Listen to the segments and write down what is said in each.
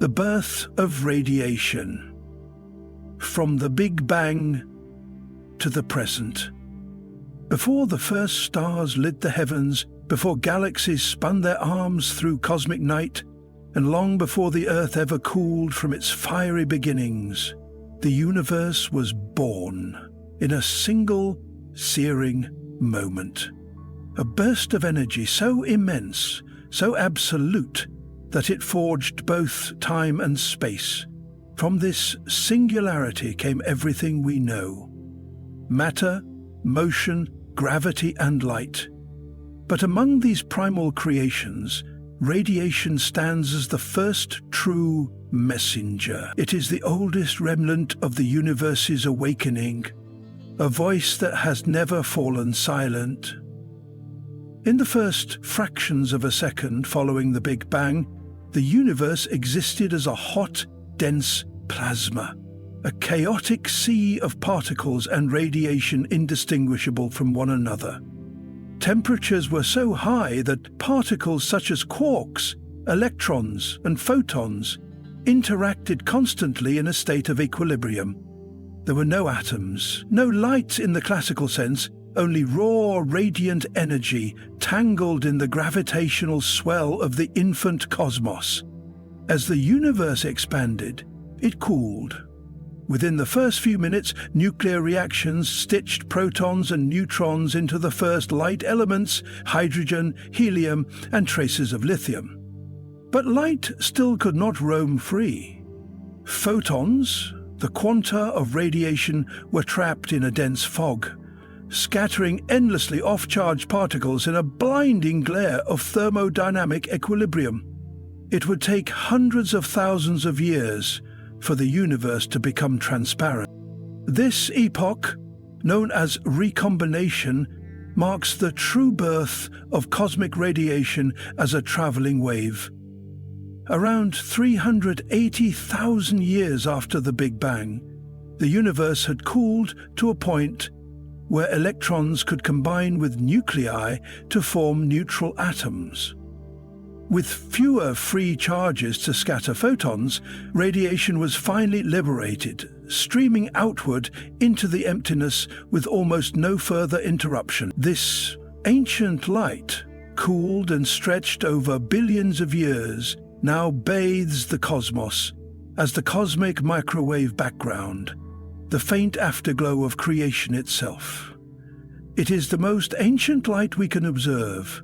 The birth of radiation. From the Big Bang to the present. Before the first stars lit the heavens, before galaxies spun their arms through cosmic night, and long before the Earth ever cooled from its fiery beginnings, the universe was born in a single, searing moment. A burst of energy so immense, so absolute, that it forged both time and space. From this singularity came everything we know: matter, motion, gravity, and light. But among these primal creations, radiation stands as the first true messenger. It is the oldest remnant of the universe's awakening, a voice that has never fallen silent. In the first fractions of a second following the Big Bang, the universe existed as a hot, dense plasma, a chaotic sea of particles and radiation indistinguishable from one another. Temperatures were so high that particles such as quarks, electrons, and photons interacted constantly in a state of equilibrium. There were no atoms, no light in the classical sense, only raw, radiant energy tangled in the gravitational swell of the infant cosmos. As the universe expanded, it cooled. Within the first few minutes, nuclear reactions stitched protons and neutrons into the first light elements, hydrogen, helium, and traces of lithium. But light still could not roam free. Photons, the quanta of radiation, were trapped in a dense fog, scattering endlessly off-charged particles in a blinding glare of thermodynamic equilibrium. It would take hundreds of thousands of years for the universe to become transparent. This epoch, known as recombination, marks the true birth of cosmic radiation as a traveling wave. Around 380,000 years after the Big Bang, the universe had cooled to a point where electrons could combine with nuclei to form neutral atoms. With fewer free charges to scatter photons, radiation was finally liberated, streaming outward into the emptiness with almost no further interruption. This ancient light, cooled and stretched over billions of years, now bathes the cosmos as the cosmic microwave background, the faint afterglow of creation itself. It is the most ancient light we can observe,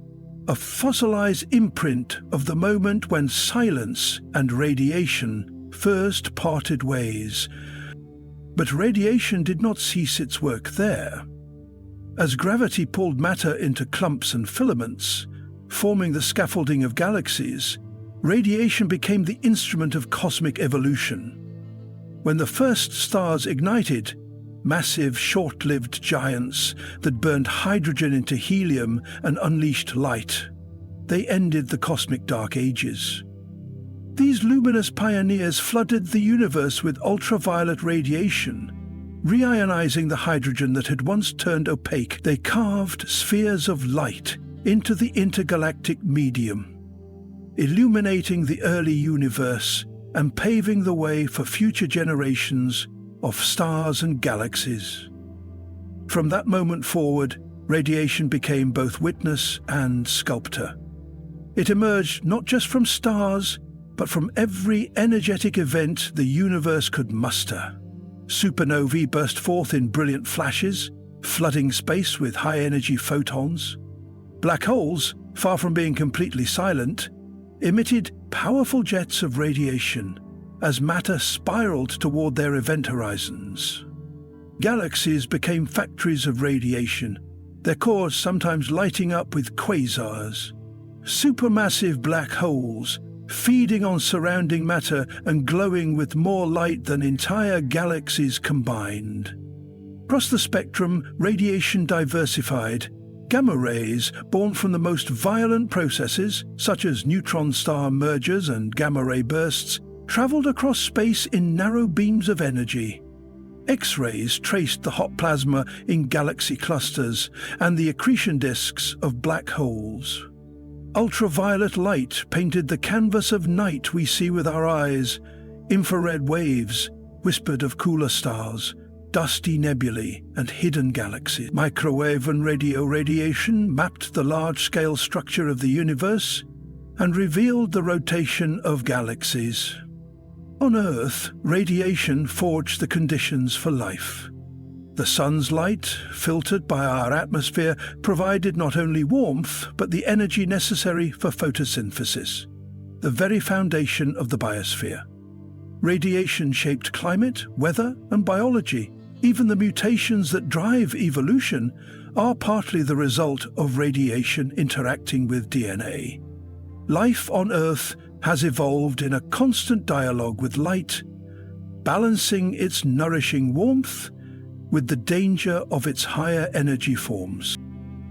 a fossilized imprint of the moment when silence and radiation first parted ways. But radiation did not cease its work there. As gravity pulled matter into clumps and filaments, forming the scaffolding of galaxies, radiation became the instrument of cosmic evolution. When the first stars ignited, massive, short-lived giants that burned hydrogen into helium and unleashed light, they ended the cosmic dark ages. These luminous pioneers flooded the universe with ultraviolet radiation, reionizing the hydrogen that had once turned opaque. They carved spheres of light into the intergalactic medium, illuminating the early universe and paving the way for future generations of stars and galaxies. From that moment forward, radiation became both witness and sculptor. It emerged not just from stars, but from every energetic event the universe could muster. Supernovae burst forth in brilliant flashes, flooding space with high-energy photons. Black holes, far from being completely silent, emitted powerful jets of radiation as matter spiraled toward their event horizons. Galaxies became factories of radiation, their cores sometimes lighting up with quasars, supermassive black holes feeding on surrounding matter and glowing with more light than entire galaxies combined. Across the spectrum, radiation diversified. Gamma rays, born from the most violent processes, such as neutron star mergers and gamma-ray bursts, traveled across space in narrow beams of energy. X-rays traced the hot plasma in galaxy clusters and the accretion disks of black holes. Ultraviolet light painted the canvas of night we see with our eyes. Infrared waves whispered of cooler stars, dusty nebulae, and hidden galaxies. Microwave and radio radiation mapped the large-scale structure of the universe and revealed the rotation of galaxies. On Earth, radiation forged the conditions for life. The sun's light, filtered by our atmosphere, provided not only warmth, but the energy necessary for photosynthesis, the very foundation of the biosphere. Radiation shaped climate, weather, and biology. Even the mutations that drive evolution are partly the result of radiation interacting with DNA. Life on Earth has evolved in a constant dialogue with light, balancing its nourishing warmth with the danger of its higher energy forms.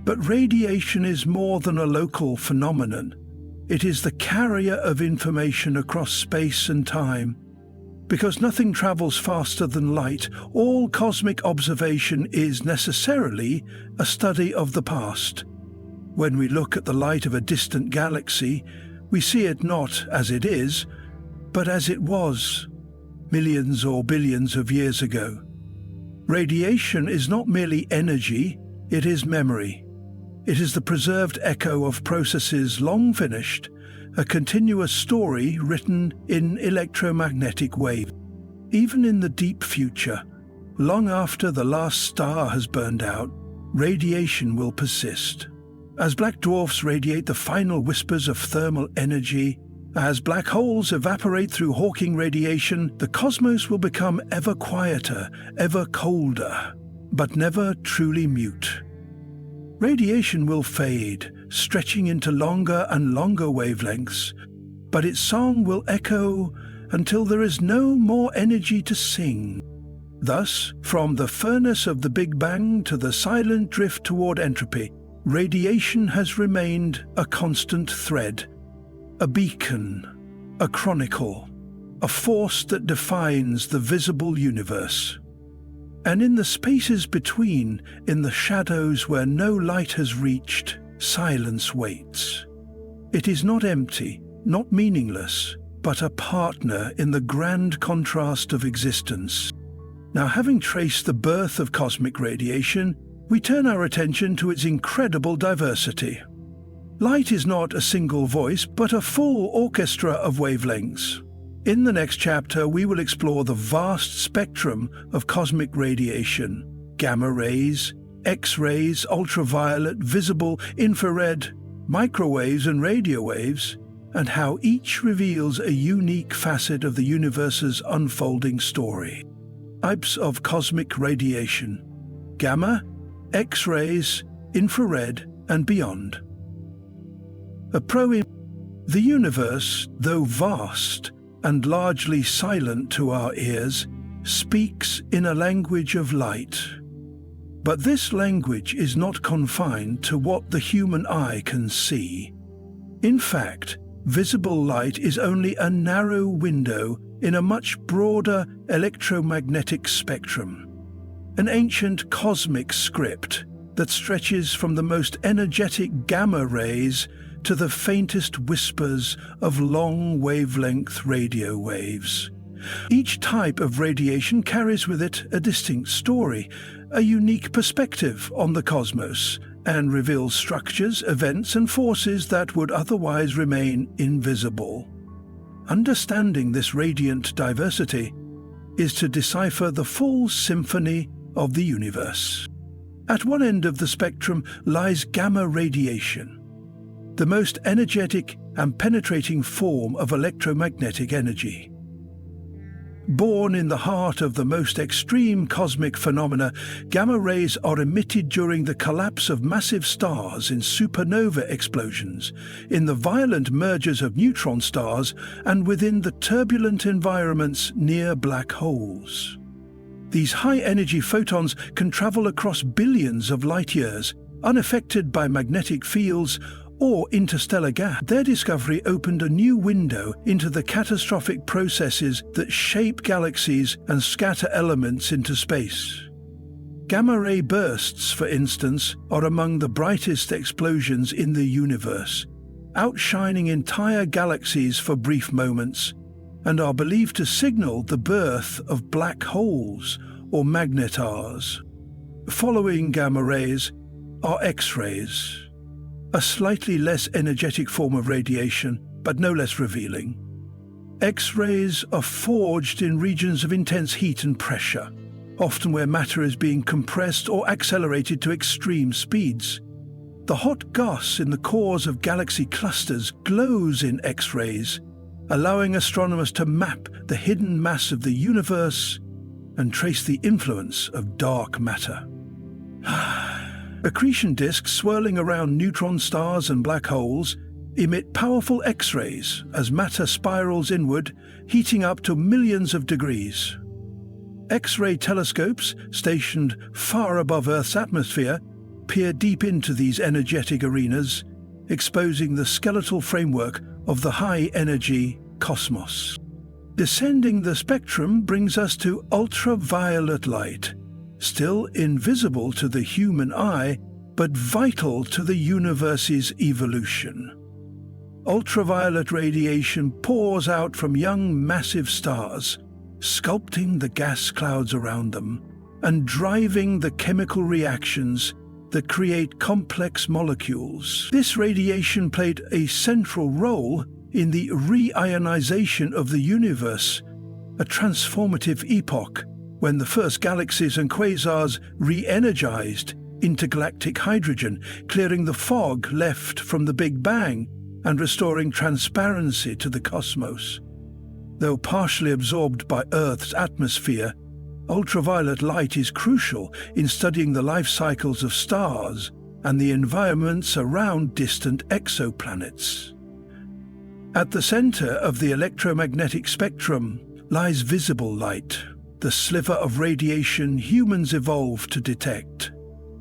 But radiation is more than a local phenomenon. It is the carrier of information across space and time. Because nothing travels faster than light, all cosmic observation is necessarily a study of the past. When we look at the light of a distant galaxy, we see it not as it is, but as it was, millions or billions of years ago. Radiation is not merely energy, it is memory. It is the preserved echo of processes long finished, a continuous story written in electromagnetic waves. Even in the deep future, long after the last star has burned out, radiation will persist. As black dwarfs radiate the final whispers of thermal energy, as black holes evaporate through Hawking radiation, the cosmos will become ever quieter, ever colder, but never truly mute. Radiation will fade, stretching into longer and longer wavelengths, but its song will echo until there is no more energy to sing. Thus, from the furnace of the Big Bang to the silent drift toward entropy, radiation has remained a constant thread, a beacon, a chronicle, a force that defines the visible universe. And in the spaces between, in the shadows where no light has reached, silence waits. It is not empty, not meaningless, but a partner in the grand contrast of existence. Now, having traced the birth of cosmic radiation, we turn our attention to its incredible diversity. Light is not a single voice, but a full orchestra of wavelengths. In the next chapter, we will explore the vast spectrum of cosmic radiation: gamma rays, X-rays, ultraviolet, visible, infrared, microwaves and radio waves, and how each reveals a unique facet of the universe's unfolding story. Types of cosmic radiation: gamma, X-rays, infrared, and beyond. The universe, though vast and largely silent to our ears, speaks in a language of light. But this language is not confined to what the human eye can see. In fact, visible light is only a narrow window in a much broader electromagnetic spectrum, an ancient cosmic script that stretches from the most energetic gamma rays to the faintest whispers of long wavelength radio waves. Each type of radiation carries with it a distinct story, a unique perspective on the cosmos, and reveals structures, events, and forces that would otherwise remain invisible. Understanding this radiant diversity is to decipher the full symphony of the universe. At one end of the spectrum lies gamma radiation, the most energetic and penetrating form of electromagnetic energy. Born in the heart of the most extreme cosmic phenomena, gamma rays are emitted during the collapse of massive stars in supernova explosions, in the violent mergers of neutron stars, and within the turbulent environments near black holes. These high-energy photons can travel across billions of light-years, unaffected by magnetic fields or interstellar gas. Their discovery opened a new window into the catastrophic processes that shape galaxies and scatter elements into space. Gamma-ray bursts, for instance, are among the brightest explosions in the universe, outshining entire galaxies for brief moments, and are believed to signal the birth of black holes or magnetars. Following gamma rays are X-rays, a slightly less energetic form of radiation, but no less revealing. X-rays are forged in regions of intense heat and pressure, often where matter is being compressed or accelerated to extreme speeds. The hot gas in the cores of galaxy clusters glows in X-rays, allowing astronomers to map the hidden mass of the universe and trace the influence of dark matter. Accretion disks swirling around neutron stars and black holes emit powerful X-rays as matter spirals inward, heating up to millions of degrees. X-ray telescopes, stationed far above Earth's atmosphere, peer deep into these energetic arenas, exposing the skeletal framework of the high-energy cosmos. Descending the spectrum brings us to ultraviolet light, still invisible to the human eye, but vital to the universe's evolution. Ultraviolet radiation pours out from young massive stars, sculpting the gas clouds around them and driving the chemical reactions that create complex molecules. This radiation played a central role in the reionization of the universe, a transformative epoch when the first galaxies and quasars re-energized intergalactic hydrogen, clearing the fog left from the Big Bang and restoring transparency to the cosmos. Though partially absorbed by Earth's atmosphere, ultraviolet light is crucial in studying the life cycles of stars and the environments around distant exoplanets. At the center of the electromagnetic spectrum lies visible light, the sliver of radiation humans evolved to detect.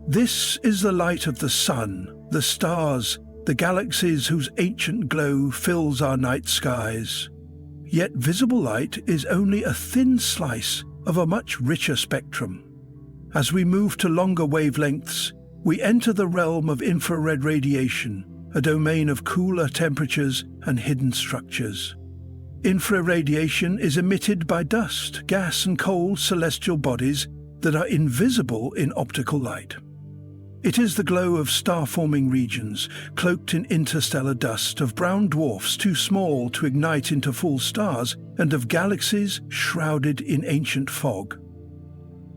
This is the light of the sun, the stars, the galaxies whose ancient glow fills our night skies. Yet visible light is only a thin slice of a much richer spectrum. As we move to longer wavelengths, we enter the realm of infrared radiation, a domain of cooler temperatures and hidden structures. Infraradiation is emitted by dust, gas, and cold celestial bodies that are invisible in optical light. It is the glow of star-forming regions, cloaked in interstellar dust, of brown dwarfs too small to ignite into full stars, and of galaxies shrouded in ancient fog.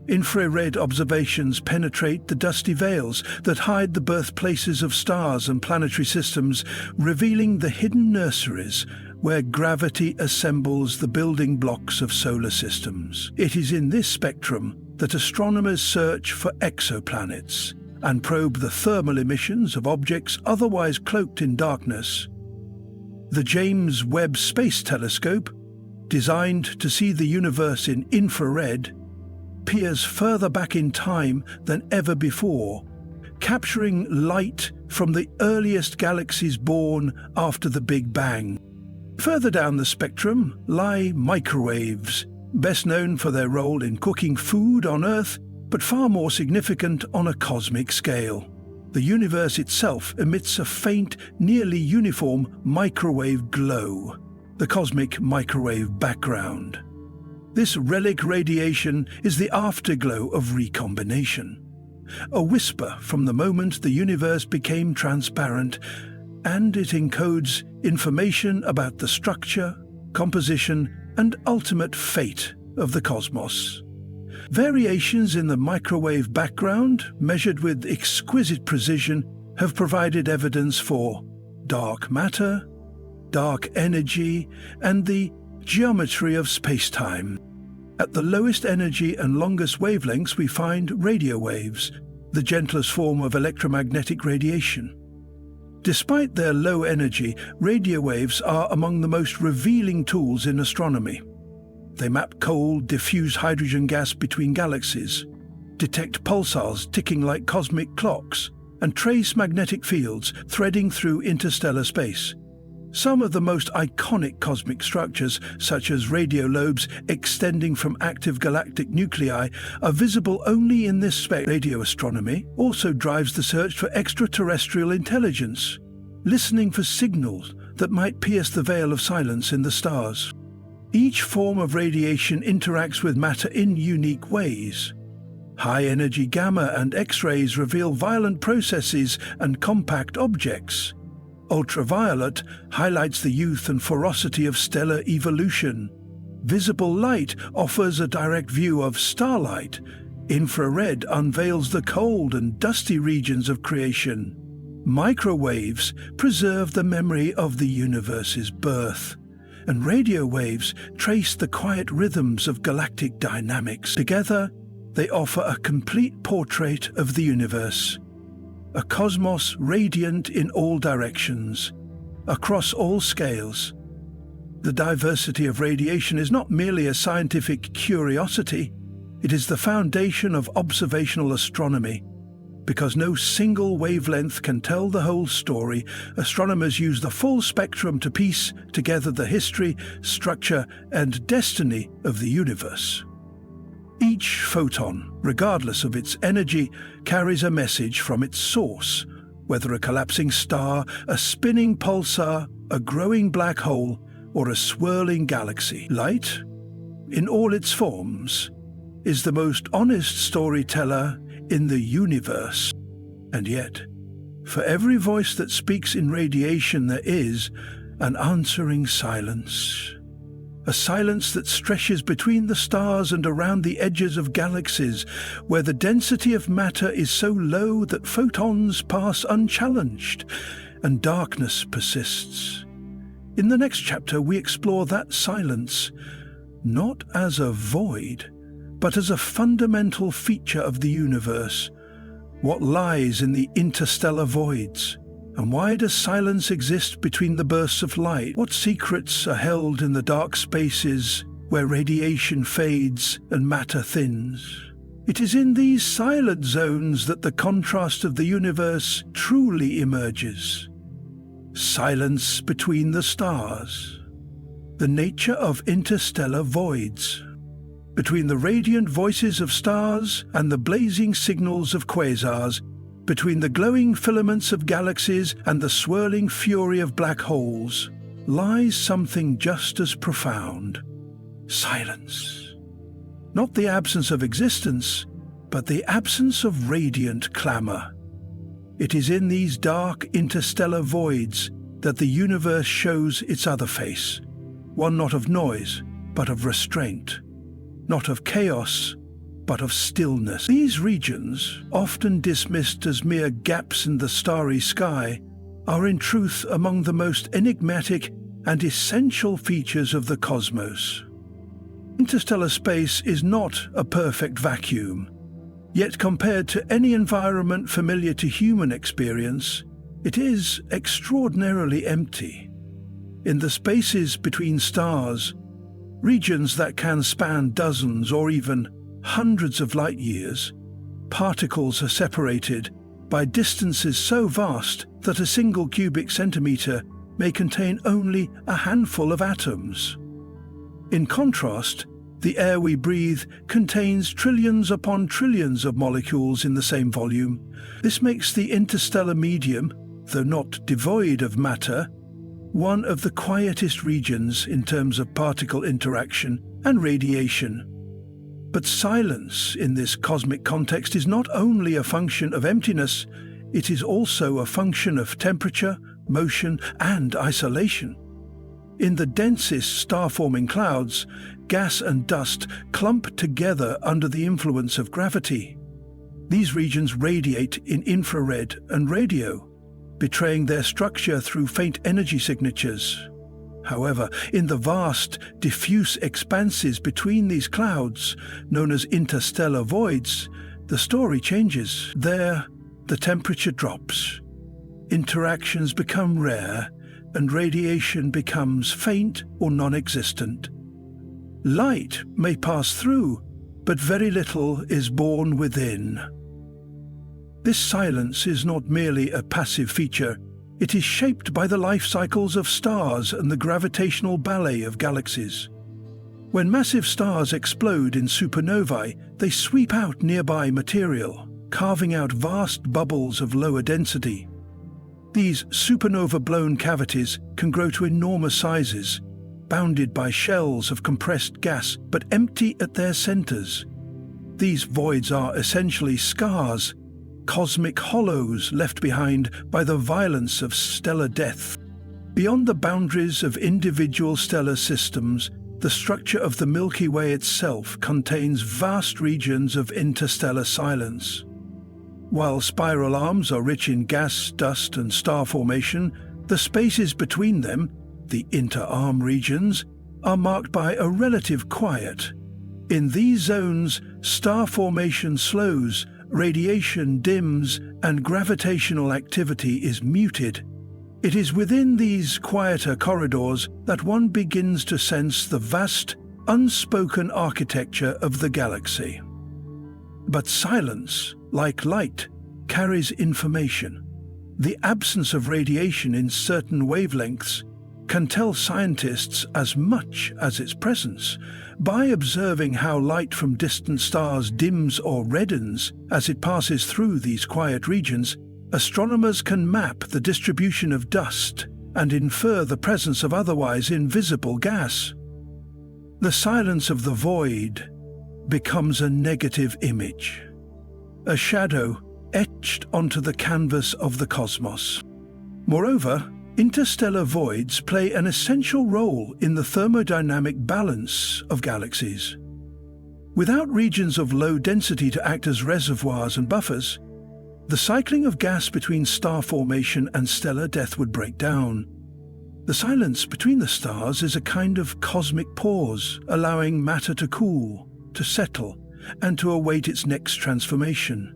Infrared observations penetrate the dusty veils that hide the birthplaces of stars and planetary systems, revealing the hidden nurseries where gravity assembles the building blocks of solar systems. It is in this spectrum that astronomers search for exoplanets and probe the thermal emissions of objects otherwise cloaked in darkness. The James Webb Space Telescope, designed to see the universe in infrared, peers further back in time than ever before, capturing light from the earliest galaxies born after the Big Bang. Further down the spectrum lie microwaves, best known for their role in cooking food on Earth, but far more significant on a cosmic scale. The universe itself emits a faint, nearly uniform microwave glow, the cosmic microwave background. This relic radiation is the afterglow of recombination, a whisper from the moment the universe became transparent, and it encodes information about the structure, composition, and ultimate fate of the cosmos. Variations in the microwave background, measured with exquisite precision, have provided evidence for dark matter, dark energy, and the geometry of space-time. At the lowest energy and longest wavelengths we find radio waves, the gentlest form of electromagnetic radiation. Despite their low energy, radio waves are among the most revealing tools in astronomy. They map cold, diffuse hydrogen gas between galaxies, detect pulsars ticking like cosmic clocks, and trace magnetic fields threading through interstellar space. Some of the most iconic cosmic structures, such as radio lobes extending from active galactic nuclei, are visible only in this spectrum. Radio astronomy also drives the search for extraterrestrial intelligence. listening for signals that might pierce the veil of silence in the stars. Each form of radiation interacts with matter in unique ways. High-energy gamma and X-rays reveal violent processes and compact objects. Ultraviolet highlights the youth and ferocity of stellar evolution. Visible light offers a direct view of starlight. Infrared unveils the cold and dusty regions of creation. Microwaves preserve the memory of the universe's birth, and radio waves trace the quiet rhythms of galactic dynamics. Together, they offer a complete portrait of the universe, a cosmos radiant in all directions, across all scales. The diversity of radiation is not merely a scientific curiosity, it is the foundation of observational astronomy. Because no single wavelength can tell the whole story, astronomers use the full spectrum to piece together the history, structure, and destiny of the universe. Each photon, regardless of its energy, carries a message from its source, whether a collapsing star, a spinning pulsar, a growing black hole, or a swirling galaxy. Light, in all its forms, is the most honest storyteller in the universe. And yet, for every voice that speaks in radiation, there is an answering silence. A silence that stretches between the stars and around the edges of galaxies, where the density of matter is so low that photons pass unchallenged, and darkness persists. In the next chapter, we explore that silence, not as a void, but as a fundamental feature of the universe. What lies in the interstellar voids? And why does silence exist between the bursts of light? What secrets are held in the dark spaces where radiation fades and matter thins? It is in these silent zones that the contrast of the universe truly emerges. Silence between the stars. The nature of interstellar voids. Between the radiant voices of stars and the blazing signals of quasars, between the glowing filaments of galaxies and the swirling fury of black holes, lies something just as profound. Silence. Not the absence of existence, but the absence of radiant clamor. It is in these dark interstellar voids that the universe shows its other face, one not of noise, but of restraint. Not of chaos, but of stillness. These regions, often dismissed as mere gaps in the starry sky, are in truth among the most enigmatic and essential features of the cosmos. Interstellar space is not a perfect vacuum, yet compared to any environment familiar to human experience, it is extraordinarily empty. In the spaces between stars, regions that can span dozens or even hundreds of light years, particles are separated by distances so vast that a single cubic centimeter may contain only a handful of atoms. In contrast, the air we breathe contains trillions upon trillions of molecules in the same volume. This makes the interstellar medium, though not devoid of matter, one of the quietest regions in terms of particle interaction and radiation. But silence in this cosmic context is not only a function of emptiness, it is also a function of temperature, motion, and isolation. In the densest star-forming clouds, gas and dust clump together under the influence of gravity. These regions radiate in infrared and radio, betraying their structure through faint energy signatures. However, in the vast, diffuse expanses between these clouds, known as interstellar voids, the story changes. There, the temperature drops, interactions become rare, and radiation becomes faint or non-existent. Light may pass through, but very little is born within. This silence is not merely a passive feature, it is shaped by the life cycles of stars and the gravitational ballet of galaxies. When massive stars explode in supernovae, they sweep out nearby material, carving out vast bubbles of lower density. These supernova-blown cavities can grow to enormous sizes, bounded by shells of compressed gas but empty at their centers. These voids are essentially scars, cosmic hollows left behind by the violence of stellar death. Beyond the boundaries of individual stellar systems, the structure of the Milky Way itself contains vast regions of interstellar silence. While spiral arms are rich in gas, dust, and star formation, the spaces between them, the inter-arm regions, are marked by a relative quiet. In these zones, star formation slows, radiation dims, and gravitational activity is muted. It is within these quieter corridors that one begins to sense the vast, unspoken architecture of the galaxy. But silence, like light, carries information. The absence of radiation in certain wavelengths can tell scientists as much as its presence. By observing how light from distant stars dims or reddens as it passes through these quiet regions, astronomers can map the distribution of dust and infer the presence of otherwise invisible gas. The silence of the void becomes a negative image, a shadow etched onto the canvas of the cosmos. Moreover, interstellar voids play an essential role in the thermodynamic balance of galaxies. Without regions of low density to act as reservoirs and buffers, the cycling of gas between star formation and stellar death would break down. The silence between the stars is a kind of cosmic pause, allowing matter to cool, to settle, and to await its next transformation.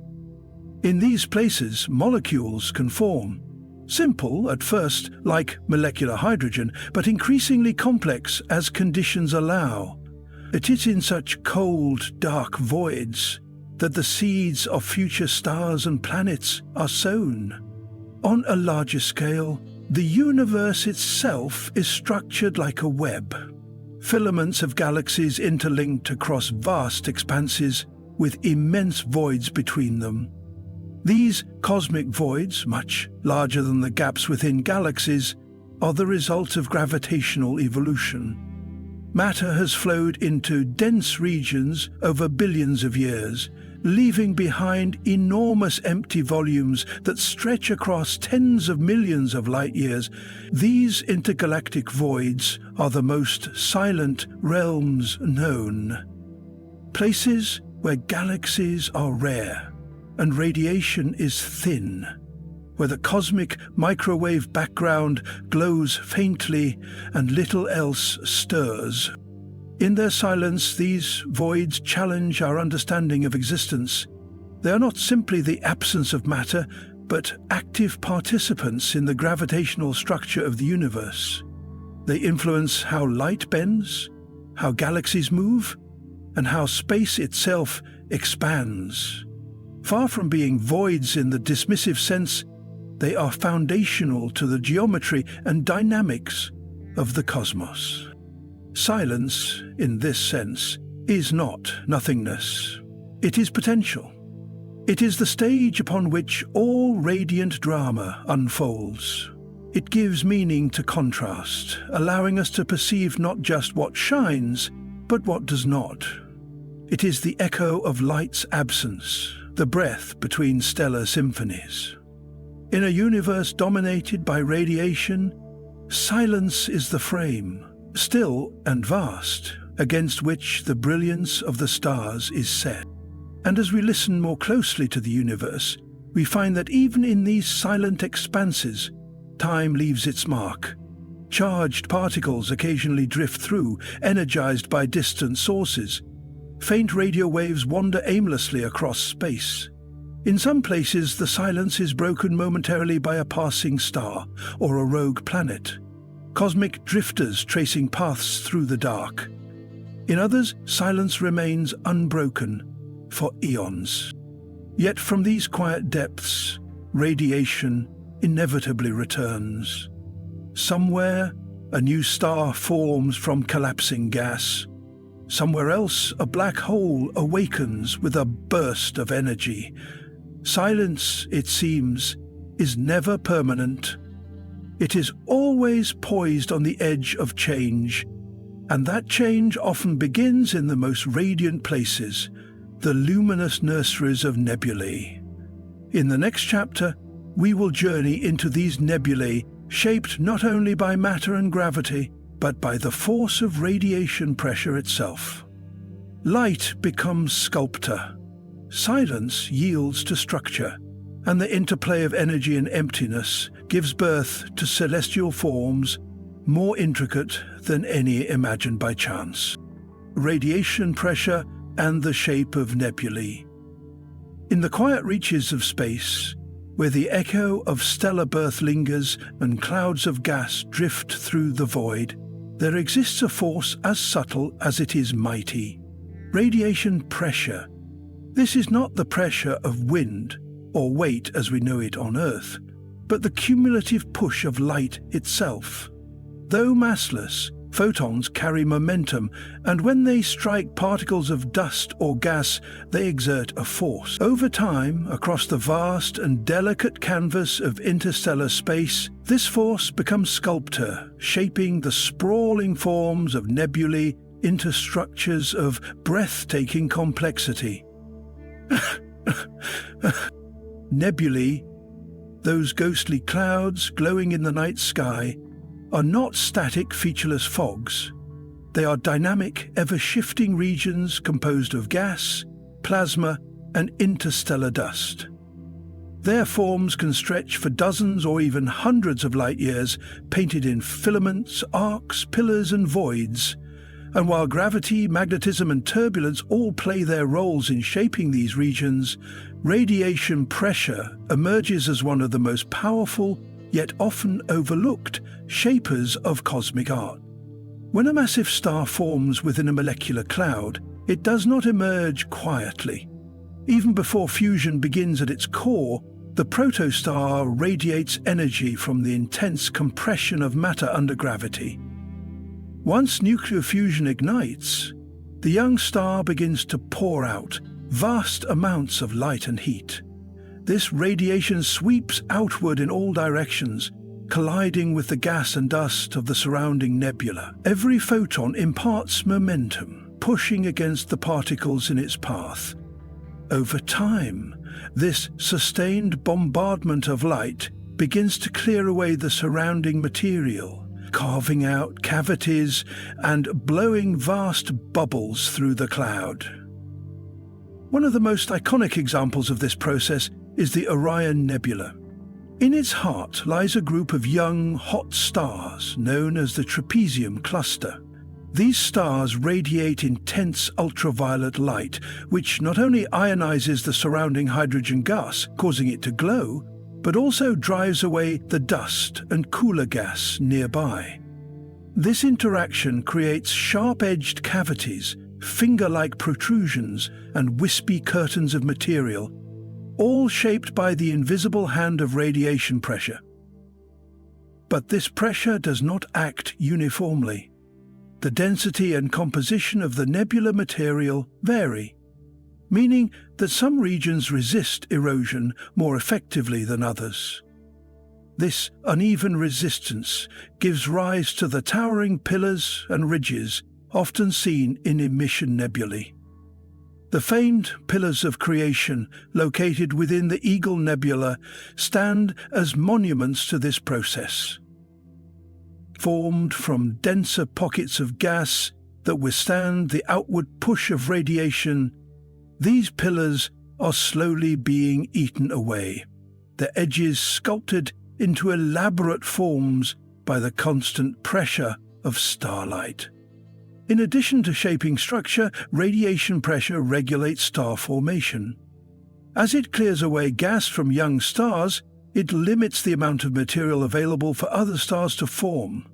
In these places, molecules can form. Simple at first, like molecular hydrogen, but increasingly complex as conditions allow. It is in such cold, dark voids that the seeds of future stars and planets are sown. On a larger scale, the universe itself is structured like a web. Filaments of galaxies interlinked across vast expanses with immense voids between them. These cosmic voids, much larger than the gaps within galaxies, are the result of gravitational evolution. Matter has flowed into dense regions over billions of years, leaving behind enormous empty volumes that stretch across tens of millions of light years. These intergalactic voids are the most silent realms known. Places where galaxies are rare and radiation is thin, where the cosmic microwave background glows faintly and little else stirs. In their silence, these voids challenge our understanding of existence. They are not simply the absence of matter, but active participants in the gravitational structure of the universe. They influence how light bends, how galaxies move, and how space itself expands. Far from being voids in the dismissive sense, they are foundational to the geometry and dynamics of the cosmos. Silence, in this sense, is not nothingness. It is potential. It is the stage upon which all radiant drama unfolds. It gives meaning to contrast, allowing us to perceive not just what shines, but what does not. It is the echo of light's absence, the breath between stellar symphonies. In a universe dominated by radiation, silence is the frame, still and vast, against which the brilliance of the stars is set. And as we listen more closely to the universe, we find that even in these silent expanses, time leaves its mark. Charged particles occasionally drift through, energized by distant sources. Faint radio waves wander aimlessly across space. In some places, the silence is broken momentarily by a passing star or a rogue planet, cosmic drifters tracing paths through the dark. In others, silence remains unbroken for eons. Yet from these quiet depths, radiation inevitably returns. Somewhere, a new star forms from collapsing gas. Somewhere else, a black hole awakens with a burst of energy. Silence, it seems, is never permanent. It is always poised on the edge of change, and that change often begins in the most radiant places, the luminous nurseries of nebulae. In the next chapter, we will journey into these nebulae shaped not only by matter and gravity, but by the force of radiation pressure itself. Light becomes sculptor, silence yields to structure, and the interplay of energy and emptiness gives birth to celestial forms more intricate than any imagined by chance. Radiation pressure and the shape of nebulae. In the quiet reaches of space, where the echo of stellar birth lingers and clouds of gas drift through the void, there exists a force as subtle as it is mighty. Radiation pressure. This is not the pressure of wind or weight as we know it on Earth, but the cumulative push of light itself. Though massless, photons carry momentum, and when they strike particles of dust or gas, they exert a force. Over time, across the vast and delicate canvas of interstellar space, this force becomes sculptor, shaping the sprawling forms of nebulae into structures of breathtaking complexity. Nebulae, those ghostly clouds glowing in the night sky, are not static, featureless fogs. They are dynamic, ever-shifting regions composed of gas, plasma, and interstellar dust. Their forms can stretch for dozens or even hundreds of light years, painted in filaments, arcs, pillars, and voids. And while gravity, magnetism, and turbulence all play their roles in shaping these regions, radiation pressure emerges as one of the most powerful, yet often overlooked, shapers of cosmic art. When a massive star forms within a molecular cloud, it does not emerge quietly. Even before fusion begins at its core, the protostar radiates energy from the intense compression of matter under gravity. Once nuclear fusion ignites, the young star begins to pour out vast amounts of light and heat. This radiation sweeps outward in all directions, colliding with the gas and dust of the surrounding nebula. Every photon imparts momentum, pushing against the particles in its path. Over time, this sustained bombardment of light begins to clear away the surrounding material, carving out cavities and blowing vast bubbles through the cloud. One of the most iconic examples of this process is the Orion Nebula. In its heart lies a group of young, hot stars known as the Trapezium Cluster. These stars radiate intense ultraviolet light, which not only ionizes the surrounding hydrogen gas, causing it to glow, but also drives away the dust and cooler gas nearby. This interaction creates sharp-edged cavities, finger-like protrusions, and wispy curtains of material, all shaped by the invisible hand of radiation pressure. But this pressure does not act uniformly. The density and composition of the nebular material vary, meaning that some regions resist erosion more effectively than others. This uneven resistance gives rise to the towering pillars and ridges often seen in emission nebulae. The famed pillars of creation located within the Eagle Nebula stand as monuments to this process. Formed from denser pockets of gas that withstand the outward push of radiation, these pillars are slowly being eaten away, their edges sculpted into elaborate forms by the constant pressure of starlight. In addition to shaping structure, radiation pressure regulates star formation. As it clears away gas from young stars, it limits the amount of material available for other stars to form.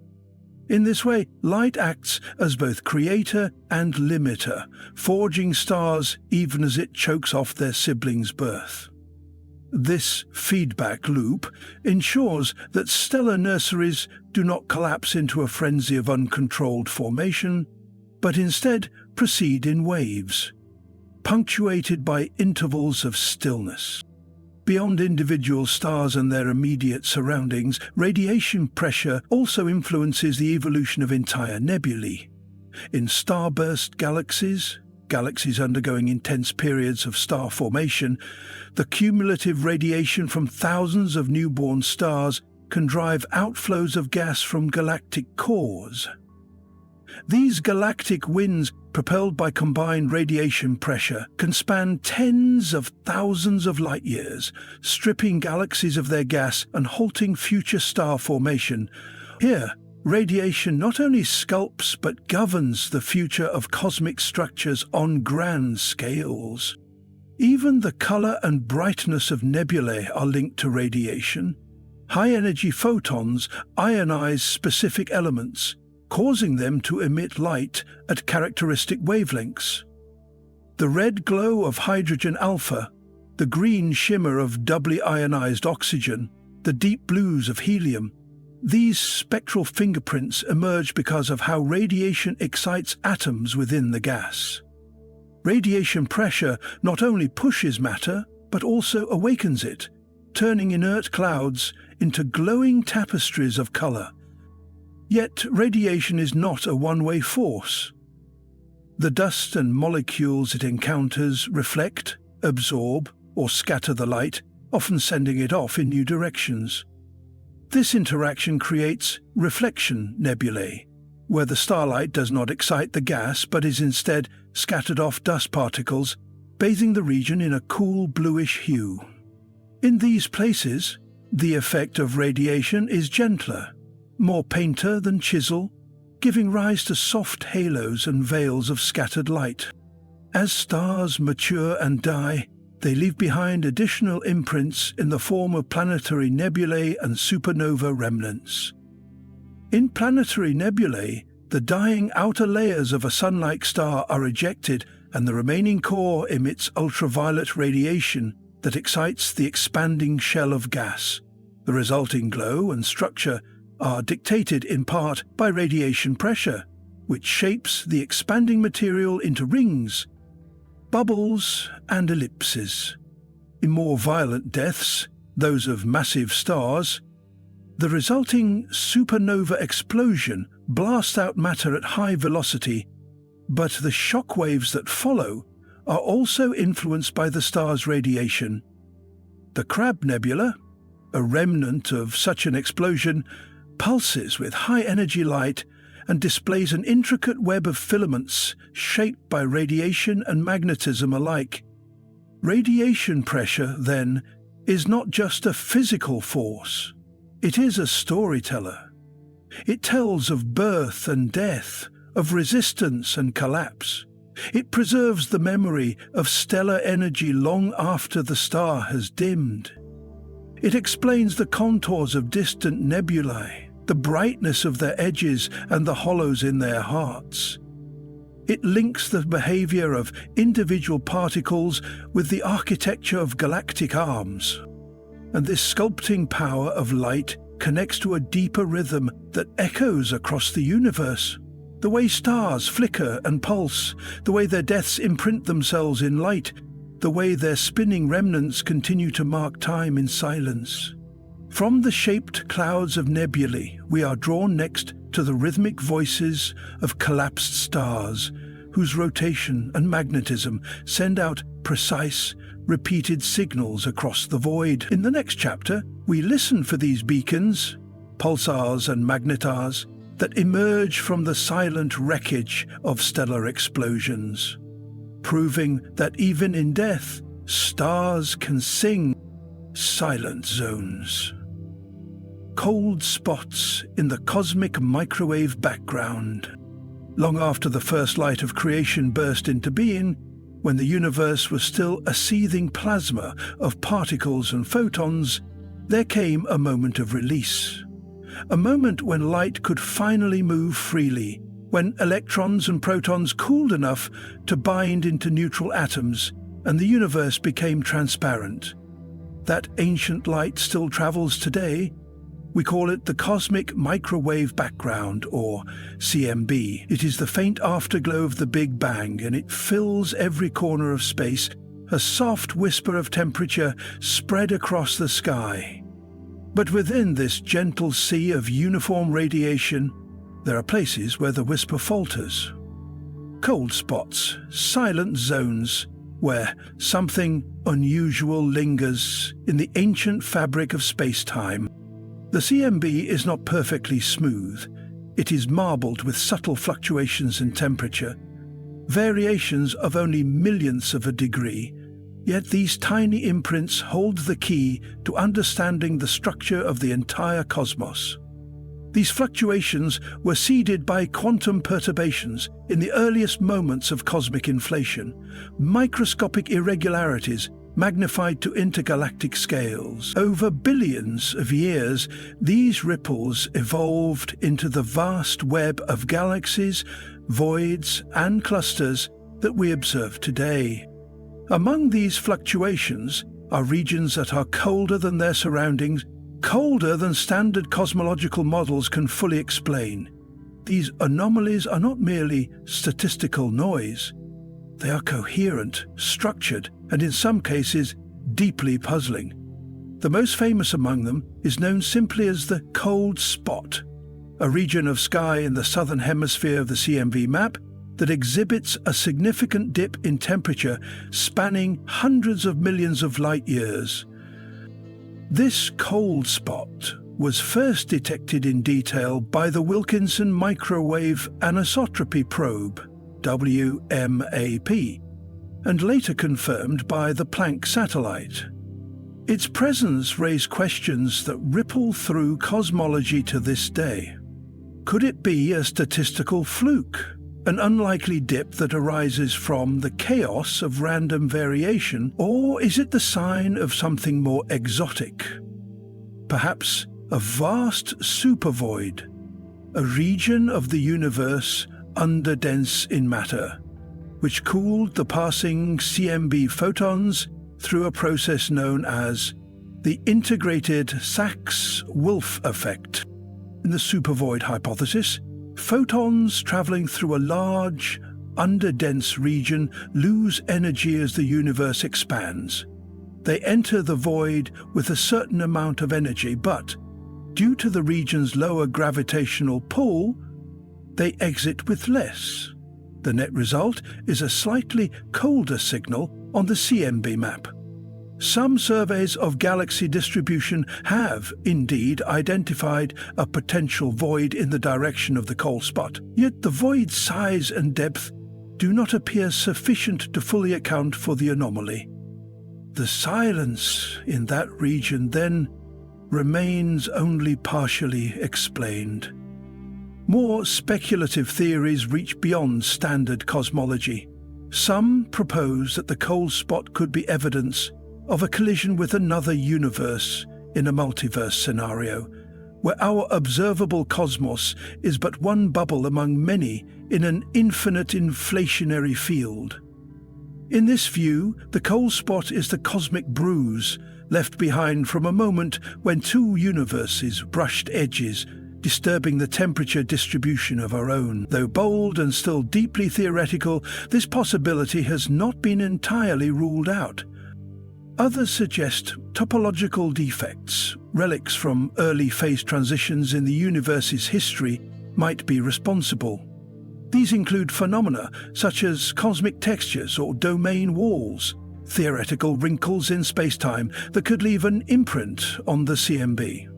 In this way, light acts as both creator and limiter, forging stars even as it chokes off their siblings' birth. This feedback loop ensures that stellar nurseries do not collapse into a frenzy of uncontrolled formation, but instead proceed in waves, punctuated by intervals of stillness. Beyond individual stars and their immediate surroundings, radiation pressure also influences the evolution of entire nebulae. In starburst galaxies undergoing intense periods of star formation, the cumulative radiation from thousands of newborn stars can drive outflows of gas from galactic cores. These galactic winds, propelled by combined radiation pressure, can span tens of thousands of light years, stripping galaxies of their gas and halting future star formation. Here, radiation not only sculpts but governs the future of cosmic structures on grand scales. Even the color and brightness of nebulae are linked to radiation. High-energy photons ionize specific elements, causing them to emit light at characteristic wavelengths. The red glow of hydrogen alpha, the green shimmer of doubly ionized oxygen, the deep blues of helium, these spectral fingerprints emerge because of how radiation excites atoms within the gas. Radiation pressure not only pushes matter, but also awakens it, turning inert clouds into glowing tapestries of color. Yet radiation is not a one-way force. The dust and molecules it encounters reflect, absorb, or scatter the light, often sending it off in new directions. This interaction creates reflection nebulae, where the starlight does not excite the gas but is instead scattered off dust particles, bathing the region in a cool bluish hue. In these places, the effect of radiation is gentler, more painter than chisel, giving rise to soft halos and veils of scattered light. As stars mature and die, they leave behind additional imprints in the form of planetary nebulae and supernova remnants. In planetary nebulae, the dying outer layers of a sun-like star are ejected and the remaining core emits ultraviolet radiation that excites the expanding shell of gas. The resulting glow and structure are dictated in part by radiation pressure, which shapes the expanding material into rings, bubbles, and ellipses. In more violent deaths, those of massive stars, the resulting supernova explosion blasts out matter at high velocity, but the shock waves that follow are also influenced by the star's radiation. The Crab Nebula, a remnant of such an explosion, pulses with high-energy light and displays an intricate web of filaments shaped by radiation and magnetism alike. Radiation pressure, then, is not just a physical force. It is a storyteller. It tells of birth and death, of resistance and collapse. It preserves the memory of stellar energy long after the star has dimmed. It explains the contours of distant nebulae, the brightness of their edges and the hollows in their hearts. It links the behavior of individual particles with the architecture of galactic arms. And this sculpting power of light connects to a deeper rhythm that echoes across the universe. The way stars flicker and pulse, the way their deaths imprint themselves in light, the way their spinning remnants continue to mark time in silence. From the shaped clouds of nebulae, we are drawn next to the rhythmic voices of collapsed stars, whose rotation and magnetism send out precise, repeated signals across the void. In the next chapter, we listen for these beacons, pulsars and magnetars, that emerge from the silent wreckage of stellar explosions, proving that even in death, stars can sing. Silent zones. Cold spots in the cosmic microwave background. Long after the first light of creation burst into being, when the universe was still a seething plasma of particles and photons, there came a moment of release. A moment when light could finally move freely, when electrons and protons cooled enough to bind into neutral atoms, and the universe became transparent. That ancient light still travels today. We call it the cosmic microwave background, or CMB. It is the faint afterglow of the Big Bang, and it fills every corner of space, a soft whisper of temperature spread across the sky. But within this gentle sea of uniform radiation, there are places where the whisper falters. Cold spots, silent zones, where something unusual lingers in the ancient fabric of space-time. The CMB is not perfectly smooth. It is marbled with subtle fluctuations in temperature, variations of only millionths of a degree, yet these tiny imprints hold the key to understanding the structure of the entire cosmos. These fluctuations were seeded by quantum perturbations in the earliest moments of cosmic inflation, microscopic irregularities magnified to intergalactic scales. Over billions of years, these ripples evolved into the vast web of galaxies, voids, and clusters that we observe today. Among these fluctuations are regions that are colder than their surroundings, colder than standard cosmological models can fully explain. These anomalies are not merely statistical noise. They are coherent, structured, and in some cases, deeply puzzling. The most famous among them is known simply as the cold spot, a region of sky in the southern hemisphere of the CMB map that exhibits a significant dip in temperature spanning hundreds of millions of light years. This cold spot was first detected in detail by the Wilkinson Microwave Anisotropy Probe, WMAP, and later confirmed by the Planck satellite. Its presence raised questions that ripple through cosmology to this day. Could it be a statistical fluke, an unlikely dip that arises from the chaos of random variation, or is it the sign of something more exotic? Perhaps a vast supervoid, a region of the universe underdense in matter, which cooled the passing CMB photons through a process known as the integrated Sachs-Wolf effect. In the supervoid hypothesis, photons traveling through a large, underdense region lose energy as the universe expands. They enter the void with a certain amount of energy, but due to the region's lower gravitational pull, they exit with less. The net result is a slightly colder signal on the CMB map. Some surveys of galaxy distribution have, indeed, identified a potential void in the direction of the cold spot, yet the void's size and depth do not appear sufficient to fully account for the anomaly. The silence in that region, then, remains only partially explained. More speculative theories reach beyond standard cosmology. Some propose that the cold spot could be evidence of a collision with another universe in a multiverse scenario, where our observable cosmos is but one bubble among many in an infinite inflationary field. In this view, the cold spot is the cosmic bruise left behind from a moment when two universes brushed edges, disturbing the temperature distribution of our own. Though bold and still deeply theoretical, this possibility has not been entirely ruled out. Others suggest topological defects, relics from early phase transitions in the universe's history, might be responsible. These include phenomena such as cosmic textures or domain walls, theoretical wrinkles in spacetime that could leave an imprint on the CMB.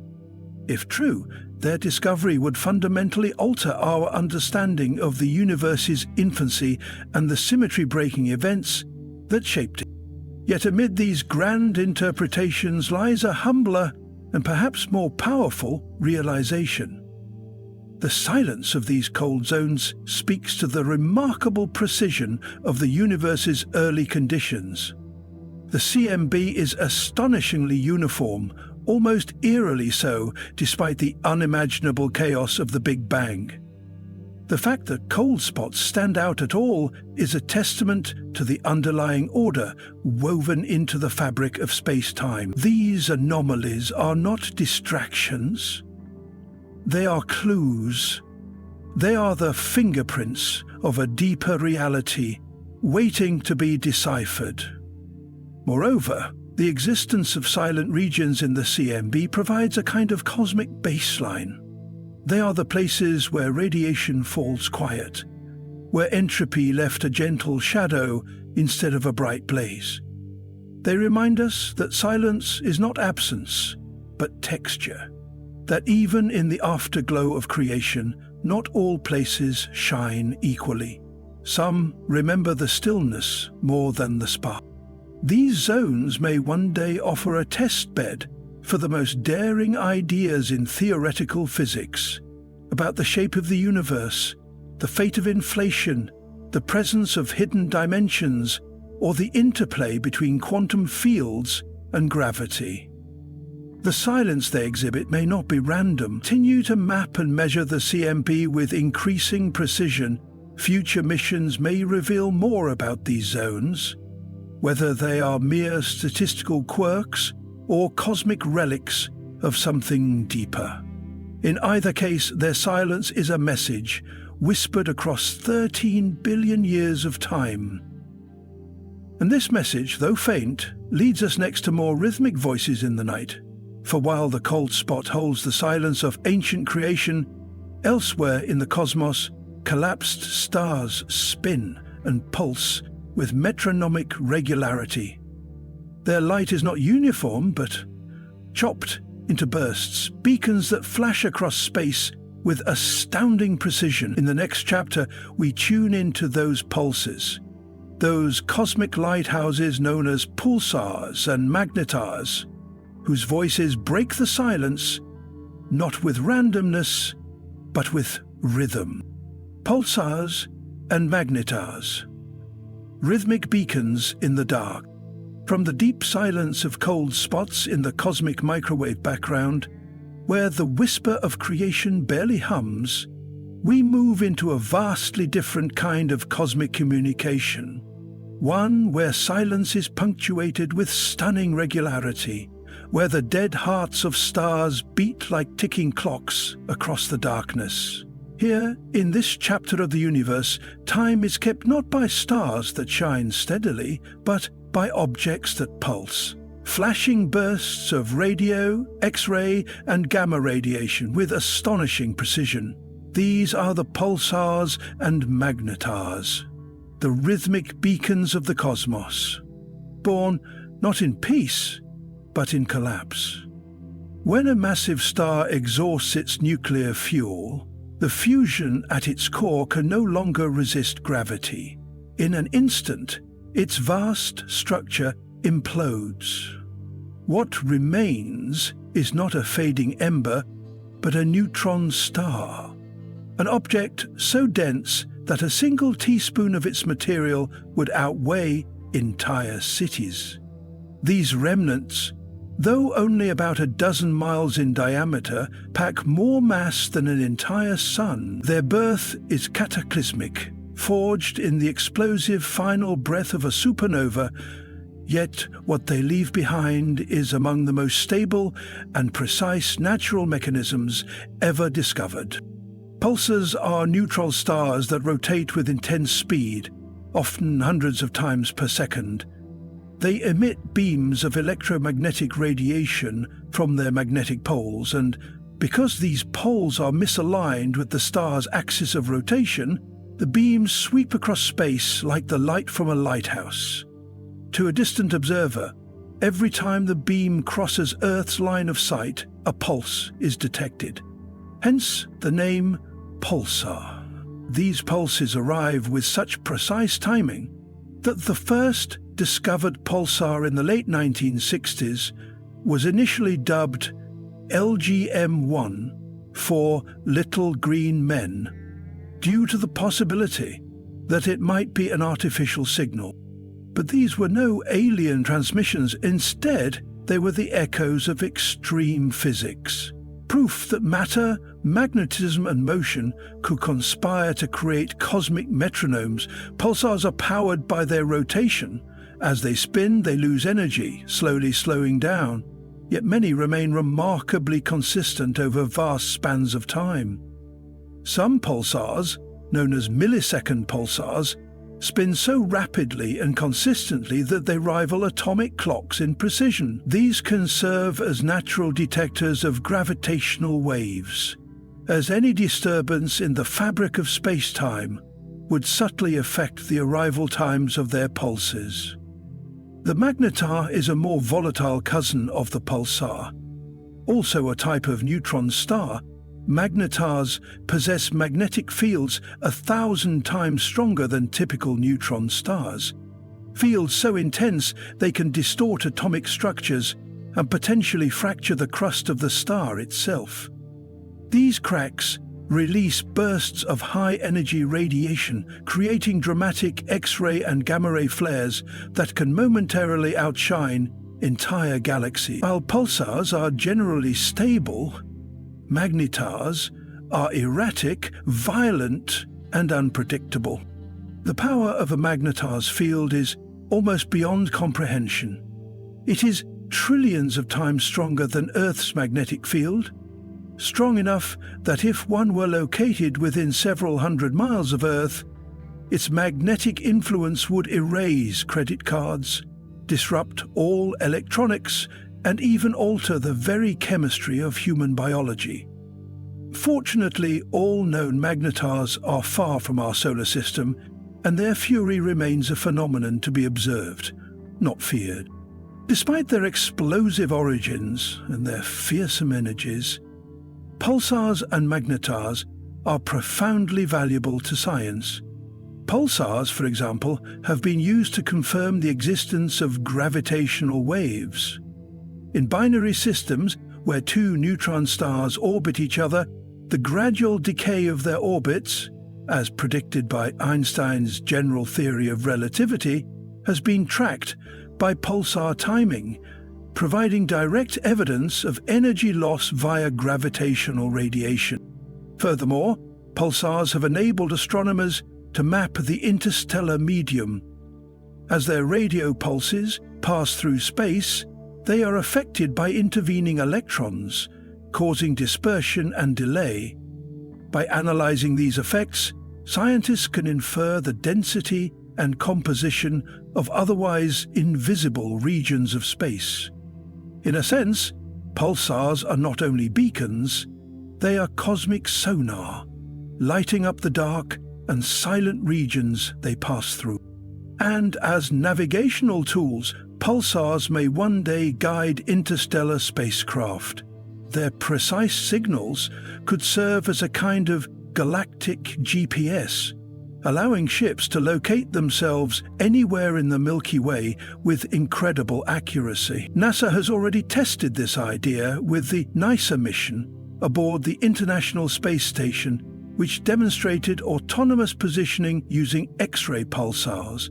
If true, their discovery would fundamentally alter our understanding of the universe's infancy and the symmetry-breaking events that shaped it. Yet amid these grand interpretations lies a humbler and perhaps more powerful realization. The silence of these cold zones speaks to the remarkable precision of the universe's early conditions. The CMB is astonishingly uniform, almost eerily so, despite the unimaginable chaos of the Big Bang. The fact that cold spots stand out at all is a testament to the underlying order woven into the fabric of space-time. These anomalies are not distractions. They are clues. They are the fingerprints of a deeper reality, waiting to be deciphered. Moreover, the existence of silent regions in the CMB provides a kind of cosmic baseline. They are the places where radiation falls quiet, where entropy left a gentle shadow instead of a bright blaze. They remind us that silence is not absence, but texture, that even in the afterglow of creation, not all places shine equally. Some remember the stillness more than the spark. These zones may one day offer a test bed for the most daring ideas in theoretical physics about the shape of the universe, the fate of inflation, the presence of hidden dimensions, or the interplay between quantum fields and gravity. The silence they exhibit may not be random. Continue to map and measure the CMB with increasing precision. Future missions may reveal more about these zones, whether they are mere statistical quirks or cosmic relics of something deeper. In either case, their silence is a message whispered across 13 billion years of time. And this message, though faint, leads us next to more rhythmic voices in the night. For while the cold spot holds the silence of ancient creation, elsewhere in the cosmos, collapsed stars spin and pulse with metronomic regularity. Their light is not uniform, but chopped into bursts, beacons that flash across space with astounding precision. In the next chapter, we tune into those pulses, those cosmic lighthouses known as pulsars and magnetars, whose voices break the silence, not with randomness, but with rhythm. Pulsars and magnetars, rhythmic beacons in the dark. From the deep silence of cold spots in the cosmic microwave background, where the whisper of creation barely hums, we move into a vastly different kind of cosmic communication, one where silence is punctuated with stunning regularity, where the dead hearts of stars beat like ticking clocks across the darkness. Here, in this chapter of the universe, time is kept not by stars that shine steadily, but by objects that pulse. Flashing bursts of radio, X-ray, and gamma radiation with astonishing precision. These are the pulsars and magnetars, the rhythmic beacons of the cosmos, born not in peace, but in collapse. When a massive star exhausts its nuclear fuel, the fusion at its core can no longer resist gravity. In an instant, its vast structure implodes. What remains is not a fading ember, but a neutron star, an object so dense that a single teaspoon of its material would outweigh entire cities. These remnants, though only about a dozen miles in diameter, pack more mass than an entire sun. Their birth is cataclysmic, forged in the explosive final breath of a supernova, yet what they leave behind is among the most stable and precise natural mechanisms ever discovered. Pulsars are neutral stars that rotate with intense speed, often hundreds of times per second. They emit beams of electromagnetic radiation from their magnetic poles, and because these poles are misaligned with the star's axis of rotation, the beams sweep across space like the light from a lighthouse. To a distant observer, every time the beam crosses Earth's line of sight, a pulse is detected. Hence the name pulsar. These pulses arrive with such precise timing that the first discovered pulsar in the late 1960s was initially dubbed LGM-1 for Little Green Men, due to the possibility that it might be an artificial signal. But these were no alien transmissions. Instead, they were the echoes of extreme physics, proof that matter, magnetism, and motion could conspire to create cosmic metronomes. Pulsars are powered by their rotation. As they spin, they lose energy, slowly slowing down, yet many remain remarkably consistent over vast spans of time. Some pulsars, known as millisecond pulsars, spin so rapidly and consistently that they rival atomic clocks in precision. These can serve as natural detectors of gravitational waves, as any disturbance in the fabric of space-time would subtly affect the arrival times of their pulses. The magnetar is a more volatile cousin of the pulsar. Also a type of neutron star, magnetars possess magnetic fields 1,000 times stronger than typical neutron stars. Fields so intense they can distort atomic structures and potentially fracture the crust of the star itself. These cracks release bursts of high-energy radiation, creating dramatic X-ray and gamma-ray flares that can momentarily outshine entire galaxies. While pulsars are generally stable, magnetars are erratic, violent, and unpredictable. The power of a magnetar's field is almost beyond comprehension. It is trillions of times stronger than Earth's magnetic field, strong enough that if one were located within several hundred miles of Earth, its magnetic influence would erase credit cards, disrupt all electronics, and even alter the very chemistry of human biology. Fortunately, all known magnetars are far from our solar system, and their fury remains a phenomenon to be observed, not feared. Despite their explosive origins and their fearsome energies, pulsars and magnetars are profoundly valuable to science. Pulsars, for example, have been used to confirm the existence of gravitational waves. In binary systems, where two neutron stars orbit each other, the gradual decay of their orbits, as predicted by Einstein's general theory of relativity, has been tracked by pulsar timing, providing direct evidence of energy loss via gravitational radiation. Furthermore, pulsars have enabled astronomers to map the interstellar medium. As their radio pulses pass through space, they are affected by intervening electrons, causing dispersion and delay. By analyzing these effects, scientists can infer the density and composition of otherwise invisible regions of space. In a sense, pulsars are not only beacons, they are cosmic sonar, lighting up the dark and silent regions they pass through. And as navigational tools, pulsars may one day guide interstellar spacecraft. Their precise signals could serve as a kind of galactic GPS, allowing ships to locate themselves anywhere in the Milky Way with incredible accuracy. NASA has already tested this idea with the NISA mission aboard the International Space Station, which demonstrated autonomous positioning using X-ray pulsars,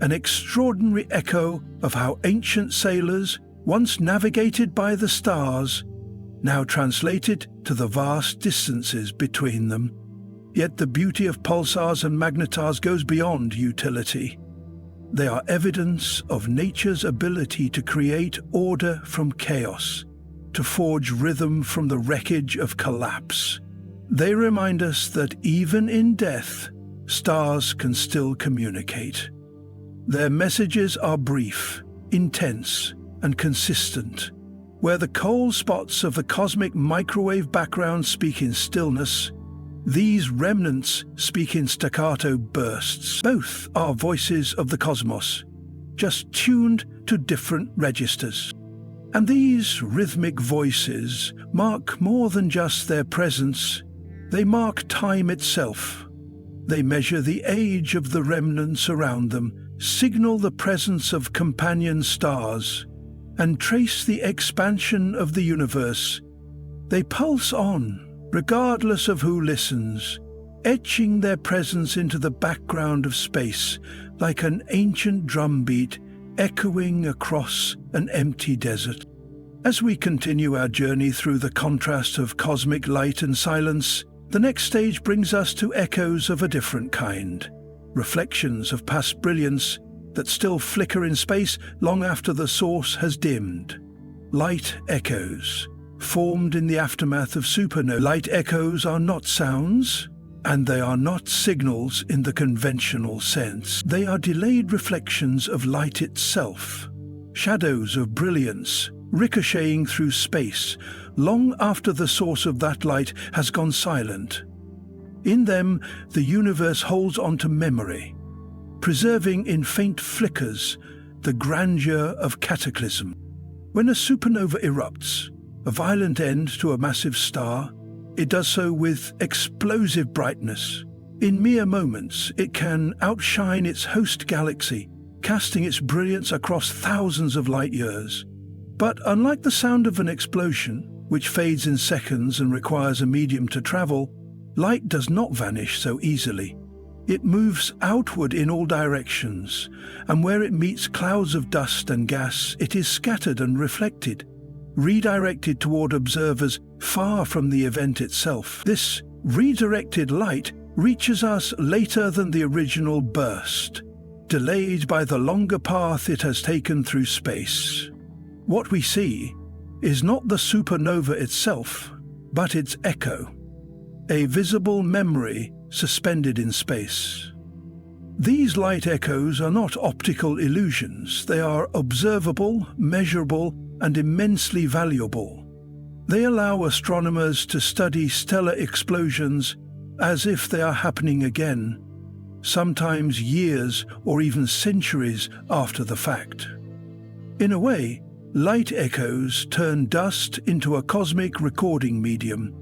an extraordinary echo of how ancient sailors, once navigated by the stars, now translated to the vast distances between them. Yet the beauty of pulsars and magnetars goes beyond utility. They are evidence of nature's ability to create order from chaos, to forge rhythm from the wreckage of collapse. They remind us that even in death, stars can still communicate. Their messages are brief, intense, and consistent. Where the cold spots of the cosmic microwave background speak in stillness, these remnants speak in staccato bursts. Both are voices of the cosmos, just tuned to different registers. And these rhythmic voices mark more than just their presence. They mark time itself. They measure the age of the remnants around them, signal the presence of companion stars, and trace the expansion of the universe. They pulse on, regardless of who listens, etching their presence into the background of space like an ancient drumbeat echoing across an empty desert. As we continue our journey through the contrast of cosmic light and silence, the next stage brings us to echoes of a different kind, reflections of past brilliance that still flicker in space long after the source has dimmed. Light echoes, formed in the aftermath of supernovae. Light echoes are not sounds, And they are not signals in the conventional sense. They are delayed reflections of light itself, shadows of brilliance ricocheting through space long after the source of that light has gone silent. In them, the universe holds on to memory, preserving in faint flickers the grandeur of cataclysm. When a supernova erupts, a violent end to a massive star, it does so with explosive brightness. In mere moments, it can outshine its host galaxy, casting its brilliance across thousands of light years. But unlike the sound of an explosion, which fades in seconds and requires a medium to travel, light does not vanish so easily. It moves outward in all directions, and where it meets clouds of dust and gas, it is scattered and reflected, redirected toward observers far from the event itself. This redirected light reaches us later than the original burst, delayed by the longer path it has taken through space. What we see is not the supernova itself, but its echo, a visible memory suspended in space. These light echoes are not optical illusions. They are observable, measurable, and immensely valuable. They allow astronomers to study stellar explosions as if they are happening again, sometimes years or even centuries after the fact. In a way, light echoes turn dust into a cosmic recording medium.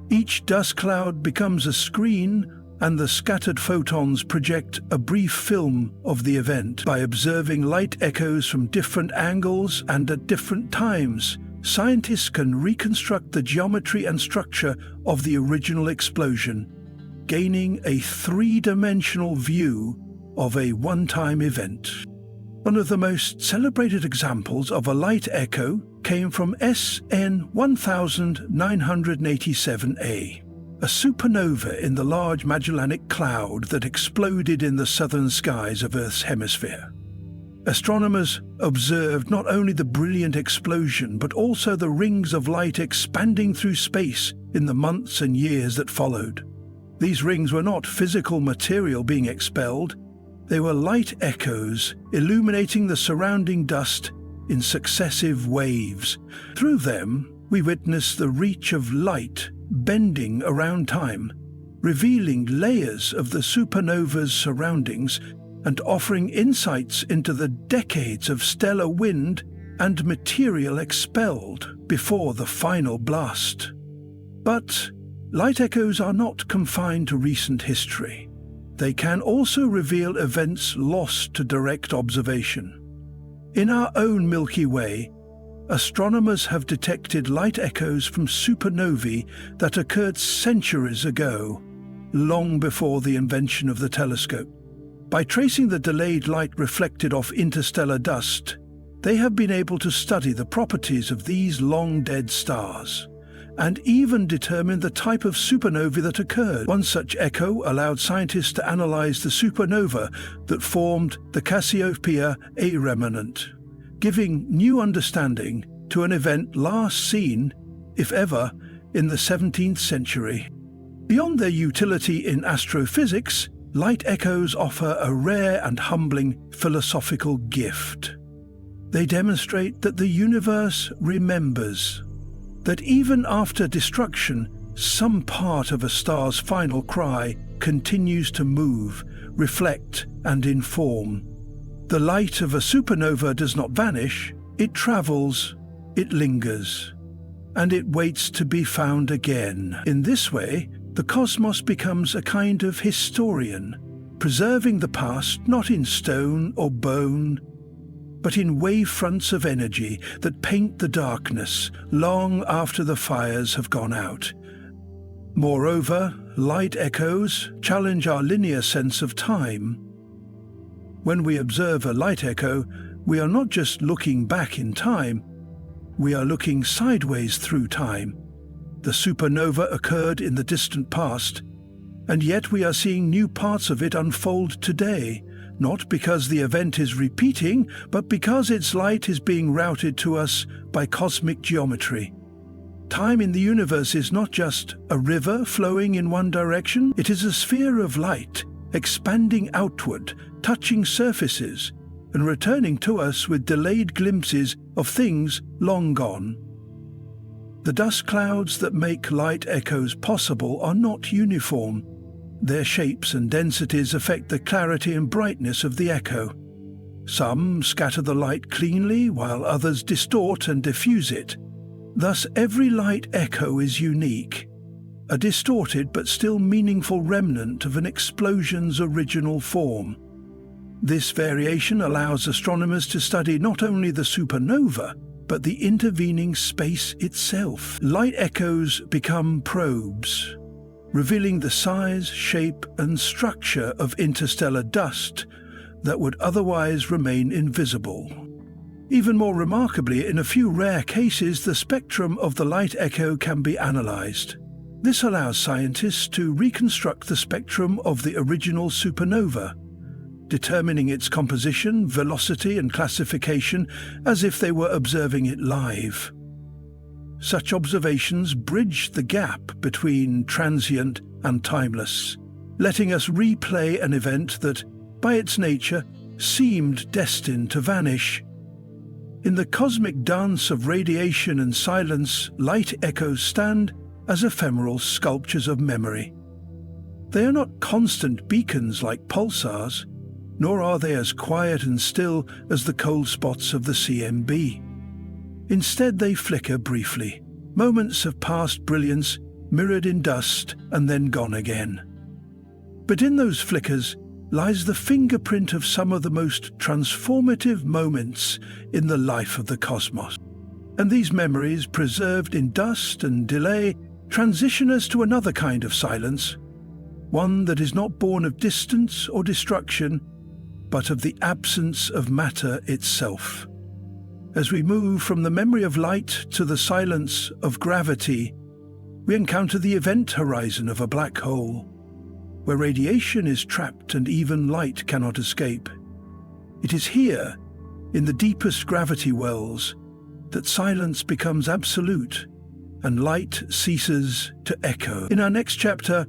Each dust cloud becomes a screen, and the scattered photons project a brief film of the event. By observing light echoes from different angles and at different times, scientists can reconstruct the geometry and structure of the original explosion, gaining a three-dimensional view of a one-time event. One of the most celebrated examples of a light echo came from SN 1987A, a supernova in the Large Magellanic Cloud that exploded in the southern skies of Earth's hemisphere. Astronomers observed not only the brilliant explosion, but also the rings of light expanding through space in the months and years that followed. These rings were not physical material being expelled. They were light echoes illuminating the surrounding dust in successive waves. Through them, we witness the reach of light bending around time, revealing layers of the supernova's surroundings and offering insights into the decades of stellar wind and material expelled before the final blast. But light echoes are not confined to recent history. They can also reveal events lost to direct observation. In our own Milky Way, astronomers have detected light echoes from supernovae that occurred centuries ago, long before the invention of the telescope. By tracing the delayed light reflected off interstellar dust, they have been able to study the properties of these long-dead stars, and even determine the type of supernovae that occurred. One such echo allowed scientists to analyze the supernova that formed the Cassiopeia A remnant, giving new understanding to an event last seen, if ever, in the 17th century. Beyond their utility in astrophysics, light echoes offer a rare and humbling philosophical gift. They demonstrate that the universe remembers, that even after destruction, some part of a star's final cry continues to move, reflect, and inform. The light of a supernova does not vanish, it travels, it lingers, and it waits to be found again. In this way, the cosmos becomes a kind of historian, preserving the past not in stone or bone, but in wave fronts of energy that paint the darkness long after the fires have gone out. Moreover, light echoes challenge our linear sense of time. When we observe a light echo, we are not just looking back in time, we are looking sideways through time. The supernova occurred in the distant past, and yet we are seeing new parts of it unfold today, not because the event is repeating, but because its light is being routed to us by cosmic geometry. Time in the universe is not just a river flowing in one direction. It is a sphere of light, expanding outward, touching surfaces, and returning to us with delayed glimpses of things long gone. The dust clouds that make light echoes possible are not uniform. Their shapes and densities affect the clarity and brightness of the echo. Some scatter the light cleanly, while others distort and diffuse it. Thus, every light echo is unique, a distorted but still meaningful remnant of an explosion's original form. This variation allows astronomers to study not only the supernova, but the intervening space itself. Light echoes become probes, revealing the size, shape, and structure of interstellar dust that would otherwise remain invisible. Even more remarkably, in a few rare cases, the spectrum of the light echo can be analyzed. This allows scientists to reconstruct the spectrum of the original supernova, determining its composition, velocity, and classification as if they were observing it live. Such observations bridge the gap between transient and timeless, letting us replay an event that, by its nature, seemed destined to vanish. In the cosmic dance of radiation and silence, light echoes stand as ephemeral sculptures of memory. They are not constant beacons like pulsars, nor are they as quiet and still as the cold spots of the CMB. Instead, they flicker briefly, moments of past brilliance mirrored in dust and then gone again. But in those flickers lies the fingerprint of some of the most transformative moments in the life of the cosmos. And these memories, preserved in dust and delay, transition us to another kind of silence, one that is not born of distance or destruction, but of the absence of matter itself. As we move from the memory of light to the silence of gravity, we encounter the event horizon of a black hole, where radiation is trapped and even light cannot escape. It is here, in the deepest gravity wells, that silence becomes absolute and light ceases to echo. In our next chapter,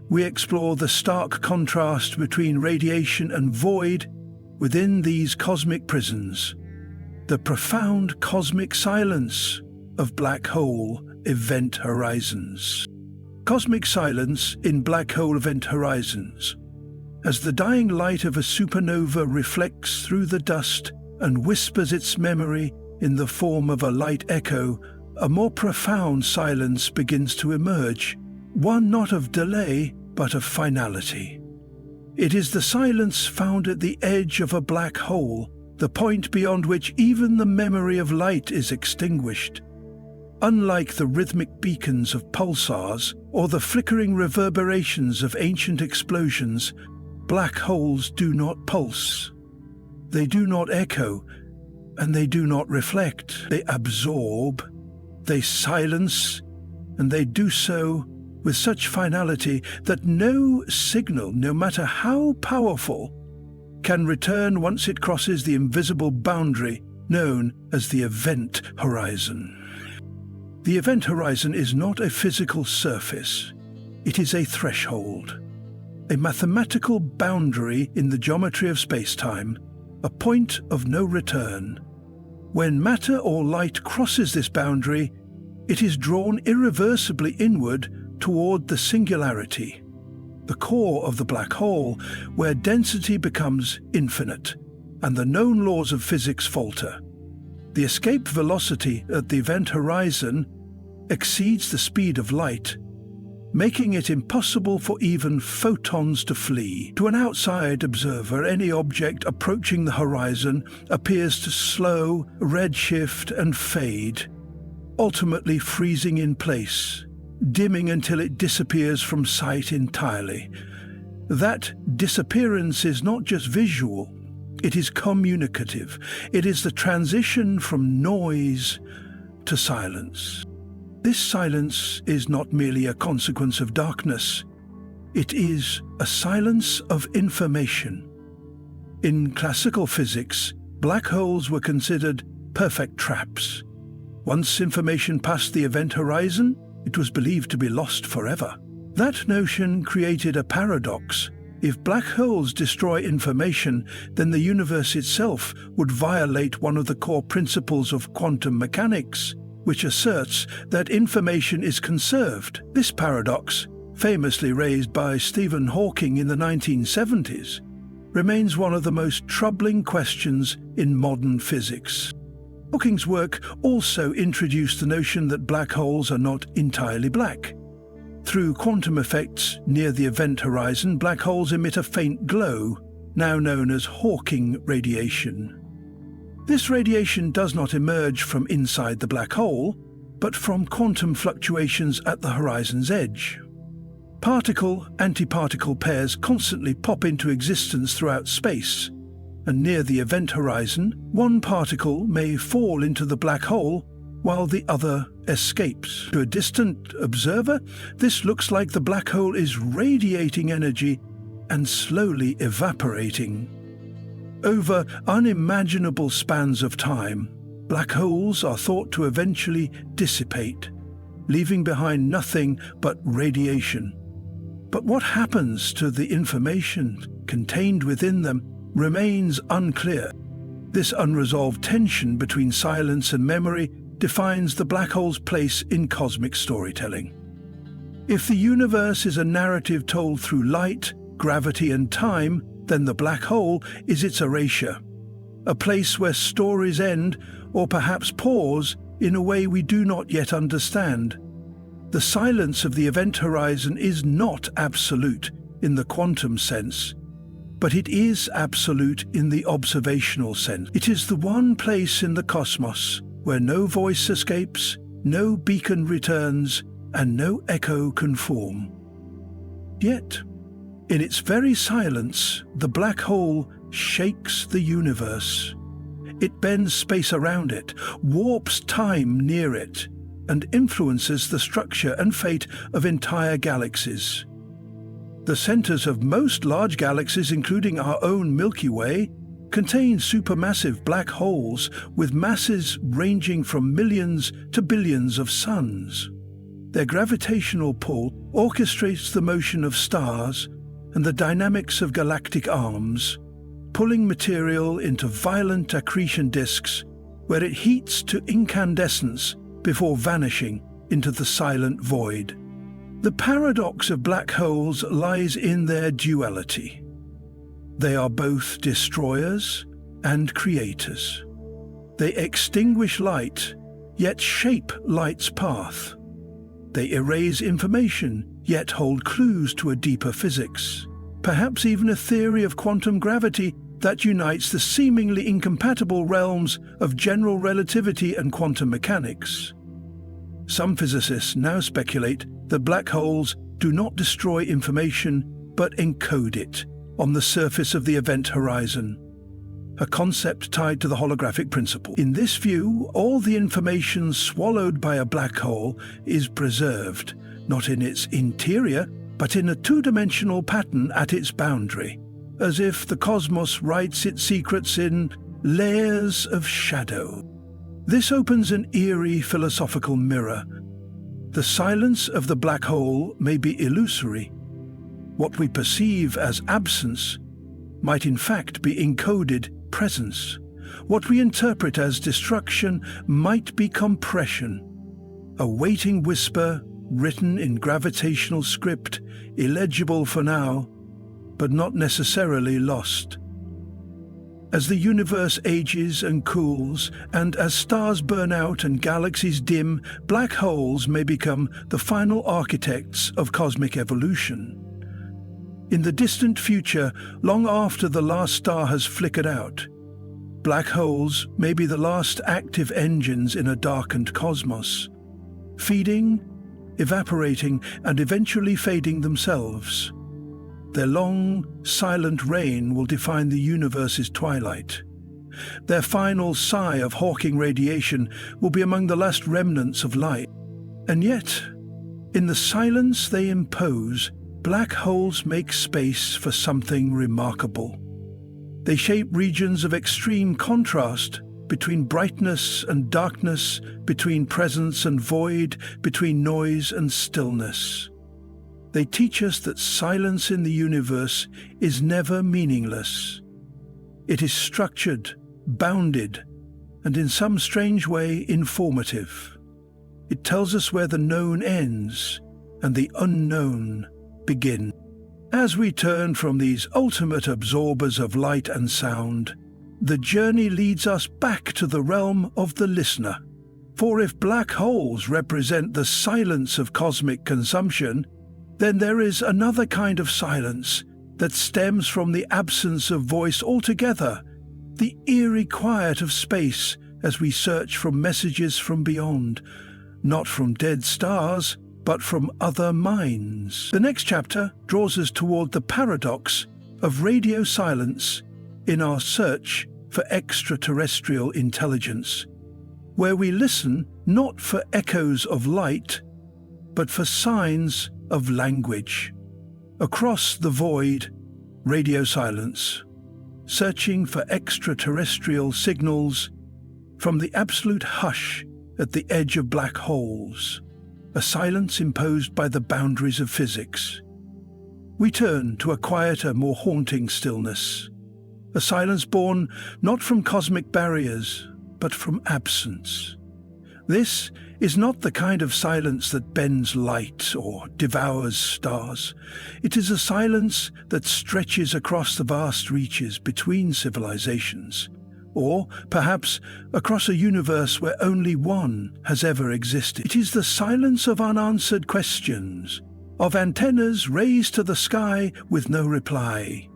we explore the stark contrast between radiation and void within these cosmic prisons, the profound cosmic silence of black hole event horizons. Cosmic silence in black hole event horizons. As the dying light of a supernova reflects through the dust and whispers its memory in the form of a light echo, a more profound silence begins to emerge, one not of delay but of finality. It is the silence found at the edge of a black hole, the point beyond which even the memory of light is extinguished. Unlike the rhythmic beacons of pulsars or the flickering reverberations of ancient explosions, black holes do not pulse. They do not echo, and they do not reflect. They absorb, they silence, and they do so with such finality that no signal, no matter how powerful, can return once it crosses the invisible boundary known as the event horizon. The event horizon is not a physical surface. It is a threshold, a mathematical boundary in the geometry of space-time, a point of no return. When matter or light crosses this boundary, it is drawn irreversibly inward toward the singularity, the core of the black hole, where density becomes infinite and the known laws of physics falter. The escape velocity at the event horizon exceeds the speed of light, making it impossible for even photons to flee. To an outside observer, any object approaching the horizon appears to slow, redshift, and fade, ultimately freezing in place, dimming until it disappears from sight entirely. That disappearance is not just visual, it is communicative. It is the transition from noise to silence. This silence is not merely a consequence of darkness. It is a silence of information. In classical physics, black holes were considered perfect traps. Once information passed the event horizon, it was believed to be lost forever. That notion created a paradox. If black holes destroy information, then the universe itself would violate one of the core principles of quantum mechanics, which asserts that information is conserved. This paradox, famously raised by Stephen Hawking in the 1970s, remains one of the most troubling questions in modern physics. Hawking's work also introduced the notion that black holes are not entirely black. Through quantum effects near the event horizon, black holes emit a faint glow, now known as Hawking radiation. This radiation does not emerge from inside the black hole, but from quantum fluctuations at the horizon's edge. Particle-antiparticle pairs constantly pop into existence throughout space, and near the event horizon, one particle may fall into the black hole while the other escapes. To a distant observer, this looks like the black hole is radiating energy and slowly evaporating. Over unimaginable spans of time, black holes are thought to eventually dissipate, leaving behind nothing but radiation. But what happens to the information contained within them remains unclear. This unresolved tension between silence and memory defines the black hole's place in cosmic storytelling. If the universe is a narrative told through light, gravity, and time, then the black hole is its erasure, a place where stories end or perhaps pause in a way we do not yet understand. The silence of the event horizon is not absolute in the quantum sense, but it is absolute in the observational sense. It is the one place in the cosmos where no voice escapes, no beacon returns, and no echo can form. Yet, in its very silence, the black hole shakes the universe. It bends space around it, warps time near it, and influences the structure and fate of entire galaxies. The centers of most large galaxies, including our own Milky Way, contain supermassive black holes with masses ranging from millions to billions of suns. Their gravitational pull orchestrates the motion of stars and the dynamics of galactic arms, pulling material into violent accretion disks where it heats to incandescence before vanishing into the silent void. The paradox of black holes lies in their duality. They are both destroyers and creators. They extinguish light, yet shape light's path. They erase information, yet hold clues to a deeper physics, perhaps even a theory of quantum gravity that unites the seemingly incompatible realms of general relativity and quantum mechanics. Some physicists now speculate that black holes do not destroy information but encode it on the surface of the event horizon, a concept tied to the holographic principle. In this view, all the information swallowed by a black hole is preserved, not in its interior, but in a two-dimensional pattern at its boundary, as if the cosmos writes its secrets in layers of shadow. This opens an eerie philosophical mirror. The silence of the black hole may be illusory. What we perceive as absence might in fact be encoded presence. What we interpret as destruction might be compression, a waiting whisper written in gravitational script, illegible for now, but not necessarily lost. As the universe ages and cools, and as stars burn out and galaxies dim, black holes may become the final architects of cosmic evolution. In the distant future, long after the last star has flickered out, black holes may be the last active engines in a darkened cosmos, feeding, evaporating, and eventually fading themselves. Their long, silent reign will define the universe's twilight. Their final sigh of Hawking radiation will be among the last remnants of light. And yet, in the silence they impose, black holes make space for something remarkable. They shape regions of extreme contrast between brightness and darkness, between presence and void, between noise and stillness. They teach us that silence in the universe is never meaningless. It is structured, bounded, and in some strange way informative. It tells us where the known ends and the unknown begin. As we turn from these ultimate absorbers of light and sound, the journey leads us back to the realm of the listener. For if black holes represent the silence of cosmic consumption, then there is another kind of silence that stems from the absence of voice altogether, the eerie quiet of space as we search for messages from beyond, not from dead stars, but from other minds. The next chapter draws us toward the paradox of radio silence in our search for extraterrestrial intelligence, where we listen not for echoes of light, but for signs of language. Across the void, radio silence, searching for extraterrestrial signals from the absolute hush at the edge of black holes, a silence imposed by the boundaries of physics. We turn to a quieter, more haunting stillness, a silence born not from cosmic barriers, but from absence. This is not the kind of silence that bends light or devours stars. It is a silence that stretches across the vast reaches between civilizations, or perhaps across a universe where only one has ever existed. It is the silence of unanswered questions, of antennas raised to the sky with no reply.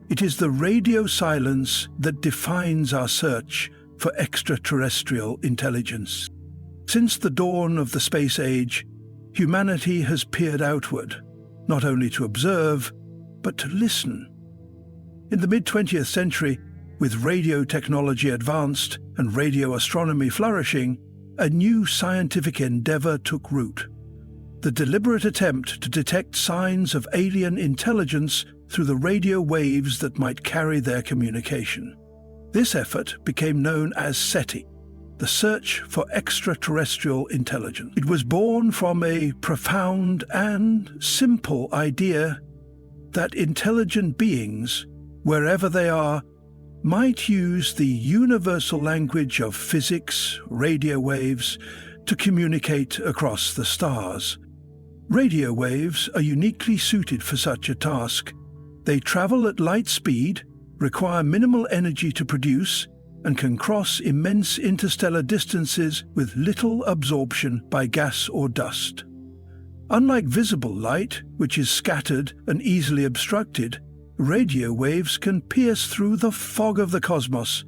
It is the radio silence that defines our search for extraterrestrial intelligence. Since the dawn of the space age, humanity has peered outward, not only to observe, but to listen. In the mid-20th century, with radio technology advanced and radio astronomy flourishing, a new scientific endeavor took root. The deliberate attempt to detect signs of alien intelligence through the radio waves that might carry their communication. This effort became known as SETI, the search for extraterrestrial intelligence. It was born from a profound and simple idea that intelligent beings, wherever they are, might use the universal language of physics, radio waves, to communicate across the stars. Radio waves are uniquely suited for such a task. They travel at light speed, require minimal energy to produce, and can cross immense interstellar distances with little absorption by gas or dust. Unlike visible light, which is scattered and easily obstructed, radio waves can pierce through the fog of the cosmos.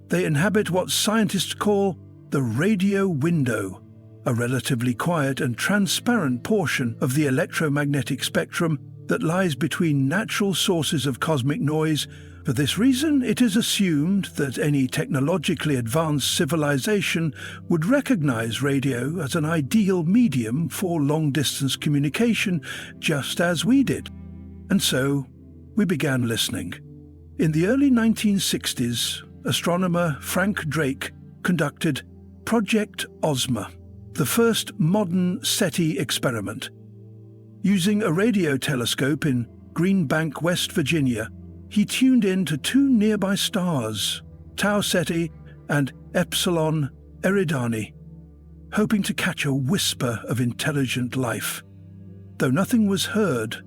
They inhabit what scientists call the radio window, a relatively quiet and transparent portion of the electromagnetic spectrum that lies between natural sources of cosmic noise. For this reason, it is assumed that any technologically advanced civilization would recognize radio as an ideal medium for long-distance communication, just as we did. And so, we began listening. In the early 1960s, astronomer Frank Drake conducted Project Ozma, the first modern SETI experiment. Using a radio telescope in Green Bank, West Virginia, he tuned in to two nearby stars, Tau Ceti and Epsilon Eridani, hoping to catch a whisper of intelligent life. Though nothing was heard,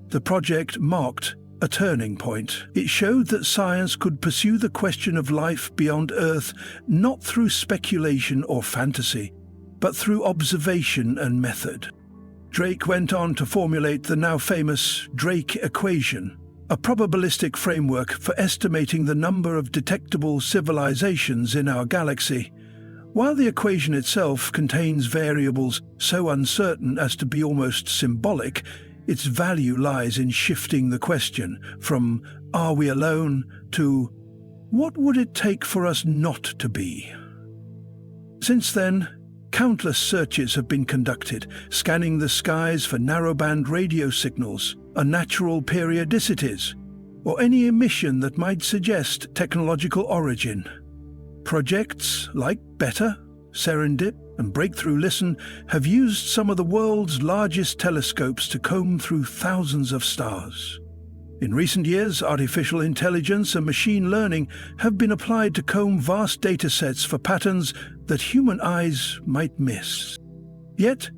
the project marked a turning point. It showed that science could pursue the question of life beyond Earth not through speculation or fantasy, but through observation and method. Drake went on to formulate the now famous Drake equation, a probabilistic framework for estimating the number of detectable civilizations in our galaxy. While the equation itself contains variables so uncertain as to be almost symbolic, its value lies in shifting the question from "Are we alone?" to "What would it take for us not to be?" Since then, countless searches have been conducted, scanning the skies for narrowband radio signals, unnatural periodicities, or any emission that might suggest technological origin. Projects like Better, Serendip, and Breakthrough Listen have used some of the world's largest telescopes to comb through thousands of stars. In recent years, artificial intelligence and machine learning have been applied to comb vast datasets for patterns that human eyes might miss. Yet,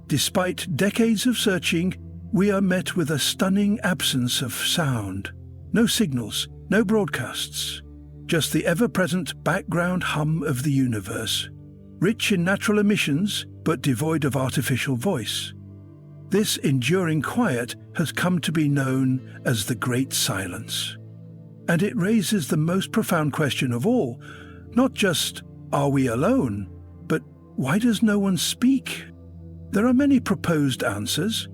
despite decades of searching, we are met with a stunning absence of sound. No signals, no broadcasts, just the ever-present background hum of the universe, rich in natural emissions but devoid of artificial voice. This enduring quiet has come to be known as the Great Silence. And it raises the most profound question of all, not just, are we alone, but why does no one speak? There are many proposed answers.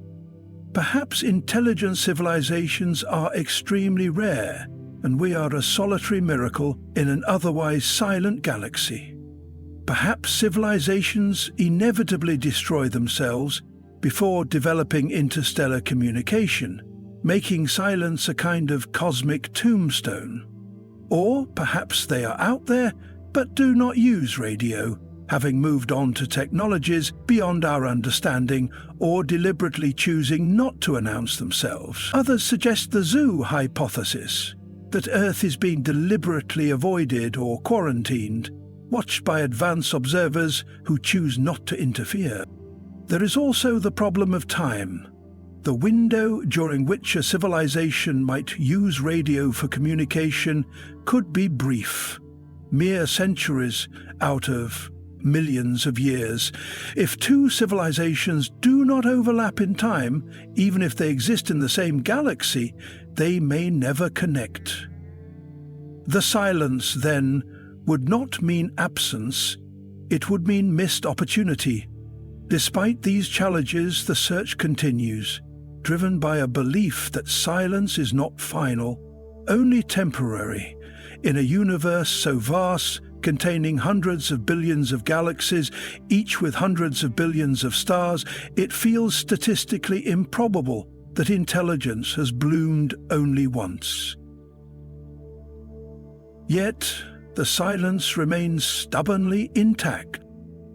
Perhaps intelligent civilizations are extremely rare, and we are a solitary miracle in an otherwise silent galaxy. Perhaps civilizations inevitably destroy themselves before developing interstellar communication, making silence a kind of cosmic tombstone. Or perhaps they are out there but do not use radio, having moved on to technologies beyond our understanding or deliberately choosing not to announce themselves. Others suggest the zoo hypothesis, that Earth is being deliberately avoided or quarantined, watched by advanced observers who choose not to interfere. There is also the problem of time. The window during which a civilization might use radio for communication could be brief, mere centuries out of millions of years. If two civilizations do not overlap in time, even if they exist in the same galaxy, they may never connect. The silence, then, would not mean absence, it would mean missed opportunity. Despite these challenges, the search continues, driven by a belief that silence is not final, only temporary. In a universe so vast, containing hundreds of billions of galaxies, each with hundreds of billions of stars, it feels statistically improbable that intelligence has bloomed only once. Yet, the silence remains stubbornly intact.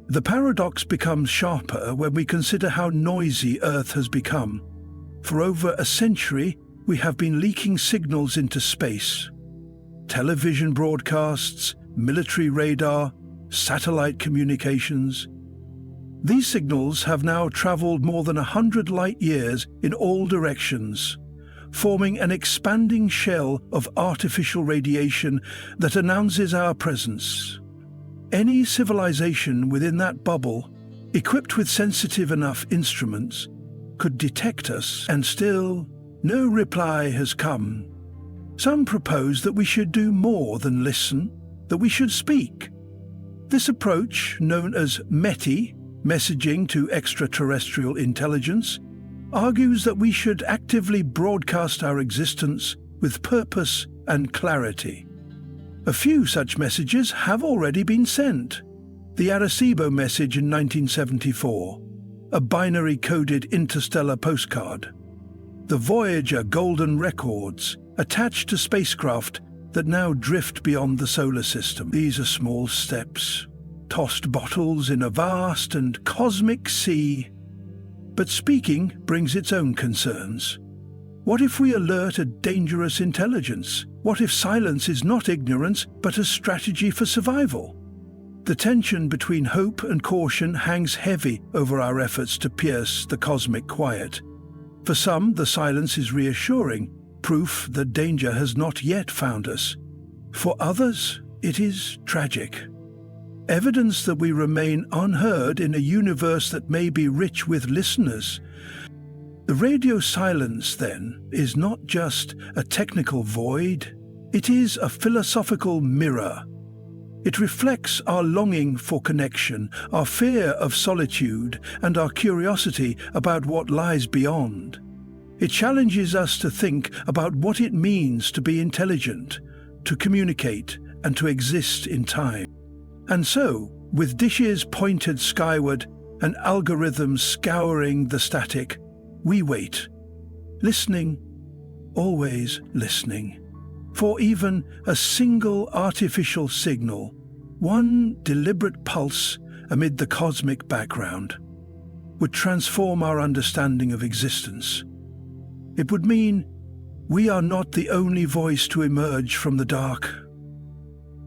The paradox becomes sharper when we consider how noisy Earth has become. For over a century, we have been leaking signals into space. Television broadcasts, military radar, satellite communications. These signals have now traveled more than 100 light-years in all directions, forming an expanding shell of artificial radiation that announces our presence. Any civilization within that bubble, equipped with sensitive enough instruments, could detect us, and still no reply has come. Some propose that we should do more than listen, that we should speak. This approach, known as METI, messaging to extraterrestrial intelligence, argues that we should actively broadcast our existence with purpose and clarity. A few such messages have already been sent. The Arecibo message in 1974, a binary-coded interstellar postcard. The Voyager golden records, attached to spacecraft that now drift beyond the solar system. These are small steps, tossed bottles in a vast and cosmic sea. But speaking brings its own concerns. What if we alert a dangerous intelligence? What if silence is not ignorance, but a strategy for survival? The tension between hope and caution hangs heavy over our efforts to pierce the cosmic quiet. For some, the silence is reassuring, proof that danger has not yet found us. For others, it is tragic. Evidence that we remain unheard in a universe that may be rich with listeners. The radio silence, then, is not just a technical void, it is a philosophical mirror. It reflects our longing for connection, our fear of solitude, and our curiosity about what lies beyond. It challenges us to think about what it means to be intelligent, to communicate, and to exist in time. And so, with dishes pointed skyward and algorithms scouring the static, we wait, listening, always listening, for even a single artificial signal, One deliberate pulse amid the cosmic background would transform our understanding of existence. It would mean we are not the only voice to emerge from the dark.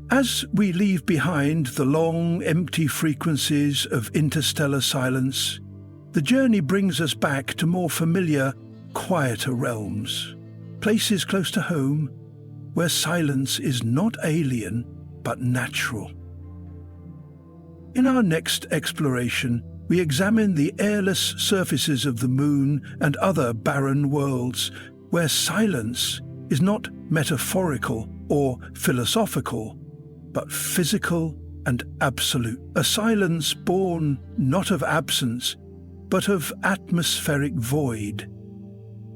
As we leave behind the long, empty frequencies of interstellar silence, the journey brings us back to more familiar, quieter realms, places close to home, where silence is not alien but natural. In our next exploration, we examine the airless surfaces of the Moon and other barren worlds, where silence is not metaphorical or philosophical, but physical and absolute. A silence born not of absence, but of atmospheric void.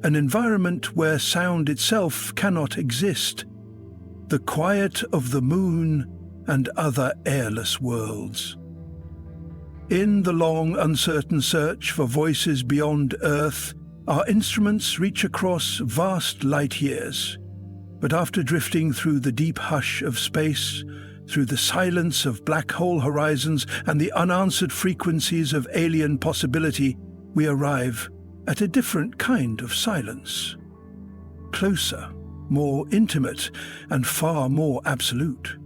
An environment where sound itself cannot exist. The quiet of the Moon and other airless worlds. In the long, uncertain search for voices beyond Earth, our instruments reach across vast light years. But after drifting through the deep hush of space, through the silence of black hole horizons and the unanswered frequencies of alien possibility, we arrive at a different kind of silence. Closer, more intimate, and far more absolute.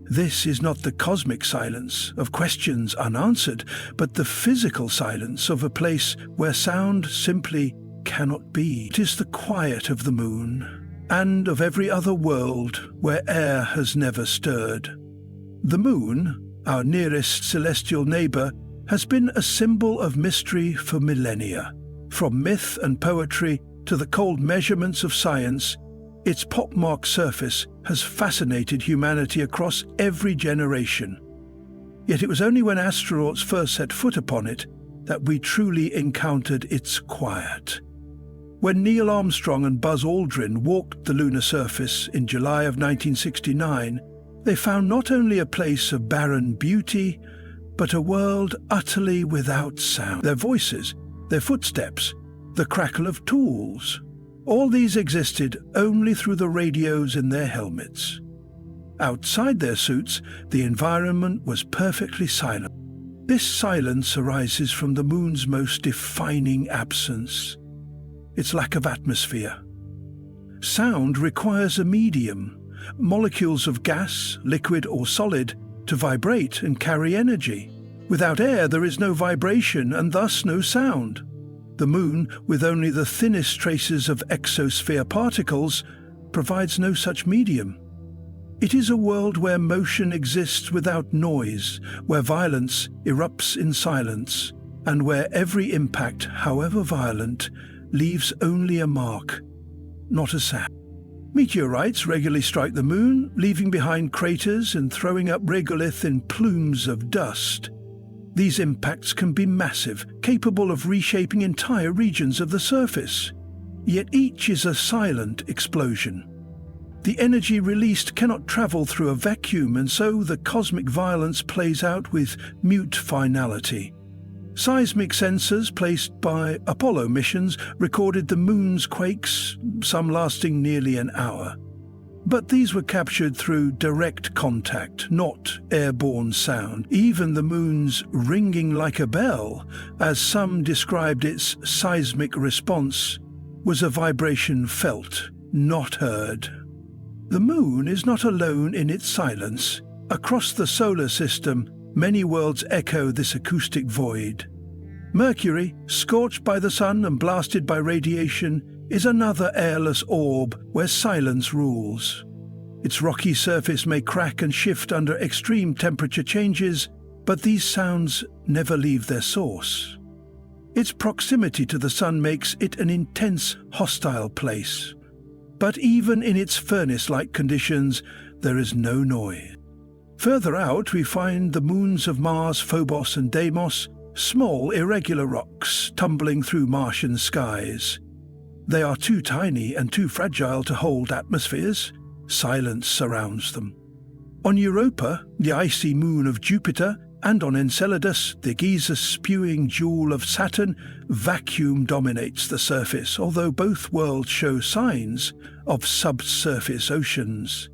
This is not the cosmic silence of questions unanswered, but the physical silence of a place where sound simply cannot be. It is the quiet of the Moon, and of every other world where air has never stirred. The Moon, our nearest celestial neighbour, has been a symbol of mystery for millennia. From myth and poetry to the cold measurements of science, its pockmarked surface has fascinated humanity across every generation. Yet it was only when astronauts first set foot upon it that we truly encountered its quiet. When Neil Armstrong and Buzz Aldrin walked the lunar surface in July of 1969, they found not only a place of barren beauty, but a world utterly without sound. Their voices, their footsteps, the crackle of tools, all these existed only through the radios in their helmets. Outside their suits, the environment was perfectly silent. This silence arises from the Moon's most defining absence, its lack of atmosphere. Sound requires a medium, molecules of gas, liquid or solid, to vibrate and carry energy. Without air, there is no vibration and thus no sound. The Moon, with only the thinnest traces of exosphere particles, provides no such medium. It is a world where motion exists without noise, where violence erupts in silence, and where every impact, however violent, leaves only a mark, not a sound. Meteorites regularly strike the Moon, leaving behind craters and throwing up regolith in plumes of dust. These impacts can be massive, capable of reshaping entire regions of the surface. Yet each is a silent explosion. The energy released cannot travel through a vacuum, and so the cosmic violence plays out with mute finality. Seismic sensors placed by Apollo missions recorded the Moon's quakes, some lasting nearly an hour. But these were captured through direct contact, not airborne sound. Even the Moon's ringing like a bell, as some described its seismic response, was a vibration felt, not heard. The Moon is not alone in its silence. Across the solar system, many worlds echo this acoustic void. Mercury, scorched by the sun and blasted by radiation, is another airless orb where silence rules. Its rocky surface may crack and shift under extreme temperature changes, but these sounds never leave their source. Its proximity to the sun makes it an intense, hostile place. But even in its furnace-like conditions, there is no noise. Further out, we find the moons of Mars, Phobos and Deimos, small, irregular rocks tumbling through Martian skies. They are too tiny and too fragile to hold atmospheres. Silence surrounds them. On Europa, the icy moon of Jupiter, and on Enceladus, the Giza-spewing jewel of Saturn, vacuum dominates the surface, although both worlds show signs of subsurface oceans.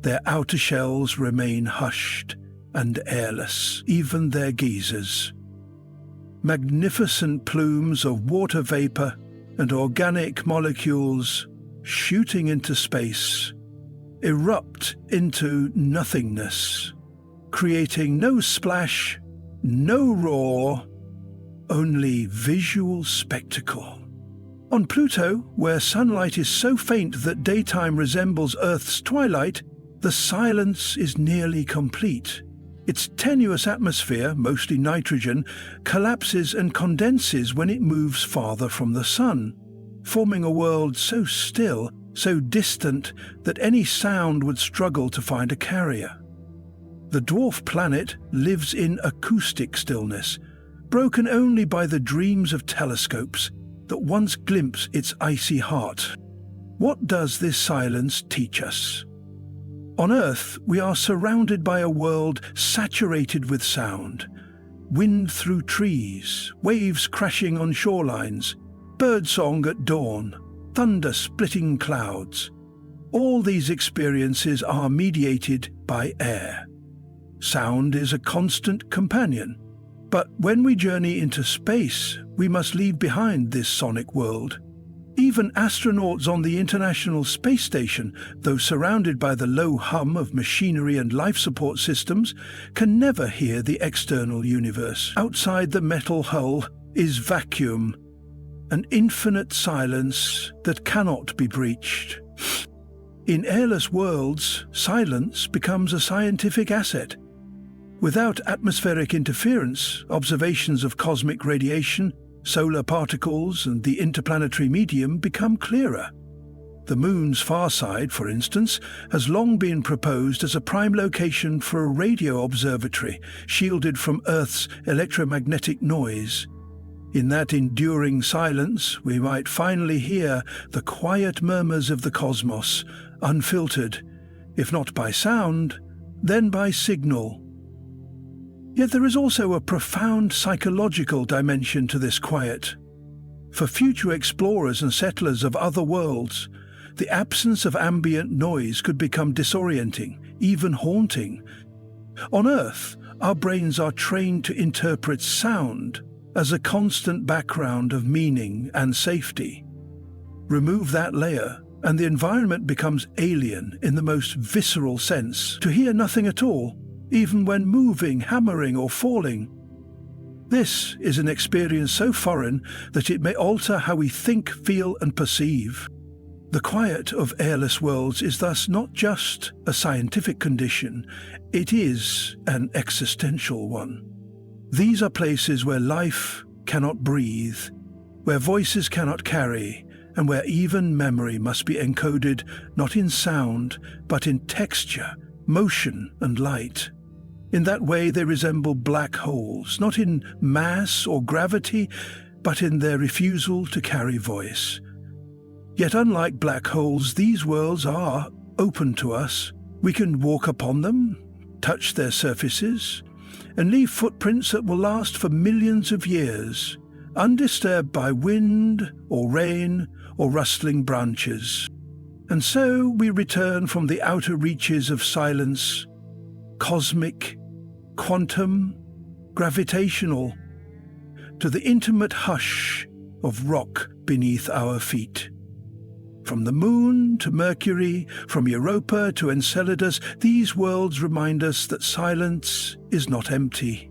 Their outer shells remain hushed, and airless, even their geysers. Magnificent plumes of water vapor and organic molecules shooting into space erupt into nothingness, creating no splash, no roar, only visual spectacle. On Pluto, where sunlight is so faint that daytime resembles Earth's twilight, the silence is nearly complete. Its tenuous atmosphere, mostly nitrogen, collapses and condenses when it moves farther from the sun, forming a world so still, so distant, that any sound would struggle to find a carrier. The dwarf planet lives in acoustic stillness, broken only by the dreams of telescopes that once glimpse its icy heart. What does this silence teach us? On Earth, we are surrounded by a world saturated with sound. Wind through trees, waves crashing on shorelines, birdsong at dawn, thunder splitting clouds. All these experiences are mediated by air. Sound is a constant companion, but when we journey into space, we must leave behind this sonic world. Even astronauts on the International Space Station, though surrounded by the low hum of machinery and life support systems, can never hear the external universe. Outside the metal hull is vacuum, an infinite silence that cannot be breached. In airless worlds, silence becomes a scientific asset. Without atmospheric interference, observations of cosmic radiation, solar particles, and the interplanetary medium become clearer. The Moon's far side, for instance, has long been proposed as a prime location for a radio observatory, shielded from Earth's electromagnetic noise. In that enduring silence, we might finally hear the quiet murmurs of the cosmos, unfiltered, if not by sound, then by signal. Yet there is also a profound psychological dimension to this quiet. For future explorers and settlers of other worlds, the absence of ambient noise could become disorienting, even haunting. On Earth, our brains are trained to interpret sound as a constant background of meaning and safety. Remove that layer, and the environment becomes alien in the most visceral sense. To hear nothing at all, even when moving, hammering, or falling. This is an experience so foreign that it may alter how we think, feel, and perceive. The quiet of airless worlds is thus not just a scientific condition, it is an existential one. These are places where life cannot breathe, where voices cannot carry, and where even memory must be encoded not in sound, but in texture, motion, and light. In that way they resemble black holes, not in mass or gravity, but in their refusal to carry voice. Yet unlike black holes, these worlds are open to us. We can walk upon them, touch their surfaces, and leave footprints that will last for millions of years, undisturbed by wind or rain or rustling branches. And so we return from the outer reaches of silence, cosmic, quantum, gravitational, to the intimate hush of rock beneath our feet. From the Moon to Mercury, from Europa to Enceladus, these worlds remind us that silence is not empty.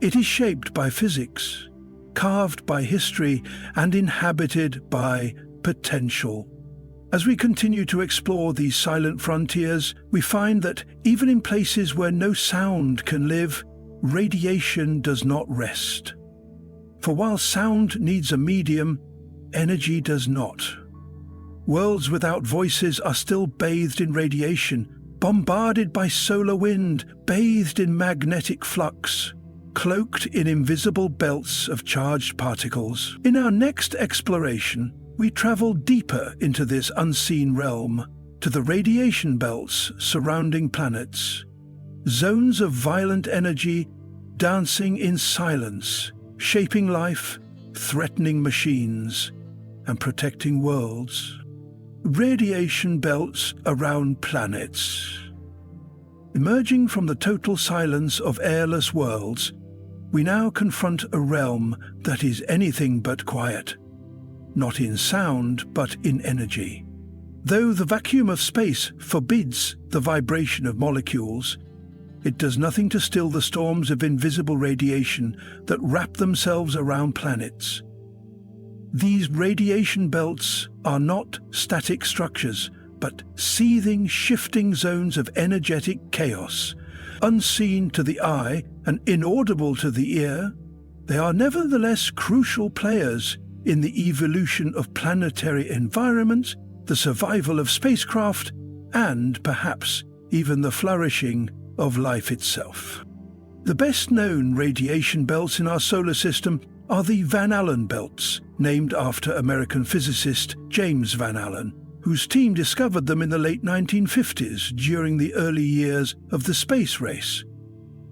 It is shaped by physics, carved by history, and inhabited by potential. As we continue to explore these silent frontiers, we find that even in places where no sound can live, radiation does not rest. For while sound needs a medium, energy does not. Worlds without voices are still bathed in radiation, bombarded by solar wind, bathed in magnetic flux, cloaked in invisible belts of charged particles. In our next exploration, we travel deeper into this unseen realm, to the radiation belts surrounding planets, zones of violent energy dancing in silence, shaping life, threatening machines, and protecting worlds. Radiation belts around planets. Emerging from the total silence of airless worlds, we now confront a realm that is anything but quiet. Not in sound, but in energy. Though the vacuum of space forbids the vibration of molecules, it does nothing to still the storms of invisible radiation that wrap themselves around planets. These radiation belts are not static structures, but seething, shifting zones of energetic chaos. Unseen to the eye and inaudible to the ear, they are nevertheless crucial players in the evolution of planetary environments, the survival of spacecraft, and perhaps even the flourishing of life itself. The best-known radiation belts in our solar system are the Van Allen belts, named after American physicist James Van Allen, whose team discovered them in the late 1950s during the early years of the space race.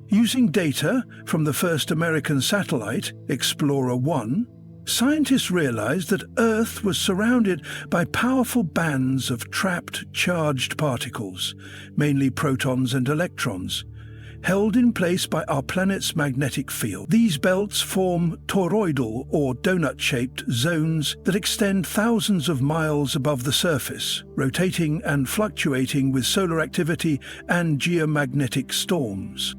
Using data from the first American satellite, Explorer 1, scientists realized that Earth was surrounded by powerful bands of trapped, charged particles, mainly protons and electrons, held in place by our planet's magnetic field. These belts form toroidal or donut-shaped zones that extend thousands of miles above the surface, rotating and fluctuating with solar activity and geomagnetic storms.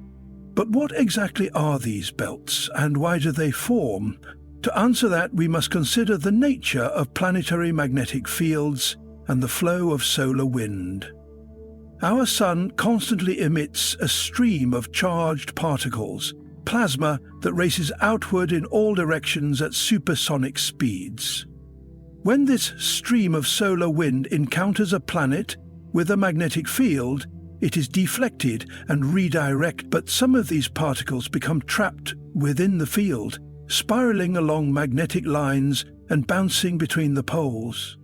But what exactly are these belts, and why do they form? To answer that, we must consider the nature of planetary magnetic fields and the flow of solar wind. Our Sun constantly emits a stream of charged particles, plasma that races outward in all directions at supersonic speeds. When this stream of solar wind encounters a planet with a magnetic field, it is deflected and redirected, but some of these particles become trapped within the field, spiraling along magnetic lines and bouncing between the poles.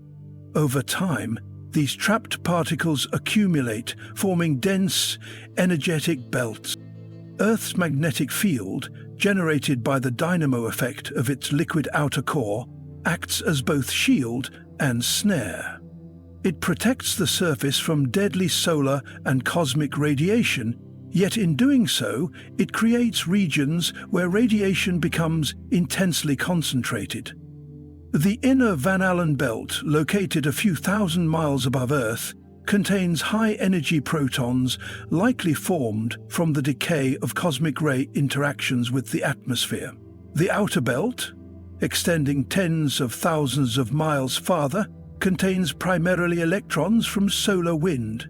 Over time, these trapped particles accumulate, forming dense, energetic belts. Earth's magnetic field, generated by the dynamo effect of its liquid outer core, acts as both shield and snare. It protects the surface from deadly solar and cosmic radiation, yet in doing so, it creates regions where radiation becomes intensely concentrated. The inner Van Allen belt, located a few thousand miles above Earth, contains high-energy protons likely formed from the decay of cosmic ray interactions with the atmosphere. The outer belt, extending tens of thousands of miles farther, contains primarily electrons from solar wind.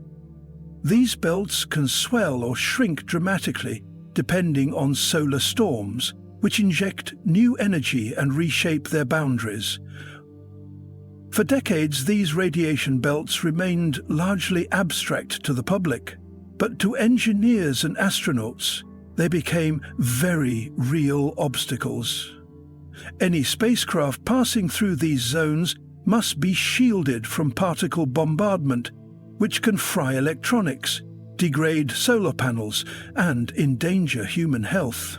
These belts can swell or shrink dramatically depending on solar storms, which inject new energy and reshape their boundaries. For decades, these radiation belts remained largely abstract to the public, but to engineers and astronauts, they became very real obstacles. Any spacecraft passing through these zones must be shielded from particle bombardment, which can fry electronics, degrade solar panels, and endanger human health.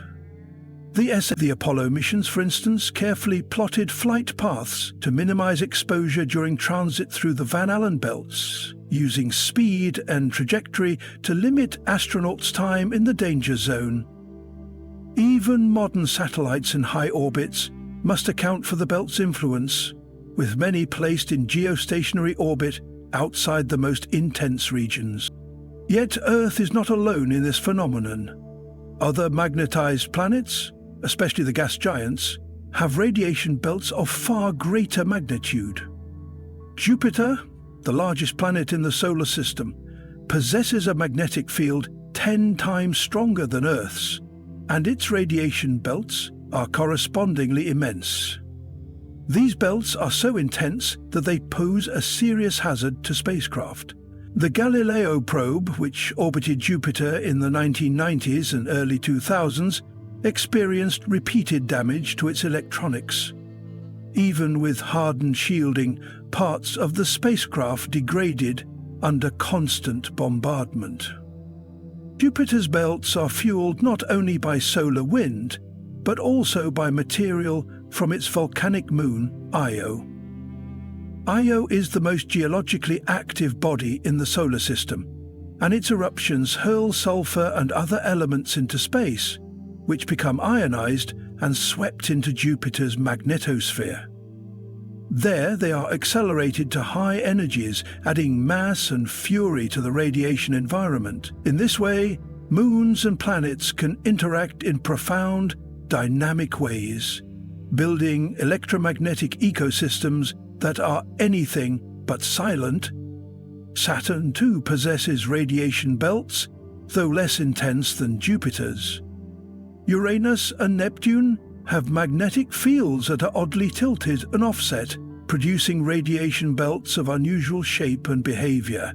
The Apollo missions, for instance, carefully plotted flight paths to minimize exposure during transit through the Van Allen belts, using speed and trajectory to limit astronauts' time in the danger zone. Even modern satellites in high orbits must account for the belt's influence, with many placed in geostationary orbit outside the most intense regions. Yet Earth is not alone in this phenomenon. Other magnetized planets, especially the gas giants, have radiation belts of far greater magnitude. Jupiter, the largest planet in the solar system, possesses a magnetic field 10 times stronger than Earth's, and its radiation belts are correspondingly immense. These belts are so intense that they pose a serious hazard to spacecraft. The Galileo probe, which orbited Jupiter in the 1990s and early 2000s, experienced repeated damage to its electronics. Even with hardened shielding, parts of the spacecraft degraded under constant bombardment. Jupiter's belts are fueled not only by solar wind, but also by material from its volcanic moon, Io. Io is the most geologically active body in the solar system. and its eruptions hurl sulfur and other elements into space, which become ionized and swept into Jupiter's magnetosphere. There they are accelerated to high energies, adding mass and fury to the radiation environment. In this way, moons and planets can interact in profound, dynamic ways, building electromagnetic ecosystems that are anything but silent. Saturn too possesses radiation belts, though less intense than Jupiter's. Uranus and Neptune have magnetic fields that are oddly tilted and offset, producing radiation belts of unusual shape and behavior.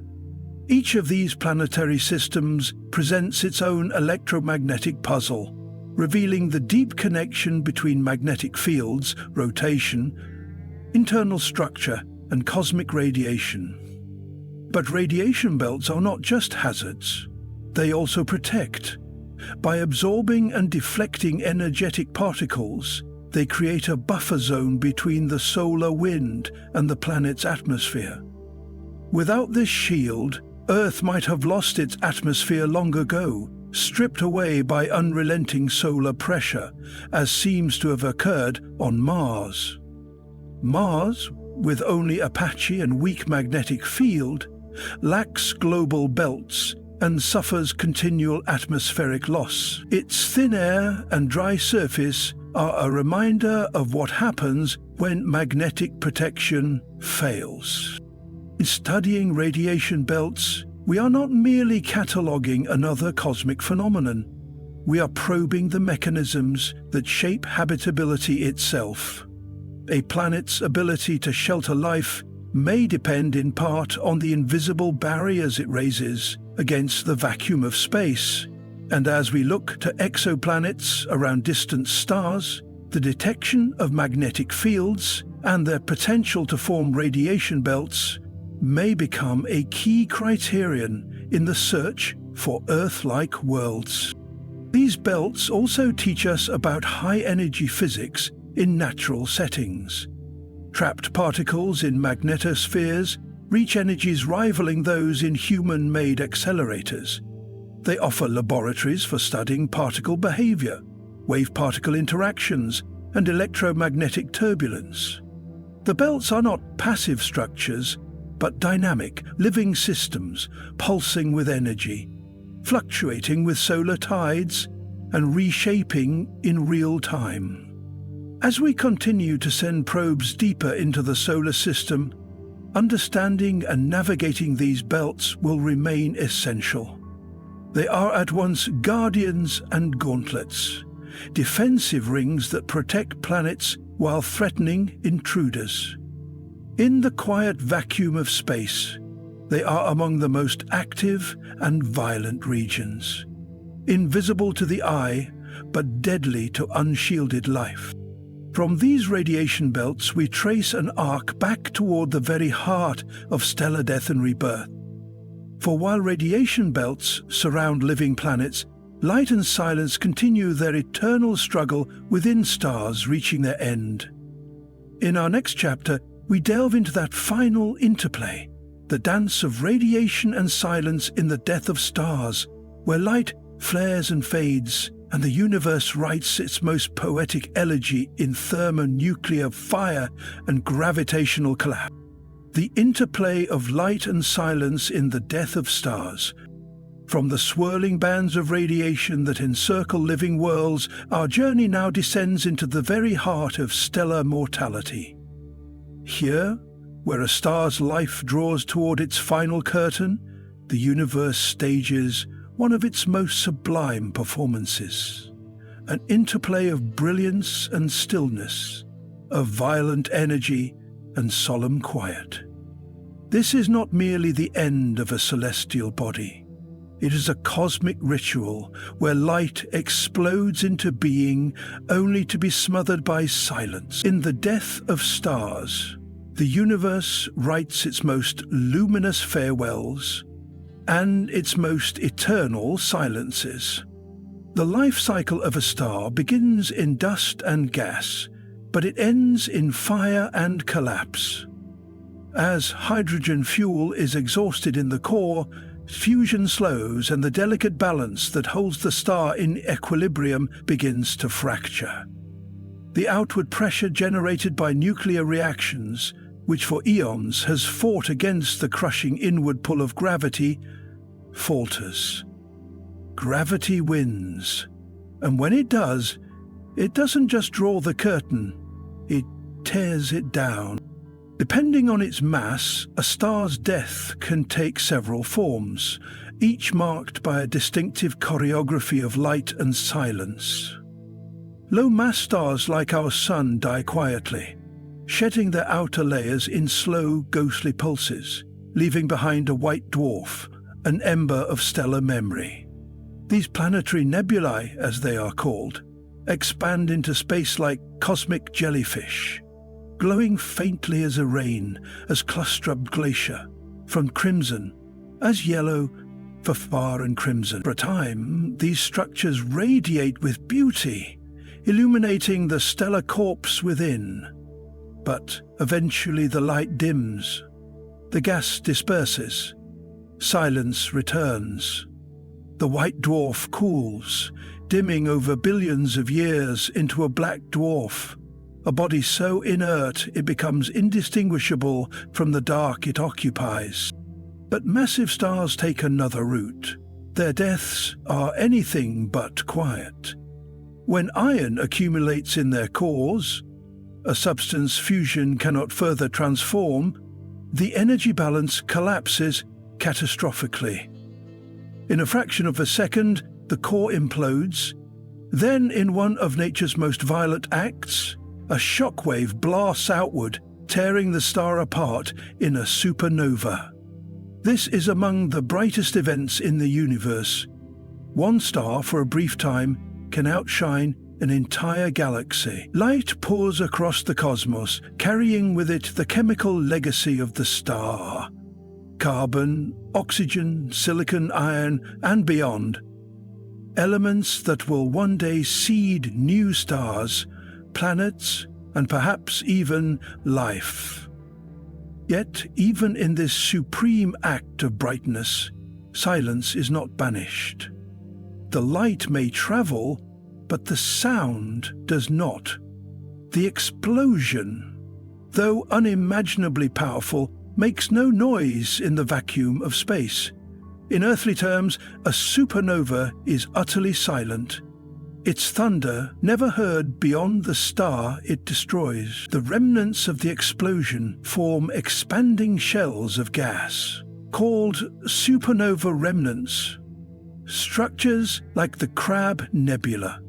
Each of these planetary systems presents its own electromagnetic puzzle, revealing the deep connection between magnetic fields, rotation, internal structure, and cosmic radiation. But radiation belts are not just hazards. They also protect. By absorbing and deflecting energetic particles, they create a buffer zone between the solar wind and the planet's atmosphere. Without this shield, Earth might have lost its atmosphere long ago, stripped away by unrelenting solar pressure, as seems to have occurred on Mars. Mars, with only a patchy and weak magnetic field, lacks global belts and suffers continual atmospheric loss. Its thin air and dry surface are a reminder of what happens when magnetic protection fails. In studying radiation belts, we are not merely cataloguing another cosmic phenomenon. We are probing the mechanisms that shape habitability itself. A planet's ability to shelter life may depend in part on the invisible barriers it raises against the vacuum of space. And as we look to exoplanets around distant stars, the detection of magnetic fields and their potential to form radiation belts may become a key criterion in the search for Earth-like worlds. These belts also teach us about high-energy physics in natural settings. Trapped particles in magnetospheres reach energies rivaling those in human-made accelerators. They offer laboratories for studying particle behavior, wave-particle interactions, and electromagnetic turbulence. The belts are not passive structures, but dynamic, living systems pulsing with energy, fluctuating with solar tides, and reshaping in real time. As we continue to send probes deeper into the solar system, understanding and navigating these belts will remain essential. They are at once guardians and gauntlets, defensive rings that protect planets while threatening intruders. In the quiet vacuum of space, they are among the most active and violent regions, invisible to the eye but deadly to unshielded life. From these radiation belts we trace an arc back toward the very heart of stellar death and rebirth. For while radiation belts surround living planets, light and silence continue their eternal struggle within stars reaching their end. In our next chapter, we delve into that final interplay, the dance of radiation and silence in the death of stars, where light flares and fades, and the universe writes its most poetic elegy in thermonuclear fire and gravitational collapse. The interplay of light and silence in the death of stars. From the swirling bands of radiation that encircle living worlds, our journey now descends into the very heart of stellar mortality. Here, where a star's life draws toward its final curtain, the universe stages one of its most sublime performances. An interplay of brilliance and stillness, of violent energy and solemn quiet. This is not merely the end of a celestial body. It is a cosmic ritual where light explodes into being only to be smothered by silence. In the death of stars, the universe writes its most luminous farewells and its most eternal silences. The life cycle of a star begins in dust and gas, but it ends in fire and collapse. As hydrogen fuel is exhausted in the core, fusion slows and the delicate balance that holds the star in equilibrium begins to fracture. The outward pressure generated by nuclear reactions, which for eons has fought against the crushing inward pull of gravity, falters. Gravity wins, and when it does, it doesn't just draw the curtain, it tears it down. Depending on its mass, a star's death can take several forms, each marked by a distinctive choreography of light and silence. Low-mass stars like our Sun die quietly, shedding their outer layers in slow, ghostly pulses, leaving behind a white dwarf, an ember of stellar memory. These planetary nebulae, as they are called, expand into space like cosmic jellyfish, glowing faintly as a rain, as cluster-up glacier, from crimson, as yellow for far and crimson. For a time, these structures radiate with beauty, illuminating the stellar corpse within. But eventually the light dims, the gas disperses, silence returns. The white dwarf cools, dimming over billions of years into a black dwarf, a body so inert it becomes indistinguishable from the dark it occupies. But massive stars take another route. Their deaths are anything but quiet. When iron accumulates in their cores, a substance fusion cannot further transform, the energy balance collapses catastrophically. In a fraction of a second, the core implodes. Then, in one of nature's most violent acts, a shockwave blasts outward, tearing the star apart in a supernova. This is among the brightest events in the universe. One star, for a brief time, can outshine an entire galaxy. Light pours across the cosmos, carrying with it the chemical legacy of the star. Carbon, oxygen, silicon, iron, and beyond. Elements that will one day seed new stars, planets, and perhaps even life. Yet, even in this supreme act of brightness, silence is not banished. The light may travel, but the sound does not. The explosion, though unimaginably powerful, makes no noise in the vacuum of space. In earthly terms, a supernova is utterly silent. Its thunder never heard beyond the star it destroys. The remnants of the explosion form expanding shells of gas, called supernova remnants. Structures like the Crab Nebula,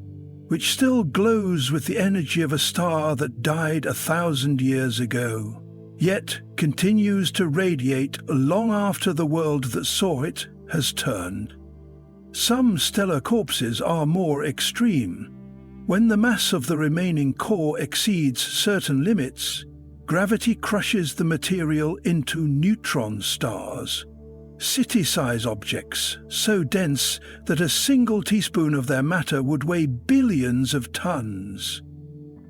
which still glows with the energy of a star that died 1,000 years ago, yet continues to radiate long after the world that saw it has turned. Some stellar corpses are more extreme. When the mass of the remaining core exceeds certain limits, gravity crushes the material into neutron stars, city-size objects so dense that a single teaspoon of their matter would weigh billions of tons.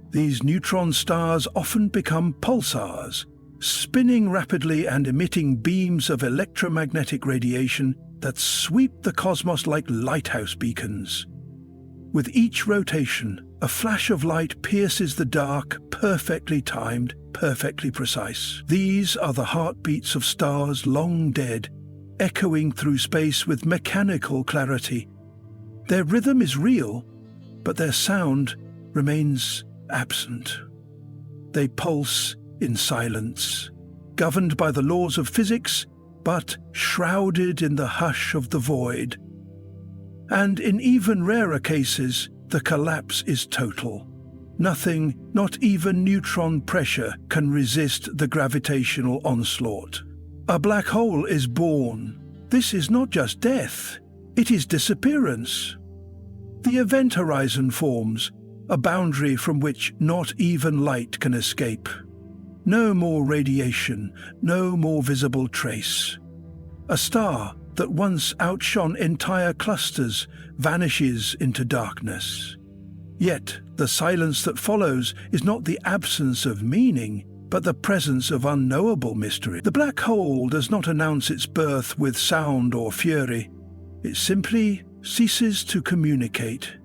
These neutron stars often become pulsars, spinning rapidly and emitting beams of electromagnetic radiation that sweep the cosmos like lighthouse beacons. With each rotation, a flash of light pierces the dark, perfectly timed, perfectly precise. These are the heartbeats of stars long dead, echoing through space with mechanical clarity. Their rhythm is real, but their sound remains absent. They pulse in silence, governed by the laws of physics, but shrouded in the hush of the void. And in even rarer cases, the collapse is total. Nothing, not even neutron pressure, can resist the gravitational onslaught. A black hole is born. This is not just death, it is disappearance. The event horizon forms, a boundary from which not even light can escape. No more radiation, no more visible trace. A star that once outshone entire clusters vanishes into darkness. Yet the silence that follows is not the absence of meaning, but the presence of unknowable mystery. The black hole does not announce its birth with sound or fury. It simply ceases to communicate,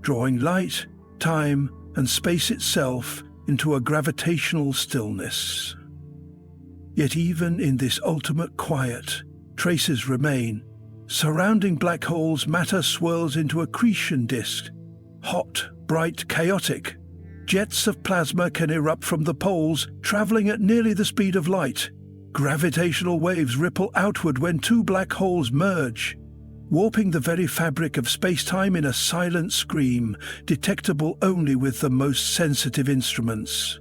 drawing light, time, and space itself into a gravitational stillness. Yet even in this ultimate quiet, traces remain. Surrounding black holes, matter swirls into a accretion disk, hot, bright, chaotic. Jets of plasma can erupt from the poles, traveling at nearly the speed of light. Gravitational waves ripple outward when two black holes merge, warping the very fabric of space-time in a silent scream, detectable only with the most sensitive instruments.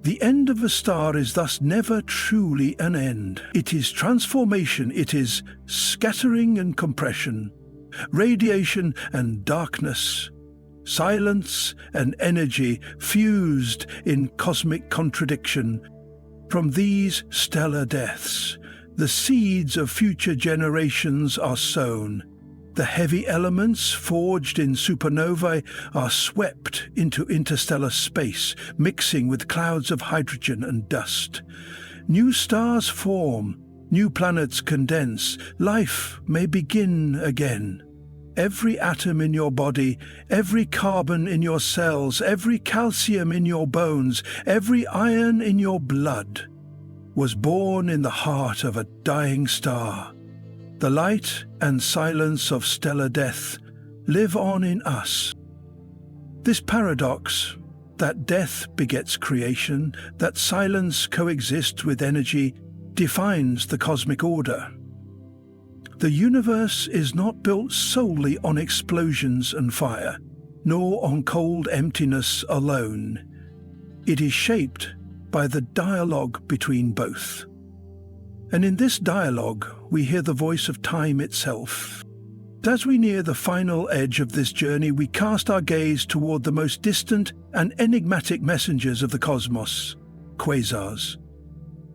The end of a star is thus never truly an end. It is transformation, it is scattering and compression, radiation and darkness, silence and energy fused in cosmic contradiction. From these stellar deaths, the seeds of future generations are sown. The heavy elements forged in supernovae are swept into interstellar space, mixing with clouds of hydrogen and dust. New stars form, new planets condense, life may begin again. Every atom in your body, every carbon in your cells, every calcium in your bones, every iron in your blood was born in the heart of a dying star. The light and silence of stellar death live on in us. This paradox, that death begets creation, that silence coexists with energy, defines the cosmic order. The universe is not built solely on explosions and fire, nor on cold emptiness alone. It is shaped by the dialogue between both. And in this dialogue, we hear the voice of time itself. As we near the final edge of this journey, we cast our gaze toward the most distant and enigmatic messengers of the cosmos, quasars.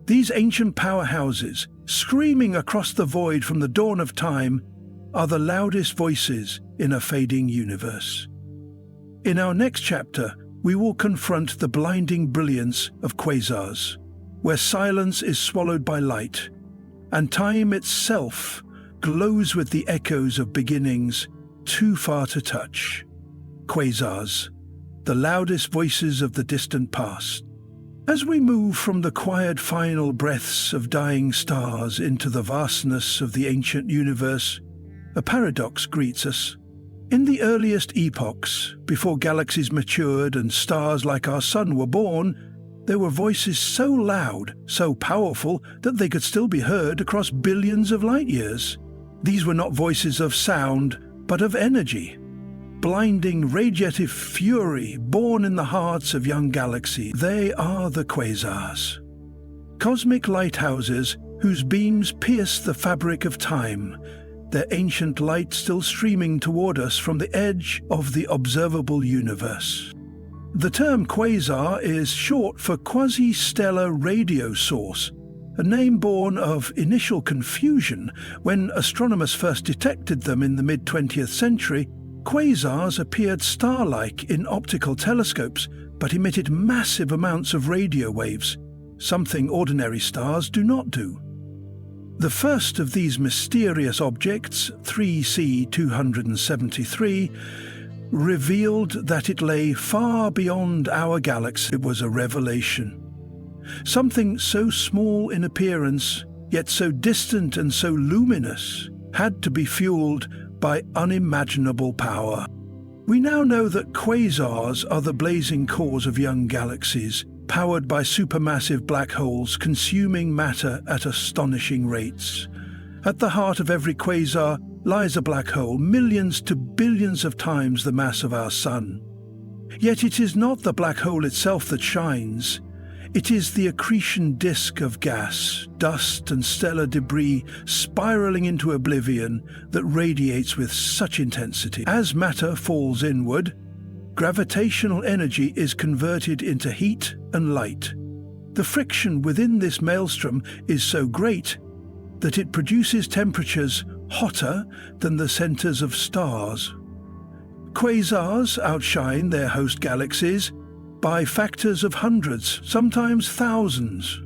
These ancient powerhouses, screaming across the void from the dawn of time, are the loudest voices in a fading universe. In our next chapter, we will confront the blinding brilliance of quasars, where silence is swallowed by light, and time itself glows with the echoes of beginnings too far to touch. Quasars, the loudest voices of the distant past. As we move from the quiet final breaths of dying stars into the vastness of the ancient universe, a paradox greets us. In the earliest epochs, before galaxies matured and stars like our sun were born, there were voices so loud, so powerful, that they could still be heard across billions of light years. These were not voices of sound, but of energy. Blinding radiative fury born in the hearts of young galaxies. They are the quasars. Cosmic lighthouses whose beams pierce the fabric of time, their ancient light still streaming toward us from the edge of the observable universe. The term quasar is short for quasi-stellar radio source, a name born of initial confusion. When astronomers first detected them in the mid-20th century, quasars appeared star-like in optical telescopes, but emitted massive amounts of radio waves, something ordinary stars do not do. The first of these mysterious objects, 3C273, revealed that it lay far beyond our galaxy. It was a revelation. Something so small in appearance, yet so distant and so luminous, had to be fueled by unimaginable power. We now know that quasars are the blazing cores of young galaxies, powered by supermassive black holes consuming matter at astonishing rates. At the heart of every quasar lies a black hole, millions to billions of times the mass of our Sun. Yet it is not the black hole itself that shines. It is the accretion disk of gas, dust and stellar debris spiraling into oblivion that radiates with such intensity. As matter falls inward, gravitational energy is converted into heat and light. The friction within this maelstrom is so great that it produces temperatures hotter than the centers of stars. Quasars outshine their host galaxies, by factors of hundreds, sometimes thousands.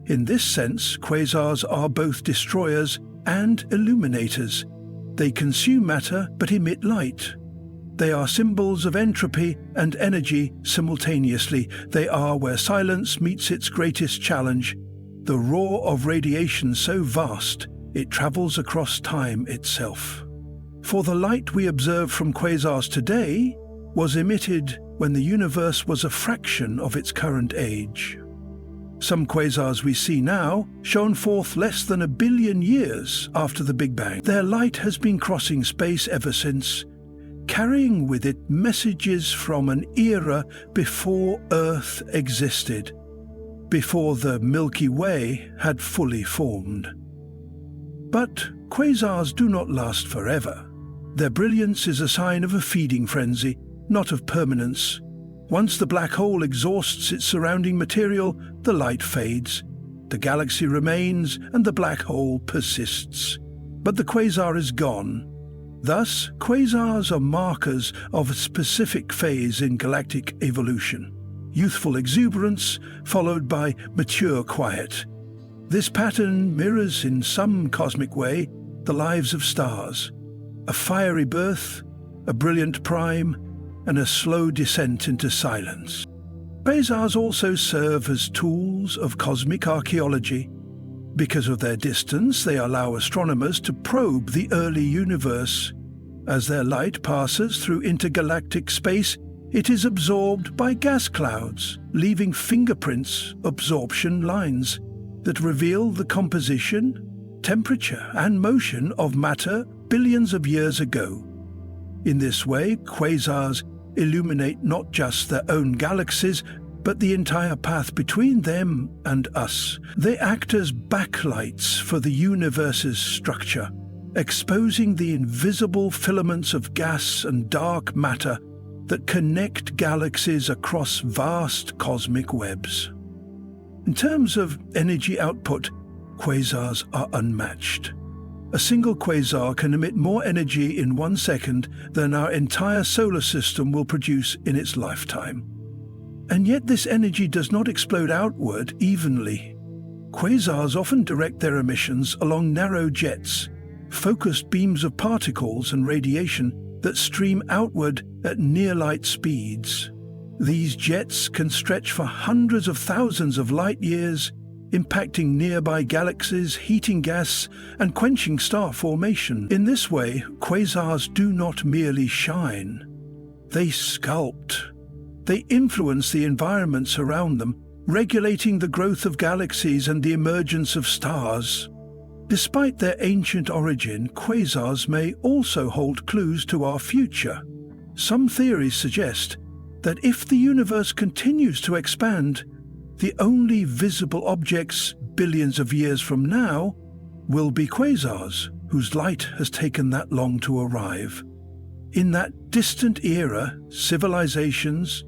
In this sense, quasars are both destroyers and illuminators. They consume matter but emit light. They are symbols of entropy and energy simultaneously. They are where silence meets its greatest challenge, the roar of radiation so vast it travels across time itself. For the light we observe from quasars today was emitted when the universe was a fraction of its current age. Some quasars we see now shone forth less than 1 billion years after the Big Bang. Their light has been crossing space ever since, carrying with it messages from an era before Earth existed, before the Milky Way had fully formed. But quasars do not last forever. Their brilliance is a sign of a feeding frenzy, not of permanence. Once the black hole exhausts its surrounding material, the light fades. The galaxy remains and the black hole persists. But the quasar is gone. Thus, quasars are markers of a specific phase in galactic evolution. Youthful exuberance followed by mature quiet. This pattern mirrors in some cosmic way the lives of stars. A fiery birth, a brilliant prime, and a slow descent into silence. Quasars also serve as tools of cosmic archaeology. Because of their distance, they allow astronomers to probe the early universe. As their light passes through intergalactic space, it is absorbed by gas clouds, leaving fingerprints, absorption lines, that reveal the composition, temperature, and motion of matter billions of years ago. In this way, quasars illuminate not just their own galaxies, but the entire path between them and us. They act as backlights for the universe's structure, exposing the invisible filaments of gas and dark matter that connect galaxies across vast cosmic webs. In terms of energy output, quasars are unmatched. A single quasar can emit more energy in 1 second than our entire solar system will produce in its lifetime. And yet this energy does not explode outward evenly. Quasars often direct their emissions along narrow jets, focused beams of particles and radiation that stream outward at near-light speeds. These jets can stretch for hundreds of thousands of light-years, impacting nearby galaxies, heating gas, and quenching star formation. In this way, quasars do not merely shine. They sculpt. They influence the environments around them, regulating the growth of galaxies and the emergence of stars. Despite their ancient origin, quasars may also hold clues to our future. Some theories suggest that if the universe continues to expand, the only visible objects billions of years from now will be quasars, whose light has taken that long to arrive. In that distant era, civilizations,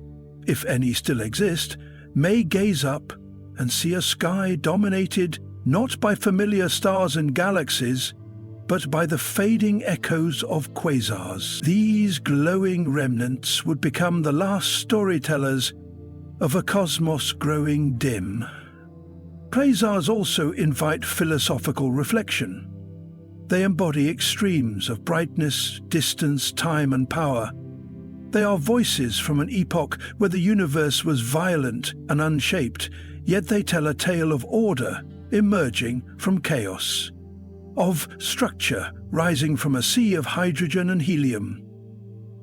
if any still exist, may gaze up and see a sky dominated not by familiar stars and galaxies, but by the fading echoes of quasars. These glowing remnants would become the last storytellers of a cosmos growing dim. Quasars also invite philosophical reflection. They embody extremes of brightness, distance, time, and power. They are voices from an epoch where the universe was violent and unshaped, yet they tell a tale of order emerging from chaos, of structure rising from a sea of hydrogen and helium.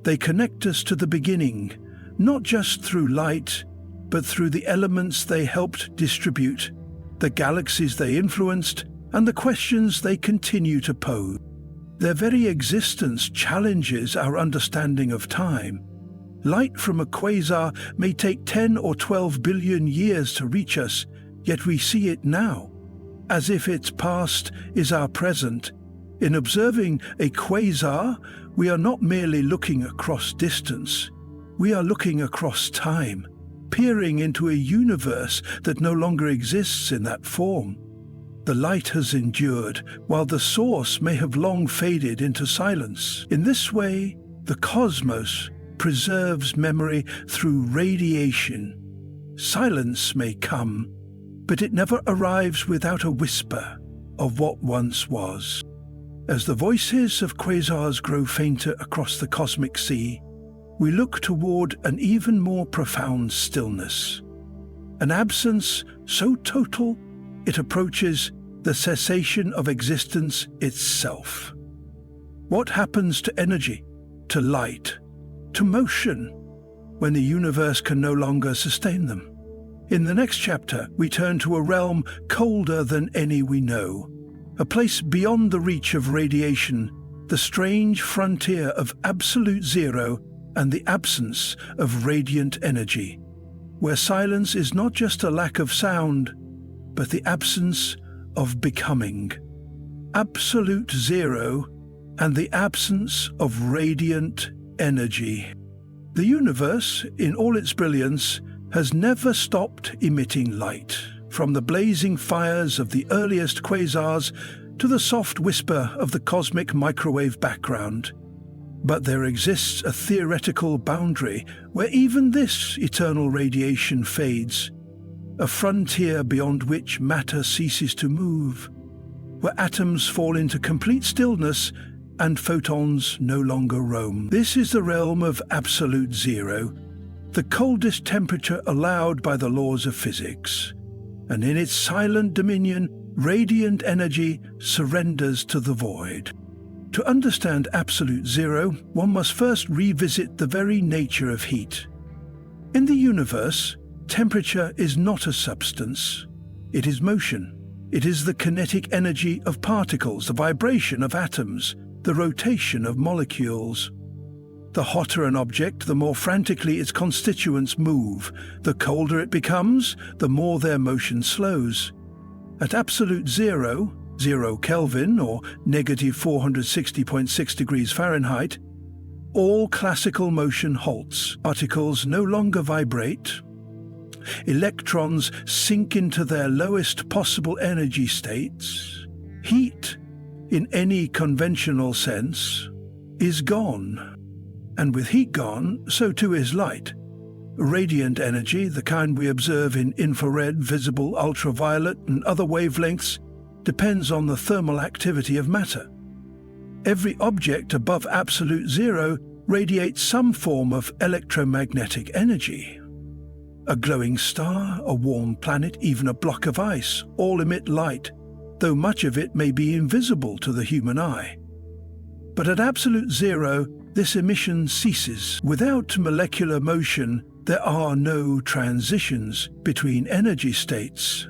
They connect us to the beginning, not just through light, but through the elements they helped distribute, the galaxies they influenced, and the questions they continue to pose. Their very existence challenges our understanding of time. Light from a quasar may take 10 or 12 billion years to reach us, yet we see it now, as if its past is our present. In observing a quasar, we are not merely looking across distance, we are looking across time, peering into a universe that no longer exists in that form. The light has endured, while the source may have long faded into silence. In this way, the cosmos preserves memory through radiation. Silence may come, but it never arrives without a whisper of what once was. As the voices of quasars grow fainter across the cosmic sea, we look toward an even more profound stillness. An absence so total it approaches the cessation of existence itself. What happens to energy, to light, to motion, when the universe can no longer sustain them? In the next chapter, we turn to a realm colder than any we know, a place beyond the reach of radiation, the strange frontier of absolute zero and the absence of radiant energy, where silence is not just a lack of sound, but the absence of becoming. Absolute zero and the absence of radiant energy. The universe, in all its brilliance, has never stopped emitting light, from the blazing fires of the earliest quasars to the soft whisper of the cosmic microwave background. But there exists a theoretical boundary where even this eternal radiation fades, a frontier beyond which matter ceases to move, where atoms fall into complete stillness and photons no longer roam. This is the realm of absolute zero, the coldest temperature allowed by the laws of physics. And in its silent dominion, radiant energy surrenders to the void. To understand absolute zero, one must first revisit the very nature of heat. In the universe, temperature is not a substance. It is motion. It is the kinetic energy of particles, the vibration of atoms, the rotation of molecules. The hotter an object, the more frantically its constituents move. The colder it becomes, the more their motion slows. At absolute zero, 0 Kelvin or negative 460.6 degrees Fahrenheit, all classical motion halts. Particles no longer vibrate. Electrons sink into their lowest possible energy states. Heat, in any conventional sense, is gone. And with heat gone, so too is light. Radiant energy, the kind we observe in infrared, visible, ultraviolet, and other wavelengths, depends on the thermal activity of matter. Every object above absolute zero radiates some form of electromagnetic energy. A glowing star, a warm planet, even a block of ice, all emit light, though much of it may be invisible to the human eye. But at absolute zero, this emission ceases. Without molecular motion, there are no transitions between energy states.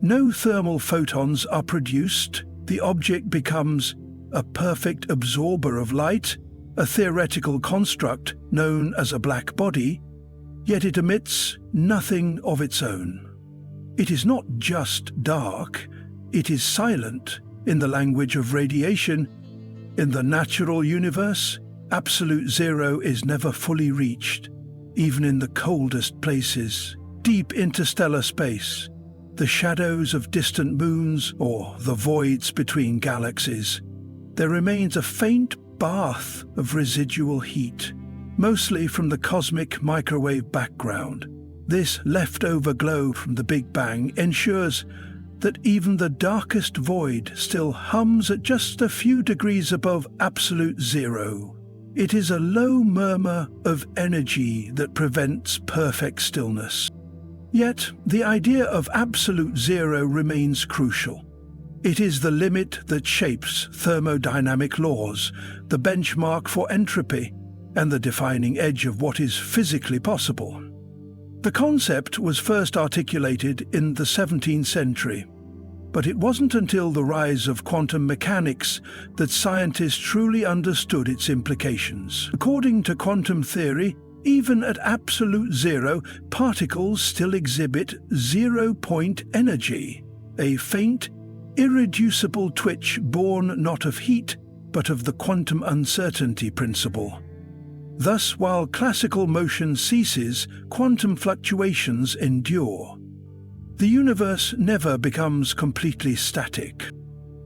No thermal photons are produced. The object becomes a perfect absorber of light, a theoretical construct known as a black body, yet it emits nothing of its own. It is not just dark, it is silent in the language of radiation. In the natural universe, absolute zero is never fully reached, even in the coldest places. Deep interstellar space, the shadows of distant moons or the voids between galaxies, there remains a faint bath of residual heat, mostly from the cosmic microwave background. This leftover glow from the Big Bang ensures that even the darkest void still hums at just a few degrees above absolute zero. It is a low murmur of energy that prevents perfect stillness. Yet, the idea of absolute zero remains crucial. It is the limit that shapes thermodynamic laws, the benchmark for entropy, and the defining edge of what is physically possible. The concept was first articulated in the 17th century, but it wasn't until the rise of quantum mechanics that scientists truly understood its implications. According to quantum theory, even at absolute zero, particles still exhibit zero-point energy, a faint, irreducible twitch born not of heat, but of the quantum uncertainty principle. Thus, while classical motion ceases, quantum fluctuations endure. The universe never becomes completely static.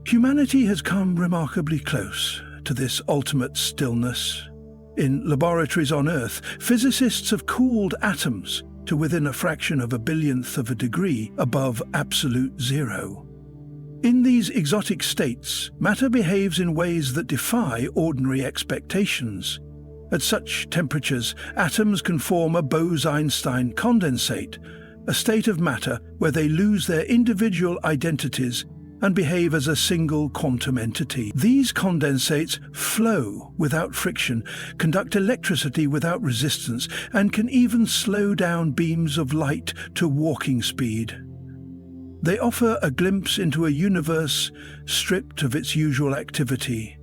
Humanity has come remarkably close to this ultimate stillness. In laboratories on Earth, physicists have cooled atoms to within a fraction of a billionth of a degree above absolute zero. In these exotic states, matter behaves in ways that defy ordinary expectations. At such temperatures, atoms can form a Bose-Einstein condensate, a state of matter where they lose their individual identities and behave as a single quantum entity. These condensates flow without friction, conduct electricity without resistance, and can even slow down beams of light to walking speed. They offer a glimpse into a universe stripped of its usual activity,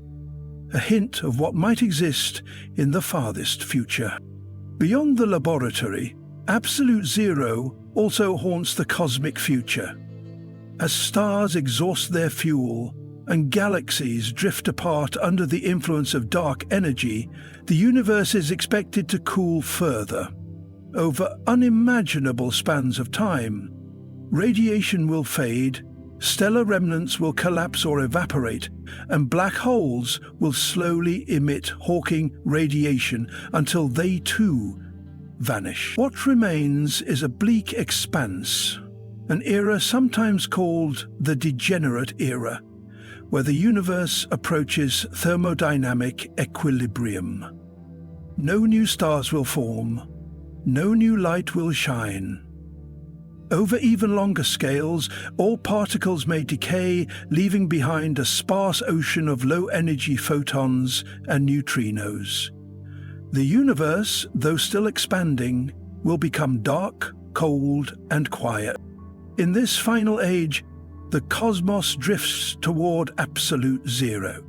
a hint of what might exist in the farthest future. Beyond the laboratory, absolute zero also haunts the cosmic future. As stars exhaust their fuel and galaxies drift apart under the influence of dark energy, the universe is expected to cool further. Over unimaginable spans of time, radiation will fade, stellar remnants will collapse or evaporate, and black holes will slowly emit Hawking radiation until they too vanish. What remains is a bleak expanse, an era sometimes called the degenerate era, where the universe approaches thermodynamic equilibrium. No new stars will form, no new light will shine. Over even longer scales, all particles may decay, leaving behind a sparse ocean of low-energy photons and neutrinos. The universe, though still expanding, will become dark, cold, and quiet. In this final age, the cosmos drifts toward absolute zero.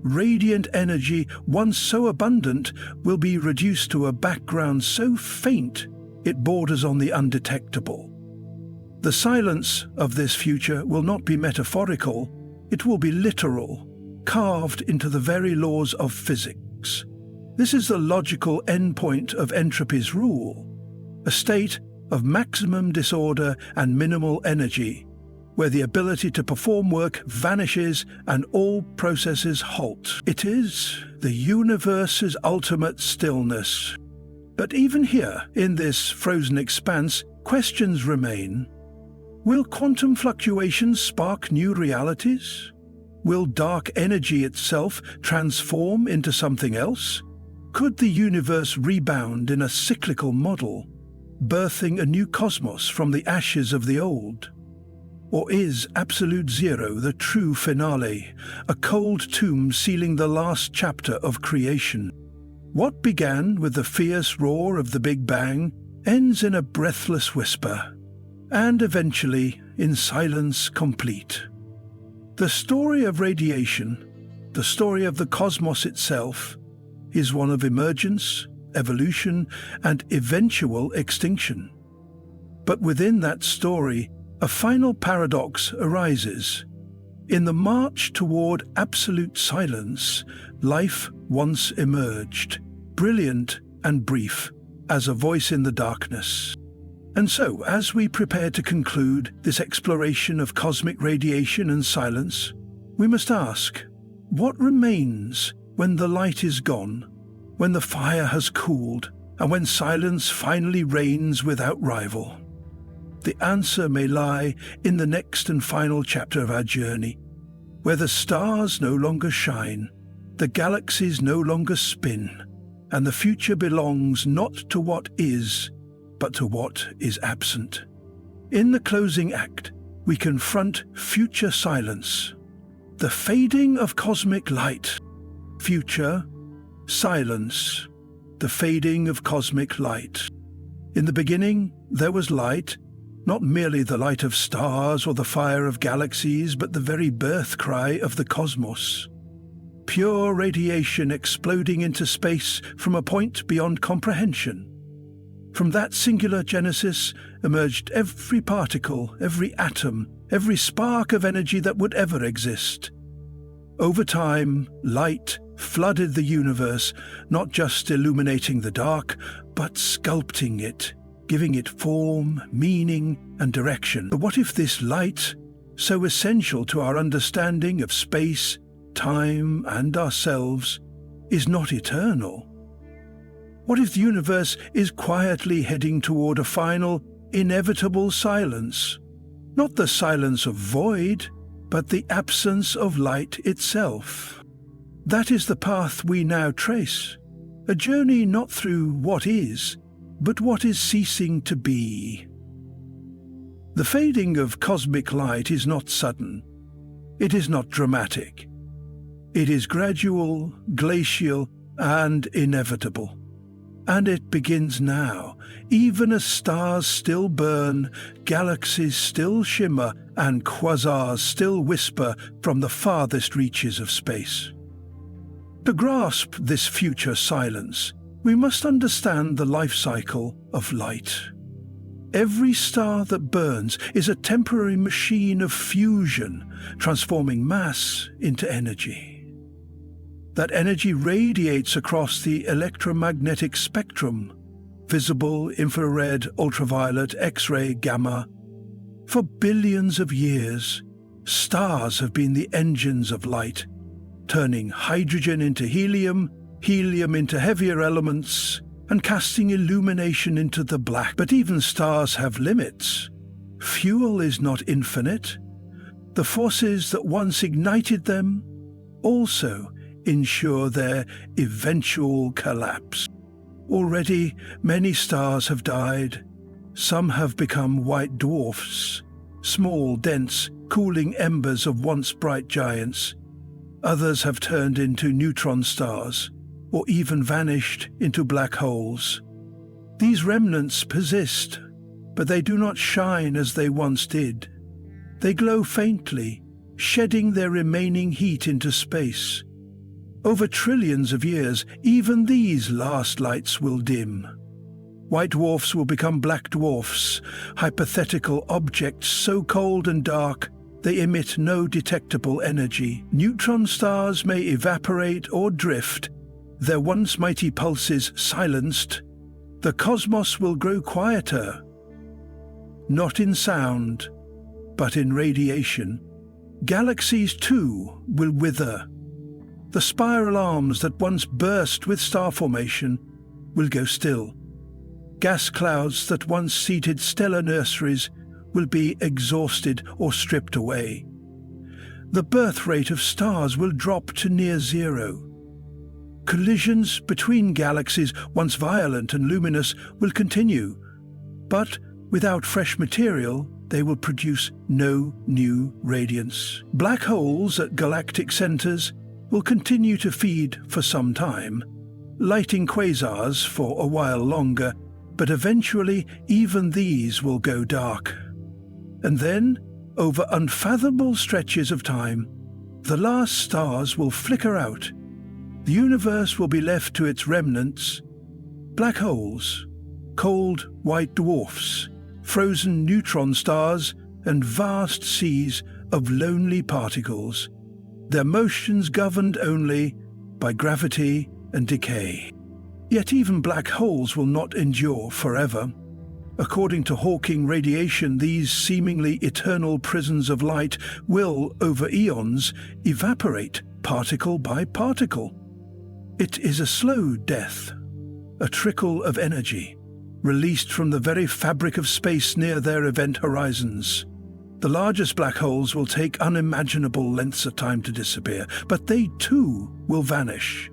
Radiant energy, once so abundant, will be reduced to a background so faint it borders on the undetectable. The silence of this future will not be metaphorical, it will be literal, carved into the very laws of physics. This is the logical endpoint of entropy's rule, a state of maximum disorder and minimal energy, where the ability to perform work vanishes and all processes halt. It is the universe's ultimate stillness. But even here, in this frozen expanse, questions remain. Will quantum fluctuations spark new realities? Will dark energy itself transform into something else? Could the universe rebound in a cyclical model, birthing a new cosmos from the ashes of the old? Or is absolute zero the true finale, a cold tomb sealing the last chapter of creation? What began with the fierce roar of the Big Bang ends in a breathless whisper, and eventually in silence complete. The story of radiation, the story of the cosmos itself, is one of emergence, evolution, and eventual extinction. But within that story, a final paradox arises. In the march toward absolute silence, life once emerged, brilliant and brief, as a voice in the darkness. And so, as we prepare to conclude this exploration of cosmic radiation and silence, we must ask, what remains when the light is gone, when the fire has cooled, and when silence finally reigns without rival? The answer may lie in the next and final chapter of our journey, where the stars no longer shine, the galaxies no longer spin, and the future belongs not to what is, but to what is absent. In the closing act, we confront future silence, the fading of cosmic light. Future, silence, the fading of cosmic light. In the beginning, there was light, not merely the light of stars or the fire of galaxies, but the very birth cry of the cosmos. Pure radiation exploding into space from a point beyond comprehension. From that singular genesis emerged every particle, every atom, every spark of energy that would ever exist. Over time, light flooded the universe, not just illuminating the dark, but sculpting it, giving it form, meaning, and direction. But what if this light, so essential to our understanding of space, time, and ourselves, is not eternal? What if the universe is quietly heading toward a final, inevitable silence? Not the silence of void, but the absence of light itself. That is the path we now trace, a journey not through what is, but what is ceasing to be. The fading of cosmic light is not sudden. It is not dramatic. It is gradual, glacial, and inevitable. And it begins now, even as stars still burn, galaxies still shimmer, and quasars still whisper from the farthest reaches of space. To grasp this future silence, we must understand the life cycle of light. Every star that burns is a temporary machine of fusion, transforming mass into energy. That energy radiates across the electromagnetic spectrum, visible, infrared, ultraviolet, X-ray, gamma. For billions of years, stars have been the engines of light, turning hydrogen into helium, helium into heavier elements, and casting illumination into the black. But even stars have limits. Fuel is not infinite. The forces that once ignited them also ensure their eventual collapse. Already, many stars have died. Some have become white dwarfs, small, dense, cooling embers of once bright giants. Others have turned into neutron stars, or even vanished into black holes. These remnants persist, but they do not shine as they once did. They glow faintly, shedding their remaining heat into space. Over trillions of years, even these last lights will dim. White dwarfs will become black dwarfs, hypothetical objects so cold and dark they emit no detectable energy. Neutron stars may evaporate or drift, their once mighty pulses silenced. The cosmos will grow quieter, not in sound, but in radiation. Galaxies, too, will wither. The spiral arms that once burst with star formation will go still. Gas clouds that once seated stellar nurseries will be exhausted or stripped away. The birth rate of stars will drop to near zero. Collisions between galaxies, once violent and luminous, will continue, but without fresh material, they will produce no new radiance. Black holes at galactic centers will continue to feed for some time, lighting quasars for a while longer, but eventually even these will go dark. And then, over unfathomable stretches of time, the last stars will flicker out. The universe will be left to its remnants: black holes, cold white dwarfs, frozen neutron stars, and vast seas of lonely particles, their motions governed only by gravity and decay. Yet even black holes will not endure forever. According to Hawking radiation, these seemingly eternal prisons of light will, over eons, evaporate particle by particle. It is a slow death, a trickle of energy, released from the very fabric of space near their event horizons. The largest black holes will take unimaginable lengths of time to disappear, but they too will vanish.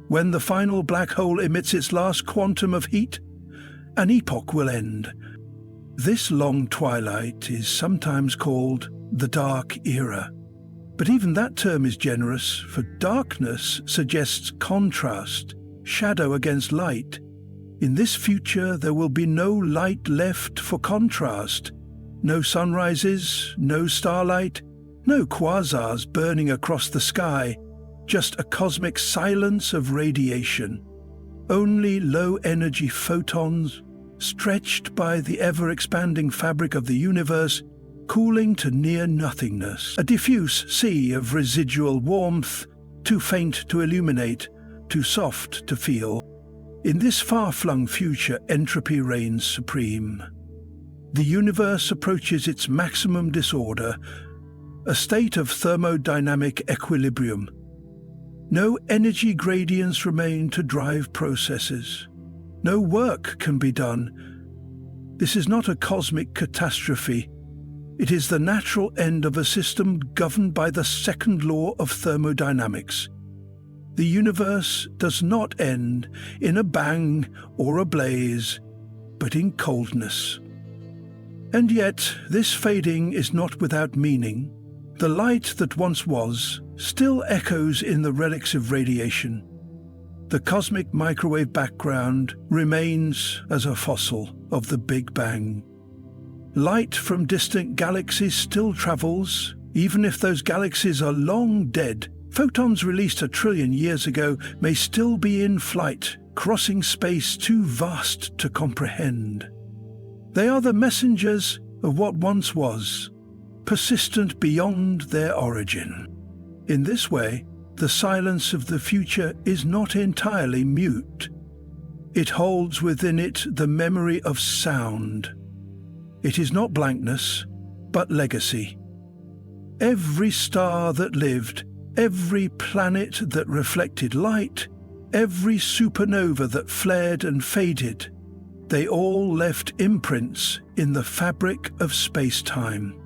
When the final black hole emits its last quantum of heat, an epoch will end. This long twilight is sometimes called the Dark Era. But even that term is generous, for darkness suggests contrast, shadow against light. In this future there will be no light left for contrast. No sunrises, no starlight, no quasars burning across the sky, just a cosmic silence of radiation. Only low-energy photons, stretched by the ever-expanding fabric of the universe, cooling to near nothingness. A diffuse sea of residual warmth, too faint to illuminate, too soft to feel. In this far-flung future, entropy reigns supreme. The universe approaches its maximum disorder, a state of thermodynamic equilibrium. No energy gradients remain to drive processes. no work can be done. This is not a cosmic catastrophe. It is the natural end of a system governed by the second law of thermodynamics. The universe does not end in a bang or a blaze, but in coldness. And yet, this fading is not without meaning. The light that once was still echoes in the relics of radiation. The cosmic microwave background remains as a fossil of the Big Bang. Light from distant galaxies still travels, even if those galaxies are long dead. Photons released 1 trillion years ago may still be in flight, crossing space too vast to comprehend. They are the messengers of what once was, persistent beyond their origin. In this way, the silence of the future is not entirely mute. It holds within it the memory of sound. It is not blankness, but legacy. Every star that lived, every planet that reflected light, every supernova that flared and faded, they all left imprints in the fabric of space-time.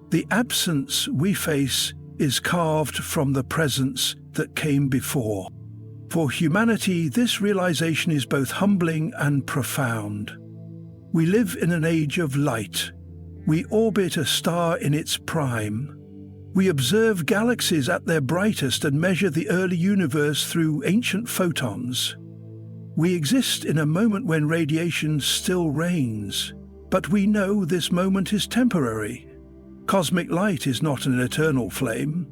The absence we face is carved from the presence that came before. For humanity, this realization is both humbling and profound. We live in an age of light. We orbit a star in its prime. We observe galaxies at their brightest and measure the early universe through ancient photons. We exist in a moment when radiation still reigns, but we know this moment is temporary. Cosmic light is not an eternal flame.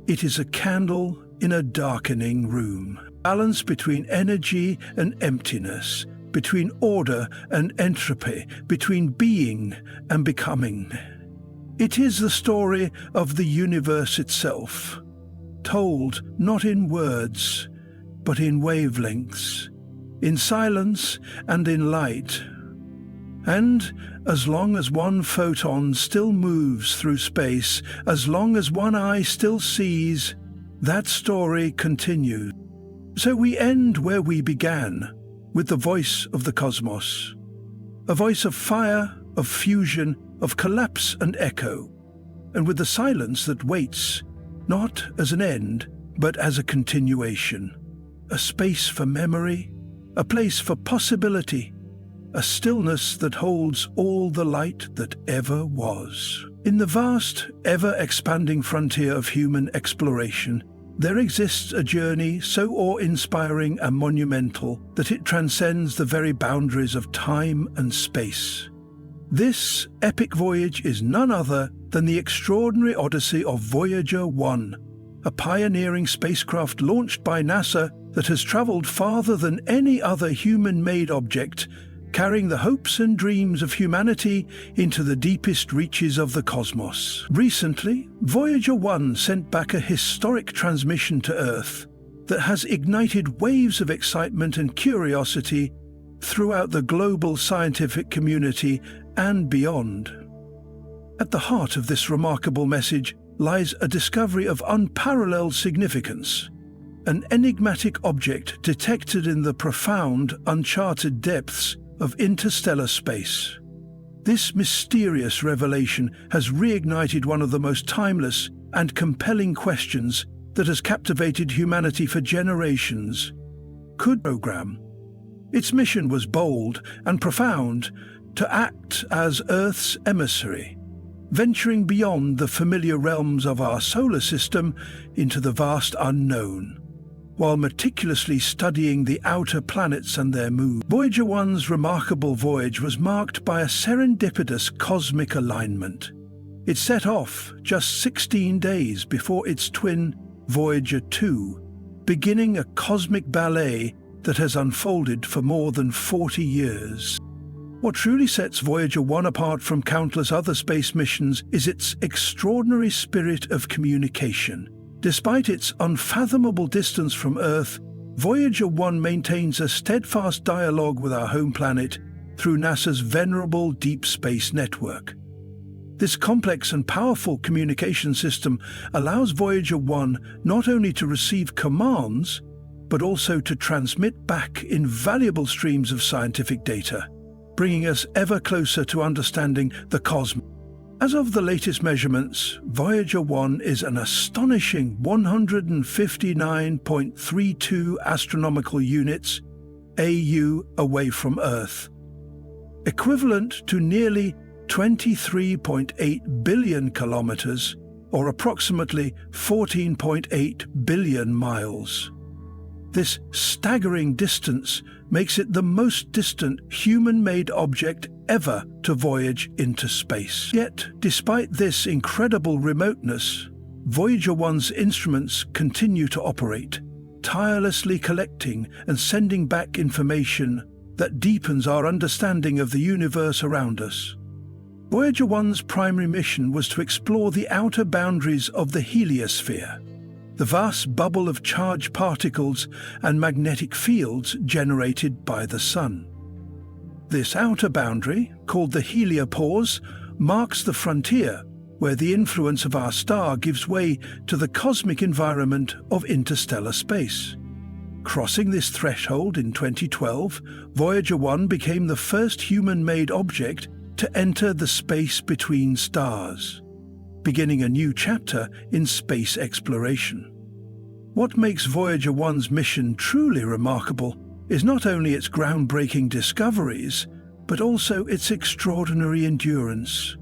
It is a candle in a darkening room. Balance between energy and emptiness, between order and entropy, between being and becoming. It is the story of the universe itself, told not in words, but in wavelengths, in silence and in light. And as long as one photon still moves through space, as long as one eye still sees, that story continues. So we end where we began, with the voice of the cosmos. A voice of fire, of fusion, of collapse and echo, and with the silence that waits, not as an end, but as a continuation. A space for memory, a place for possibility, a stillness that holds all the light that ever was. In the vast, ever-expanding frontier of human exploration, there exists a journey so awe-inspiring and monumental that it transcends the very boundaries of time and space. This epic voyage is none other than the extraordinary odyssey of Voyager 1, a pioneering spacecraft launched by NASA that has traveled farther than any other human-made object, carrying the hopes and dreams of humanity into the deepest reaches of the cosmos. Recently, Voyager 1 sent back a historic transmission to Earth that has ignited waves of excitement and curiosity throughout the global scientific community and beyond. At the heart of this remarkable message lies a discovery of unparalleled significance, an enigmatic object detected in the profound, uncharted depths of interstellar space. This mysterious revelation has reignited one of the most timeless and compelling questions that has captivated humanity for generations. Could program? Its mission was bold and profound, to act as Earth's emissary, venturing beyond the familiar realms of our solar system into the vast unknown, while meticulously studying the outer planets and their moons. Voyager 1's remarkable voyage was marked by a serendipitous cosmic alignment. It set off just 16 days before its twin, Voyager 2, beginning a cosmic ballet that has unfolded for more than 40 years. What truly sets Voyager 1 apart from countless other space missions is its extraordinary spirit of communication. Despite its unfathomable distance from Earth, Voyager 1 maintains a steadfast dialogue with our home planet through NASA's venerable deep space network. This complex and powerful communication system allows Voyager 1 not only to receive commands, but also to transmit back invaluable streams of scientific data, bringing us ever closer to understanding the cosmos. As of the latest measurements, Voyager 1 is an astonishing 159.32 astronomical units AU away from Earth, equivalent to nearly 23.8 billion kilometers, or approximately 14.8 billion miles. This staggering distance makes it the most distant human-made object ever to voyage into space. Yet, despite this incredible remoteness, Voyager 1's instruments continue to operate, tirelessly collecting and sending back information that deepens our understanding of the universe around us. Voyager 1's primary mission was to explore the outer boundaries of the heliosphere, the vast bubble of charged particles and magnetic fields generated by the Sun. This outer boundary, called the heliopause, marks the frontier where the influence of our star gives way to the cosmic environment of interstellar space. Crossing this threshold in 2012, Voyager 1 became the first human-made object to enter the space between stars, beginning a new chapter in space exploration. What makes Voyager 1's mission truly remarkable is not only its groundbreaking discoveries, but also its extraordinary endurance.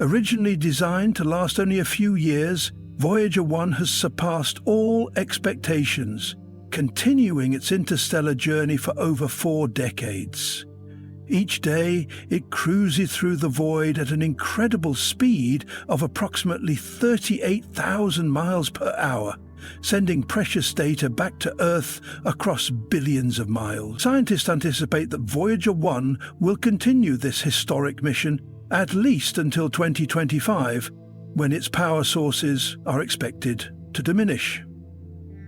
Originally designed to last only a few years, Voyager 1 has surpassed all expectations, continuing its interstellar journey for over 4 decades. Each day, it cruises through the void at an incredible speed of approximately 38,000 miles per hour, sending precious data back to Earth across billions of miles. Scientists anticipate that Voyager 1 will continue this historic mission at least until 2025, when its power sources are expected to diminish.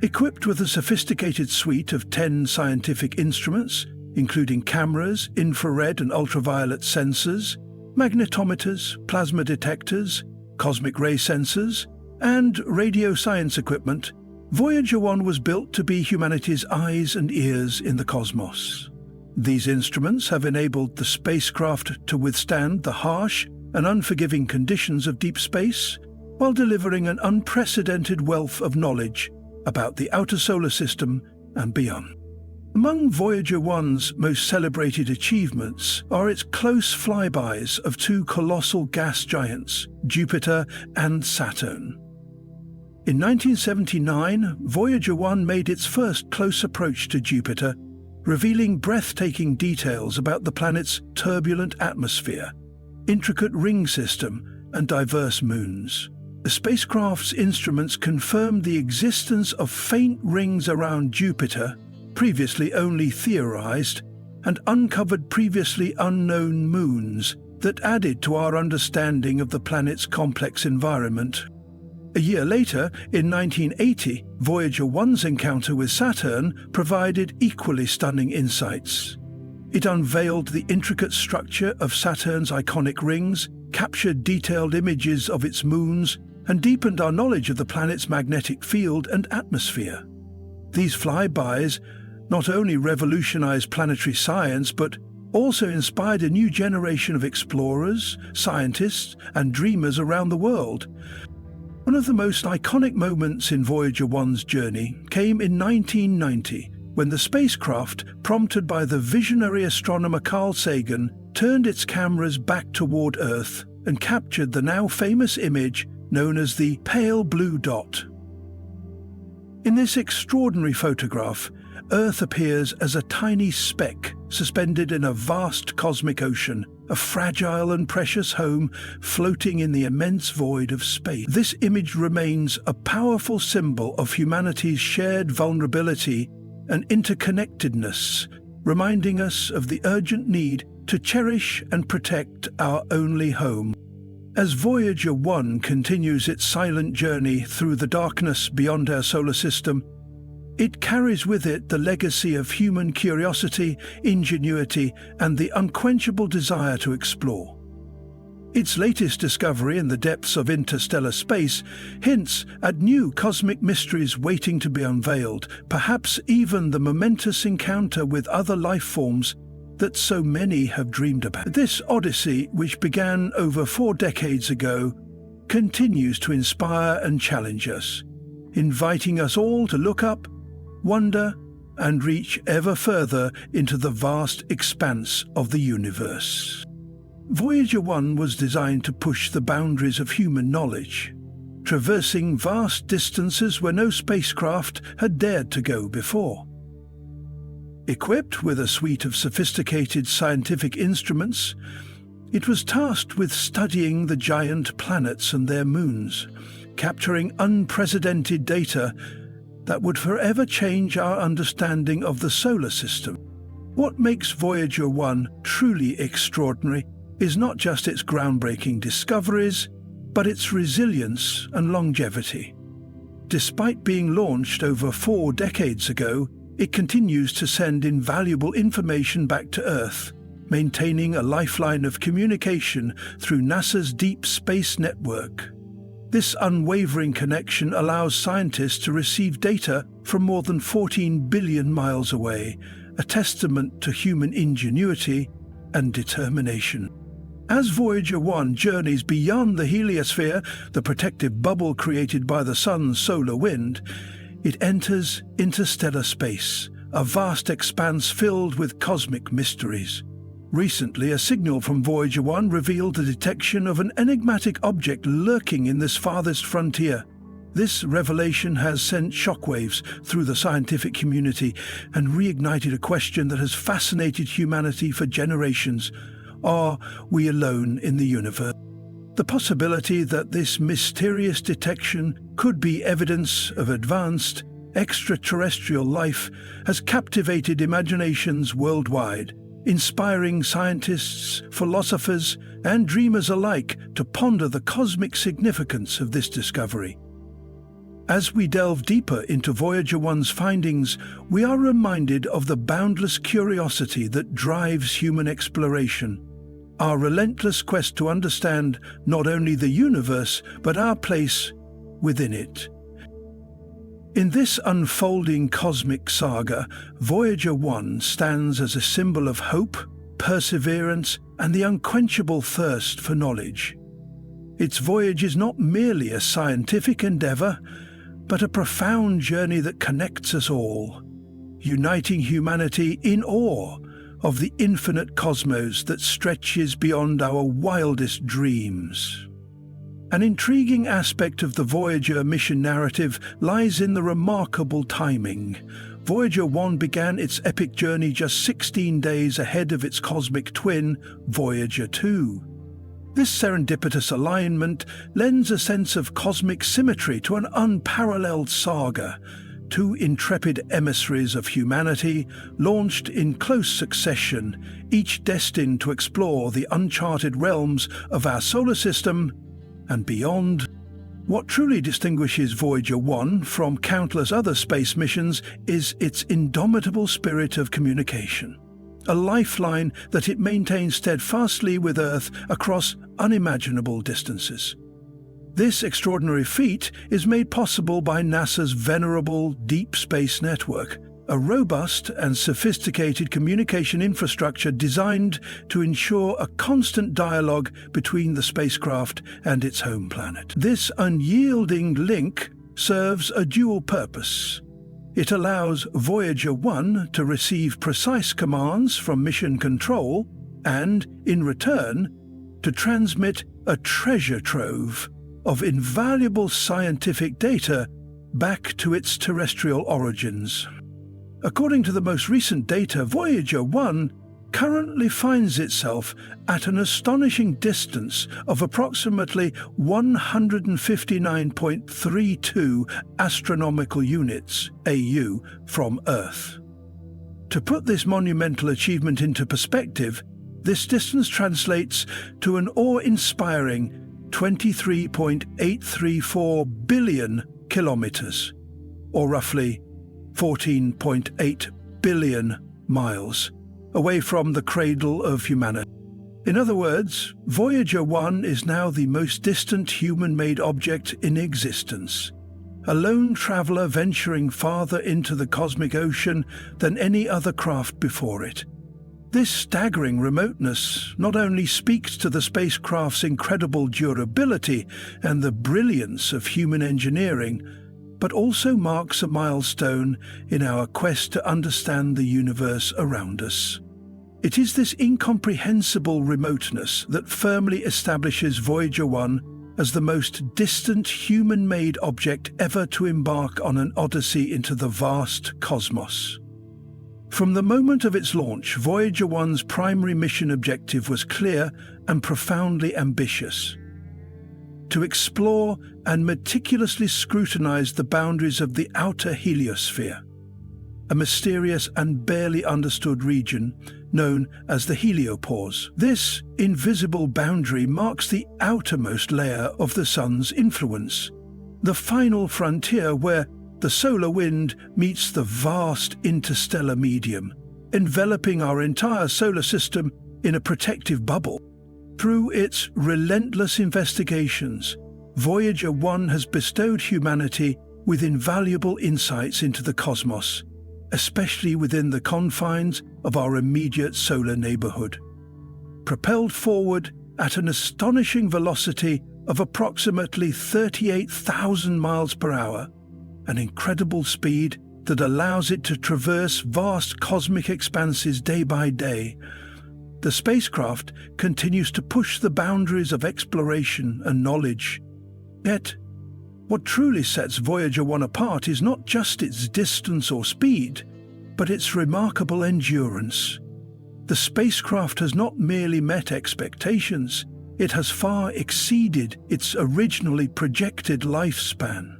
Equipped with a sophisticated suite of 10 scientific instruments, including cameras, infrared and ultraviolet sensors, magnetometers, plasma detectors, cosmic ray sensors, and radio science equipment, Voyager 1 was built to be humanity's eyes and ears in the cosmos. These instruments have enabled the spacecraft to withstand the harsh and unforgiving conditions of deep space, while delivering an unprecedented wealth of knowledge about the outer solar system and beyond. Among Voyager 1's most celebrated achievements are its close flybys of 2 colossal gas giants, Jupiter and Saturn. In 1979, Voyager 1 made its first close approach to Jupiter, revealing breathtaking details about the planet's turbulent atmosphere, intricate ring system, and diverse moons. The spacecraft's instruments confirmed the existence of faint rings around Jupiter, previously only theorized, and uncovered previously unknown moons that added to our understanding of the planet's complex environment. A year later, in 1980, Voyager 1's encounter with Saturn provided equally stunning insights. It unveiled the intricate structure of Saturn's iconic rings, captured detailed images of its moons, and deepened our knowledge of the planet's magnetic field and atmosphere. These flybys not only revolutionized planetary science, but also inspired a new generation of explorers, scientists, and dreamers around the world. One of the most iconic moments in Voyager 1's journey came in 1990, when the spacecraft, prompted by the visionary astronomer Carl Sagan, turned its cameras back toward Earth and captured the now famous image known as the pale blue dot. In this extraordinary photograph, Earth appears as a tiny speck suspended in a vast cosmic ocean, a fragile and precious home floating in the immense void of space. This image remains a powerful symbol of humanity's shared vulnerability and interconnectedness, reminding us of the urgent need to cherish and protect our only home. As Voyager 1 continues its silent journey through the darkness beyond our solar system, it carries with it the legacy of human curiosity, ingenuity, and the unquenchable desire to explore. Its latest discovery in the depths of interstellar space hints at new cosmic mysteries waiting to be unveiled, perhaps even the momentous encounter with other life forms that so many have dreamed about. This odyssey, which began over 4 decades ago, continues to inspire and challenge us, inviting us all to look up, wonder, and reach ever further into the vast expanse of the universe. Voyager 1 was designed to push the boundaries of human knowledge, traversing vast distances where no spacecraft had dared to go before. Equipped with a suite of sophisticated scientific instruments, it was tasked with studying the giant planets and their moons, capturing unprecedented data that would forever change our understanding of the solar system. What makes Voyager 1 truly extraordinary is not just its groundbreaking discoveries, but its resilience and longevity. Despite being launched over 4 decades ago, it continues to send invaluable information back to Earth, maintaining a lifeline of communication through NASA's Deep Space Network. This unwavering connection allows scientists to receive data from more than 14 billion miles away, a testament to human ingenuity and determination. As Voyager 1 journeys beyond the heliosphere, the protective bubble created by the sun's solar wind, it enters interstellar space, a vast expanse filled with cosmic mysteries. Recently, a signal from Voyager 1 revealed the detection of an enigmatic object lurking in this farthest frontier. This revelation has sent shockwaves through the scientific community and reignited a question that has fascinated humanity for generations. Are we alone in the universe? The possibility that this mysterious detection could be evidence of advanced extraterrestrial life has captivated imaginations worldwide, inspiring scientists, philosophers, and dreamers alike to ponder the cosmic significance of this discovery. As we delve deeper into Voyager 1's findings, we are reminded of the boundless curiosity that drives human exploration, our relentless quest to understand not only the universe, but our place within it. In this unfolding cosmic saga, Voyager 1 stands as a symbol of hope, perseverance, and the unquenchable thirst for knowledge. Its voyage is not merely a scientific endeavor, but a profound journey that connects us all, uniting humanity in awe of the infinite cosmos that stretches beyond our wildest dreams. An intriguing aspect of the Voyager mission narrative lies in the remarkable timing. Voyager 1 began its epic journey just 16 days ahead of its cosmic twin, Voyager 2. This serendipitous alignment lends a sense of cosmic symmetry to an unparalleled saga. 2 intrepid emissaries of humanity, launched in close succession, each destined to explore the uncharted realms of our solar system and beyond. What truly distinguishes Voyager 1 from countless other space missions is its indomitable spirit of communication, a lifeline that it maintains steadfastly with Earth across unimaginable distances. This extraordinary feat is made possible by NASA's venerable Deep Space Network, a robust and sophisticated communication infrastructure designed to ensure a constant dialogue between the spacecraft and its home planet. This unyielding link serves a dual purpose. It allows Voyager 1 to receive precise commands from mission control and, in return, to transmit a treasure trove of invaluable scientific data back to its terrestrial origins. According to the most recent data, Voyager 1 currently finds itself at an astonishing distance of approximately 159.32 astronomical units (AU) from Earth. To put this monumental achievement into perspective, this distance translates to an awe-inspiring 23.834 billion kilometers, or roughly 14.8 billion miles, away from the cradle of humanity. In other words, Voyager 1 is now the most distant human-made object in existence, a lone traveler venturing farther into the cosmic ocean than any other craft before it. This staggering remoteness not only speaks to the spacecraft's incredible durability and the brilliance of human engineering, but also marks a milestone in our quest to understand the universe around us. It is this incomprehensible remoteness that firmly establishes Voyager 1 as the most distant human-made object ever to embark on an odyssey into the vast cosmos. From the moment of its launch, Voyager 1's primary mission objective was clear and profoundly ambitious: to explore and meticulously scrutinize the boundaries of the outer heliosphere, a mysterious and barely understood region known as the heliopause. This invisible boundary marks the outermost layer of the Sun's influence, the final frontier where the solar wind meets the vast interstellar medium, enveloping our entire solar system in a protective bubble. Through its relentless investigations, Voyager 1 has bestowed humanity with invaluable insights into the cosmos, especially within the confines of our immediate solar neighborhood. Propelled forward at an astonishing velocity of approximately 38,000 miles per hour, an incredible speed that allows it to traverse vast cosmic expanses day by day, the spacecraft continues to push the boundaries of exploration and knowledge. Yet, what truly sets Voyager 1 apart is not just its distance or speed, but its remarkable endurance. The spacecraft has not merely met expectations, it has far exceeded its originally projected lifespan.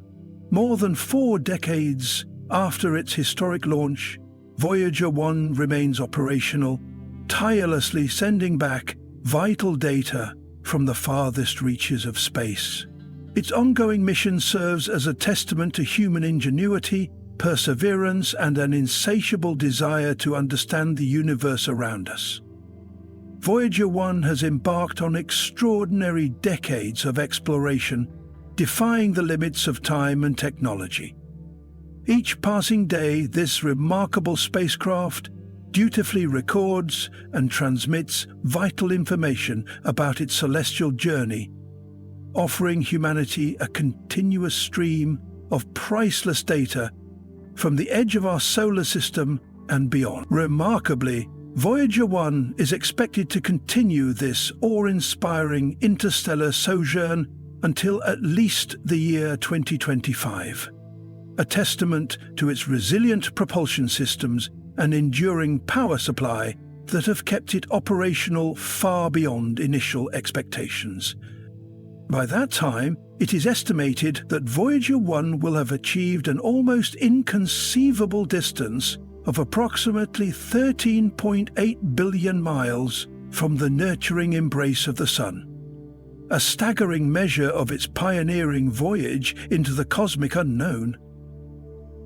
More than 4 decades after its historic launch, Voyager 1 remains operational, tirelessly sending back vital data from the farthest reaches of space. Its ongoing mission serves as a testament to human ingenuity, perseverance, and an insatiable desire to understand the universe around us. Voyager 1 has embarked on extraordinary decades of exploration, defying the limits of time and technology. Each passing day, this remarkable spacecraft dutifully records and transmits vital information about its celestial journey, offering humanity a continuous stream of priceless data from the edge of our solar system and beyond. Remarkably, Voyager 1 is expected to continue this awe-inspiring interstellar sojourn until at least the year 2025, a testament to its resilient propulsion systems and enduring power supply that have kept it operational far beyond initial expectations. By that time, it is estimated that Voyager 1 will have achieved an almost inconceivable distance of approximately 13.8 billion miles from the nurturing embrace of the Sun, a staggering measure of its pioneering voyage into the cosmic unknown.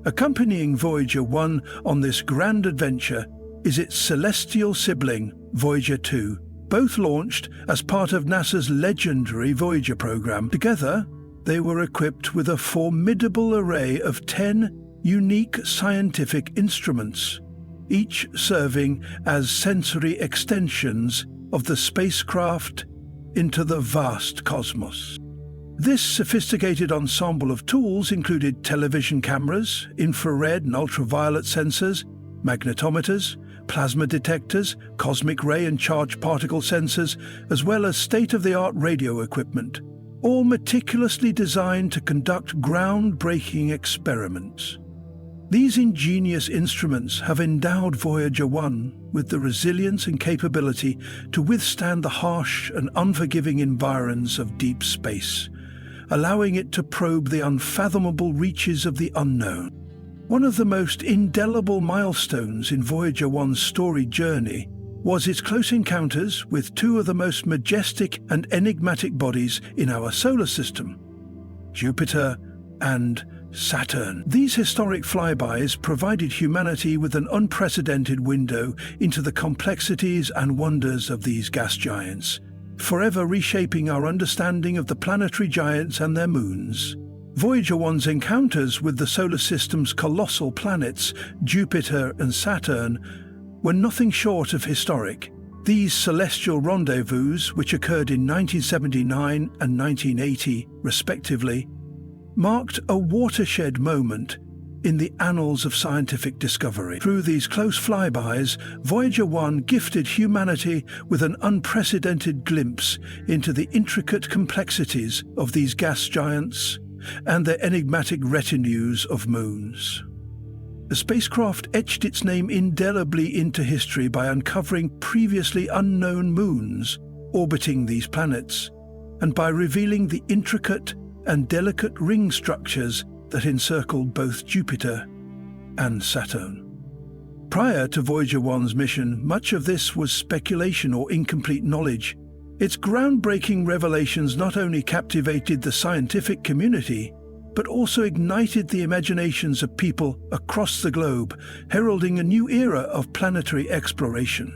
Accompanying Voyager 1 on this grand adventure is its celestial sibling, Voyager 2, both launched as part of NASA's legendary Voyager program. Together, they were equipped with a formidable array of 10 unique scientific instruments, each serving as sensory extensions of the spacecraft into the vast cosmos. This sophisticated ensemble of tools included television cameras, infrared and ultraviolet sensors, magnetometers, plasma detectors, cosmic ray and charged particle sensors, as well as state-of-the-art radio equipment, all meticulously designed to conduct groundbreaking experiments. These ingenious instruments have endowed Voyager 1 with the resilience and capability to withstand the harsh and unforgiving environs of deep space, allowing it to probe the unfathomable reaches of the unknown. One of the most indelible milestones in Voyager 1's storied journey was its close encounters with 2 of the most majestic and enigmatic bodies in our solar system, Jupiter and Saturn. These historic flybys provided humanity with an unprecedented window into the complexities and wonders of these gas giants, forever reshaping our understanding of the planetary giants and their moons. Voyager 1's encounters with the solar system's colossal planets, Jupiter and Saturn, were nothing short of historic. These celestial rendezvous, which occurred in 1979 and 1980, respectively, marked a watershed moment in the annals of scientific discovery. Through these close flybys, Voyager 1 gifted humanity with an unprecedented glimpse into the intricate complexities of these gas giants and their enigmatic retinues of moons. The spacecraft etched its name indelibly into history by uncovering previously unknown moons orbiting these planets, and by revealing the intricate and delicate ring structures that encircled both Jupiter and Saturn. Prior to Voyager 1's mission, much of this was speculation or incomplete knowledge. Its groundbreaking revelations not only captivated the scientific community, but also ignited the imaginations of people across the globe, heralding a new era of planetary exploration.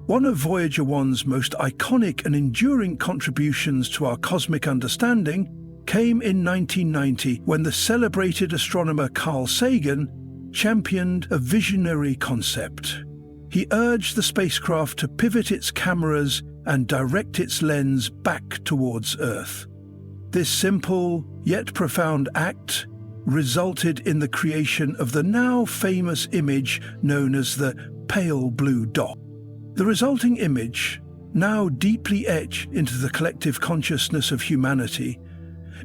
One of Voyager 1's most iconic and enduring contributions to our cosmic understanding came in 1990 when the celebrated astronomer Carl Sagan championed a visionary concept. He urged the spacecraft to pivot its cameras and direct its lens back towards Earth. This simple yet profound act resulted in the creation of the now famous image known as the pale blue dot. The resulting image, now deeply etched into the collective consciousness of humanity,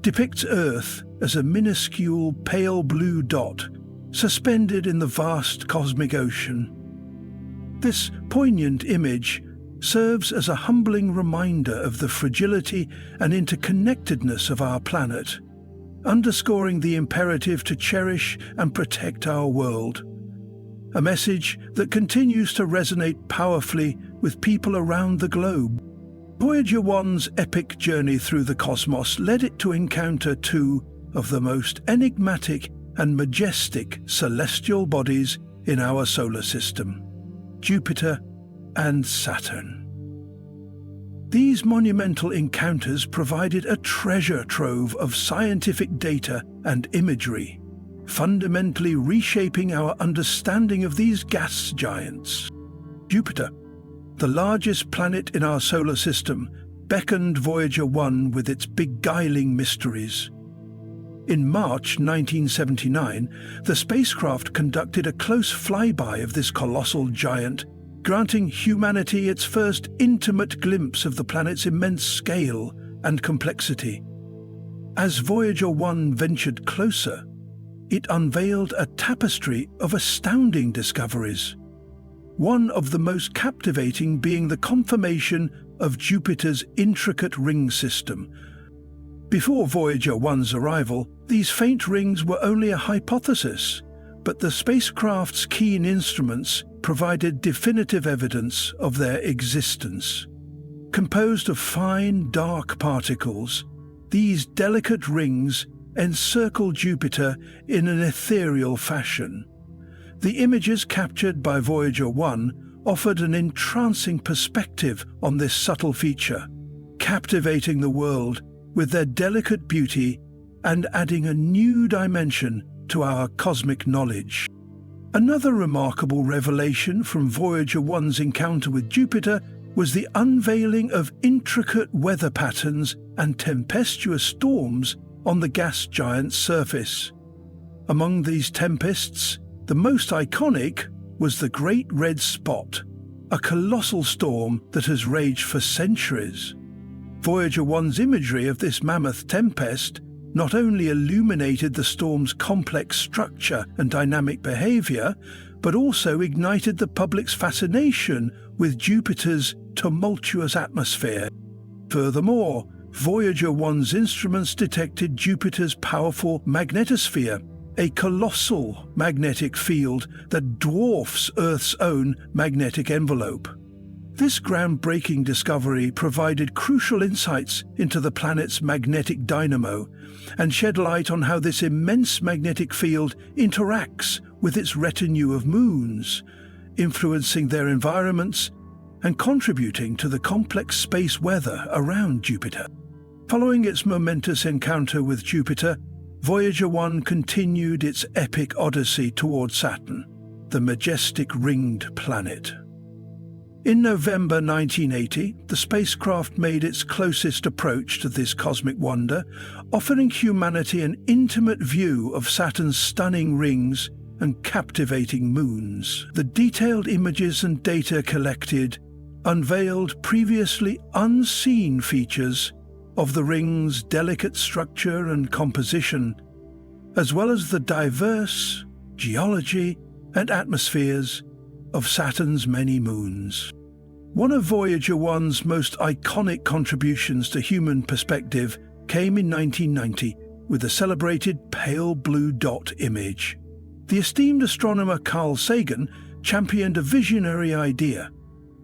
depicts Earth as a minuscule pale blue dot suspended in the vast cosmic ocean. This poignant image serves as a humbling reminder of the fragility and interconnectedness of our planet, underscoring the imperative to cherish and protect our world. A message that continues to resonate powerfully with people around the globe. Voyager 1's epic journey through the cosmos led it to encounter two of the most enigmatic and majestic celestial bodies in our solar system, Jupiter and Saturn. These monumental encounters provided a treasure trove of scientific data and imagery, fundamentally reshaping our understanding of these gas giants. Jupiter, the largest planet in our solar system, beckoned Voyager 1 with its beguiling mysteries. In March 1979, the spacecraft conducted a close flyby of this colossal giant, granting humanity its first intimate glimpse of the planet's immense scale and complexity. As Voyager 1 ventured closer, it unveiled a tapestry of astounding discoveries. One of the most captivating being the confirmation of Jupiter's intricate ring system. Before Voyager 1's arrival, these faint rings were only a hypothesis, but the spacecraft's keen instruments provided definitive evidence of their existence. Composed of fine, dark particles, these delicate rings encircle Jupiter in an ethereal fashion. The images captured by Voyager 1 offered an entrancing perspective on this subtle feature, captivating the world with their delicate beauty and adding a new dimension to our cosmic knowledge. Another remarkable revelation from Voyager 1's encounter with Jupiter was the unveiling of intricate weather patterns and tempestuous storms on the gas giant's surface. Among these tempests, the most iconic was the Great Red Spot, a colossal storm that has raged for centuries. Voyager 1's imagery of this mammoth tempest not only illuminated the storm's complex structure and dynamic behavior, but also ignited the public's fascination with Jupiter's tumultuous atmosphere. Furthermore, Voyager 1's instruments detected Jupiter's powerful magnetosphere, a colossal magnetic field that dwarfs Earth's own magnetic envelope. This groundbreaking discovery provided crucial insights into the planet's magnetic dynamo and shed light on how this immense magnetic field interacts with its retinue of moons, influencing their environments and contributing to the complex space weather around Jupiter. Following its momentous encounter with Jupiter, Voyager 1 continued its epic odyssey toward Saturn, the majestic ringed planet. In November 1980, the spacecraft made its closest approach to this cosmic wonder, offering humanity an intimate view of Saturn's stunning rings and captivating moons. The detailed images and data collected unveiled previously unseen features of the rings' delicate structure and composition, as well as the diverse geology and atmospheres of Saturn's many moons. One of Voyager 1's most iconic contributions to human perspective came in 1990 with the celebrated pale blue dot image. The esteemed astronomer Carl Sagan championed a visionary idea.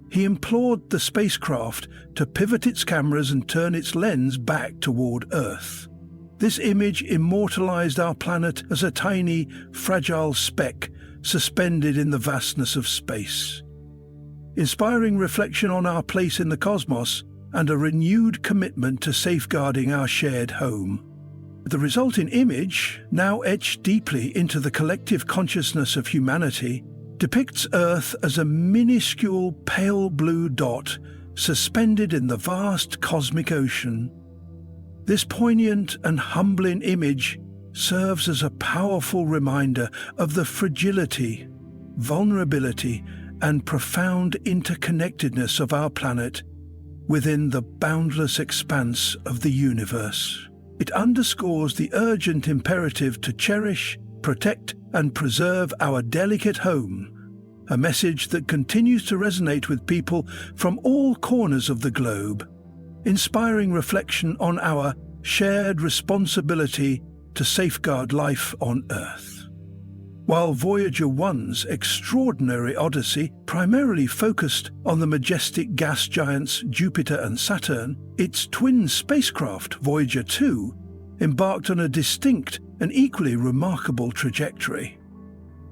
He implored the spacecraft to pivot its cameras and turn its lens back toward Earth. This image immortalized our planet as a tiny, fragile speck suspended in the vastness of space, inspiring reflection on our place in the cosmos and a renewed commitment to safeguarding our shared home. The resulting image, now etched deeply into the collective consciousness of humanity, depicts Earth as a minuscule pale blue dot suspended in the vast cosmic ocean. This poignant and humbling image serves as a powerful reminder of the fragility, vulnerability, and profound interconnectedness of our planet within the boundless expanse of the universe. It underscores the urgent imperative to cherish, protect, and preserve our delicate home, a message that continues to resonate with people from all corners of the globe, inspiring reflection on our shared responsibility to safeguard life on Earth. While Voyager 1's extraordinary odyssey primarily focused on the majestic gas giants Jupiter and Saturn, its twin spacecraft, Voyager 2, embarked on a distinct and equally remarkable trajectory.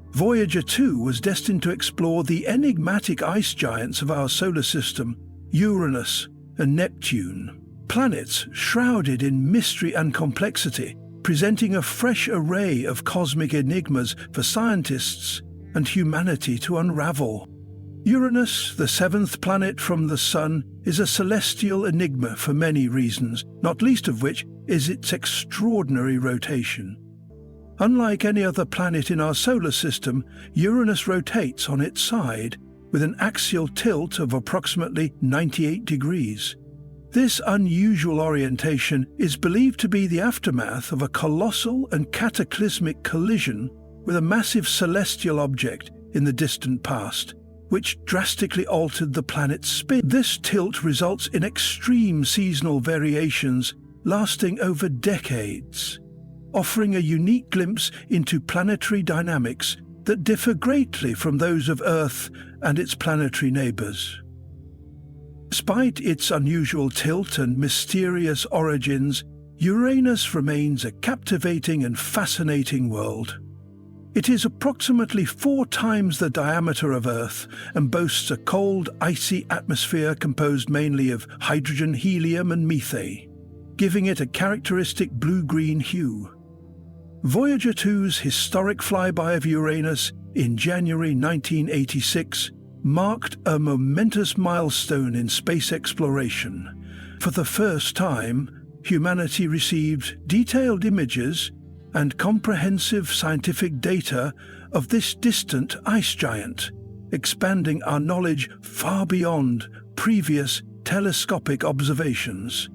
Voyager 2 was destined to explore the enigmatic ice giants of our solar system, Uranus and Neptune, planets shrouded in mystery and complexity, presenting a fresh array of cosmic enigmas for scientists and humanity to unravel. Uranus, the seventh planet from the Sun, is a celestial enigma for many reasons, not least of which is its extraordinary rotation. Unlike any other planet in our solar system, Uranus rotates on its side, with an axial tilt of approximately 98 degrees. This unusual orientation is believed to be the aftermath of a colossal and cataclysmic collision with a massive celestial object in the distant past, which drastically altered the planet's spin. This tilt results in extreme seasonal variations lasting over decades, offering a unique glimpse into planetary dynamics that differ greatly from those of Earth and its planetary neighbors. Despite its unusual tilt and mysterious origins, Uranus remains a captivating and fascinating world. It is approximately 4 times the diameter of Earth and boasts a cold, icy atmosphere composed mainly of hydrogen, helium, and methane, giving it a characteristic blue-green hue. Voyager 2's historic flyby of Uranus in January 1986 marked a momentous milestone in space exploration. For the first time, humanity received detailed images and comprehensive scientific data of this distant ice giant, expanding our knowledge far beyond previous telescopic observations.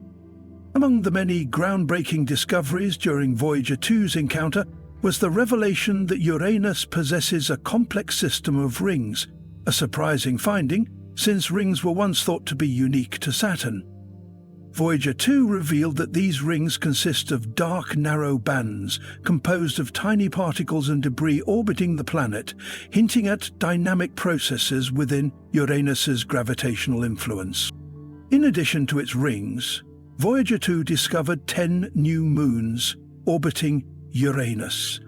Among the many groundbreaking discoveries during Voyager 2's encounter was the revelation that Uranus possesses a complex system of rings, a surprising finding since rings were once thought to be unique to Saturn. Voyager 2 revealed that these rings consist of dark, narrow bands composed of tiny particles and debris orbiting the planet, hinting at dynamic processes within Uranus's gravitational influence. In addition to its rings, Voyager 2 discovered 10 new moons orbiting Uranus,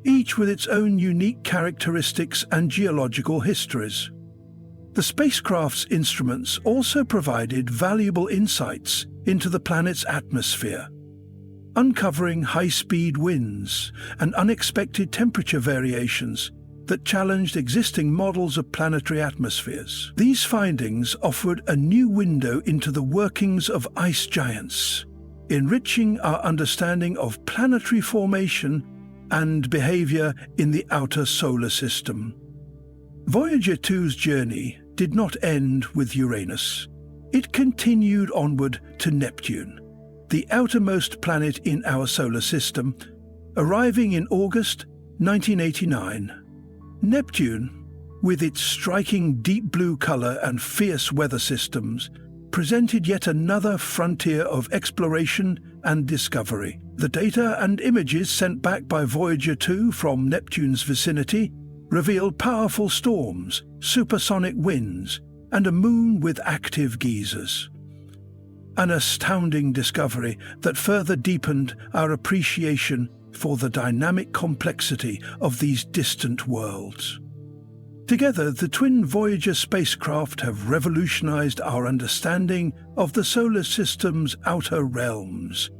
each with its own unique characteristics and geological histories. The spacecraft's instruments also provided valuable insights into the planet's atmosphere, uncovering high-speed winds and unexpected temperature variations that challenged existing models of planetary atmospheres. These findings offered a new window into the workings of ice giants, enriching our understanding of planetary formation and behavior in the outer solar system. Voyager 2's journey did not end with Uranus. It continued onward to Neptune, the outermost planet in our solar system, arriving in August 1989. Neptune, with its striking deep blue color and fierce weather systems, presented yet another frontier of exploration and discovery. The data and images sent back by Voyager 2 from Neptune's vicinity revealed powerful storms, supersonic winds, and a moon with active geysers. An astounding discovery that further deepened our appreciation for the dynamic complexity of these distant worlds. Together, the twin Voyager spacecraft have revolutionized our understanding of the solar system's outer realms.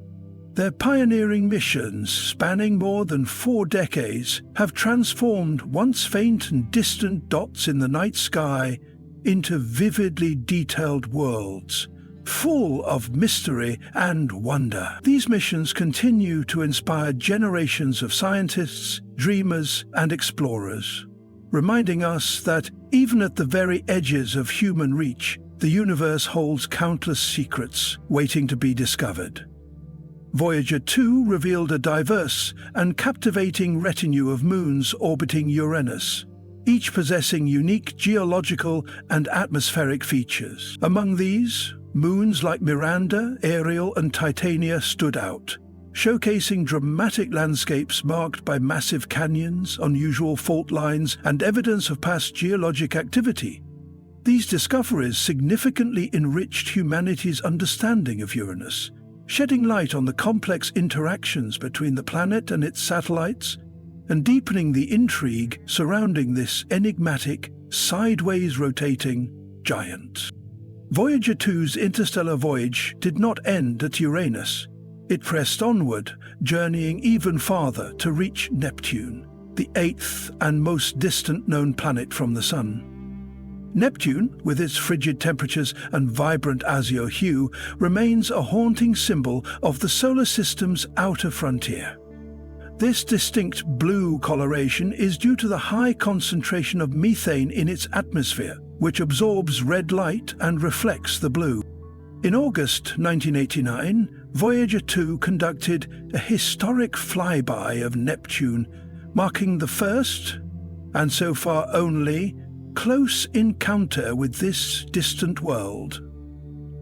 Their pioneering missions, spanning more than 4 decades, have transformed once faint and distant dots in the night sky into vividly detailed worlds, full of mystery and wonder. These missions continue to inspire generations of scientists, dreamers, and explorers, reminding us that even at the very edges of human reach, the universe holds countless secrets waiting to be discovered. Voyager 2 revealed a diverse and captivating retinue of moons orbiting Uranus, each possessing unique geological and atmospheric features. Among these, moons like Miranda, Ariel, and Titania stood out, showcasing dramatic landscapes marked by massive canyons, unusual fault lines, and evidence of past geologic activity. These discoveries significantly enriched humanity's understanding of Uranus, shedding light on the complex interactions between the planet and its satellites, and deepening the intrigue surrounding this enigmatic, sideways rotating giant. Voyager 2's interstellar voyage did not end at Uranus. It pressed onward, journeying even farther to reach Neptune, the 8th and most distant known planet from the Sun. Neptune, with its frigid temperatures and vibrant azure hue, remains a haunting symbol of the solar system's outer frontier. This distinct blue coloration is due to the high concentration of methane in its atmosphere, which absorbs red light and reflects the blue. In August 1989, Voyager 2 conducted a historic flyby of Neptune, marking the first, and so far only, close encounter with this distant world.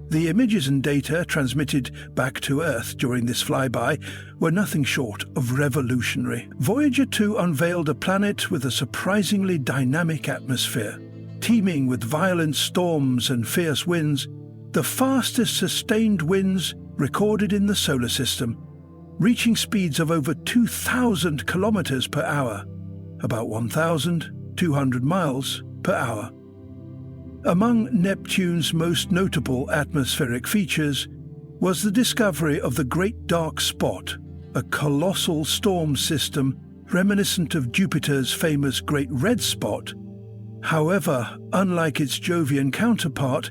The images and data transmitted back to Earth during this flyby were nothing short of revolutionary. Voyager 2 unveiled a planet with a surprisingly dynamic atmosphere, teeming with violent storms and fierce winds, the fastest sustained winds recorded in the solar system, reaching speeds of over 2,000 kilometers per hour, about 1,200 miles per hour. Among Neptune's most notable atmospheric features was the discovery of the Great Dark Spot, a colossal storm system reminiscent of Jupiter's famous Great Red Spot. However, unlike its Jovian counterpart,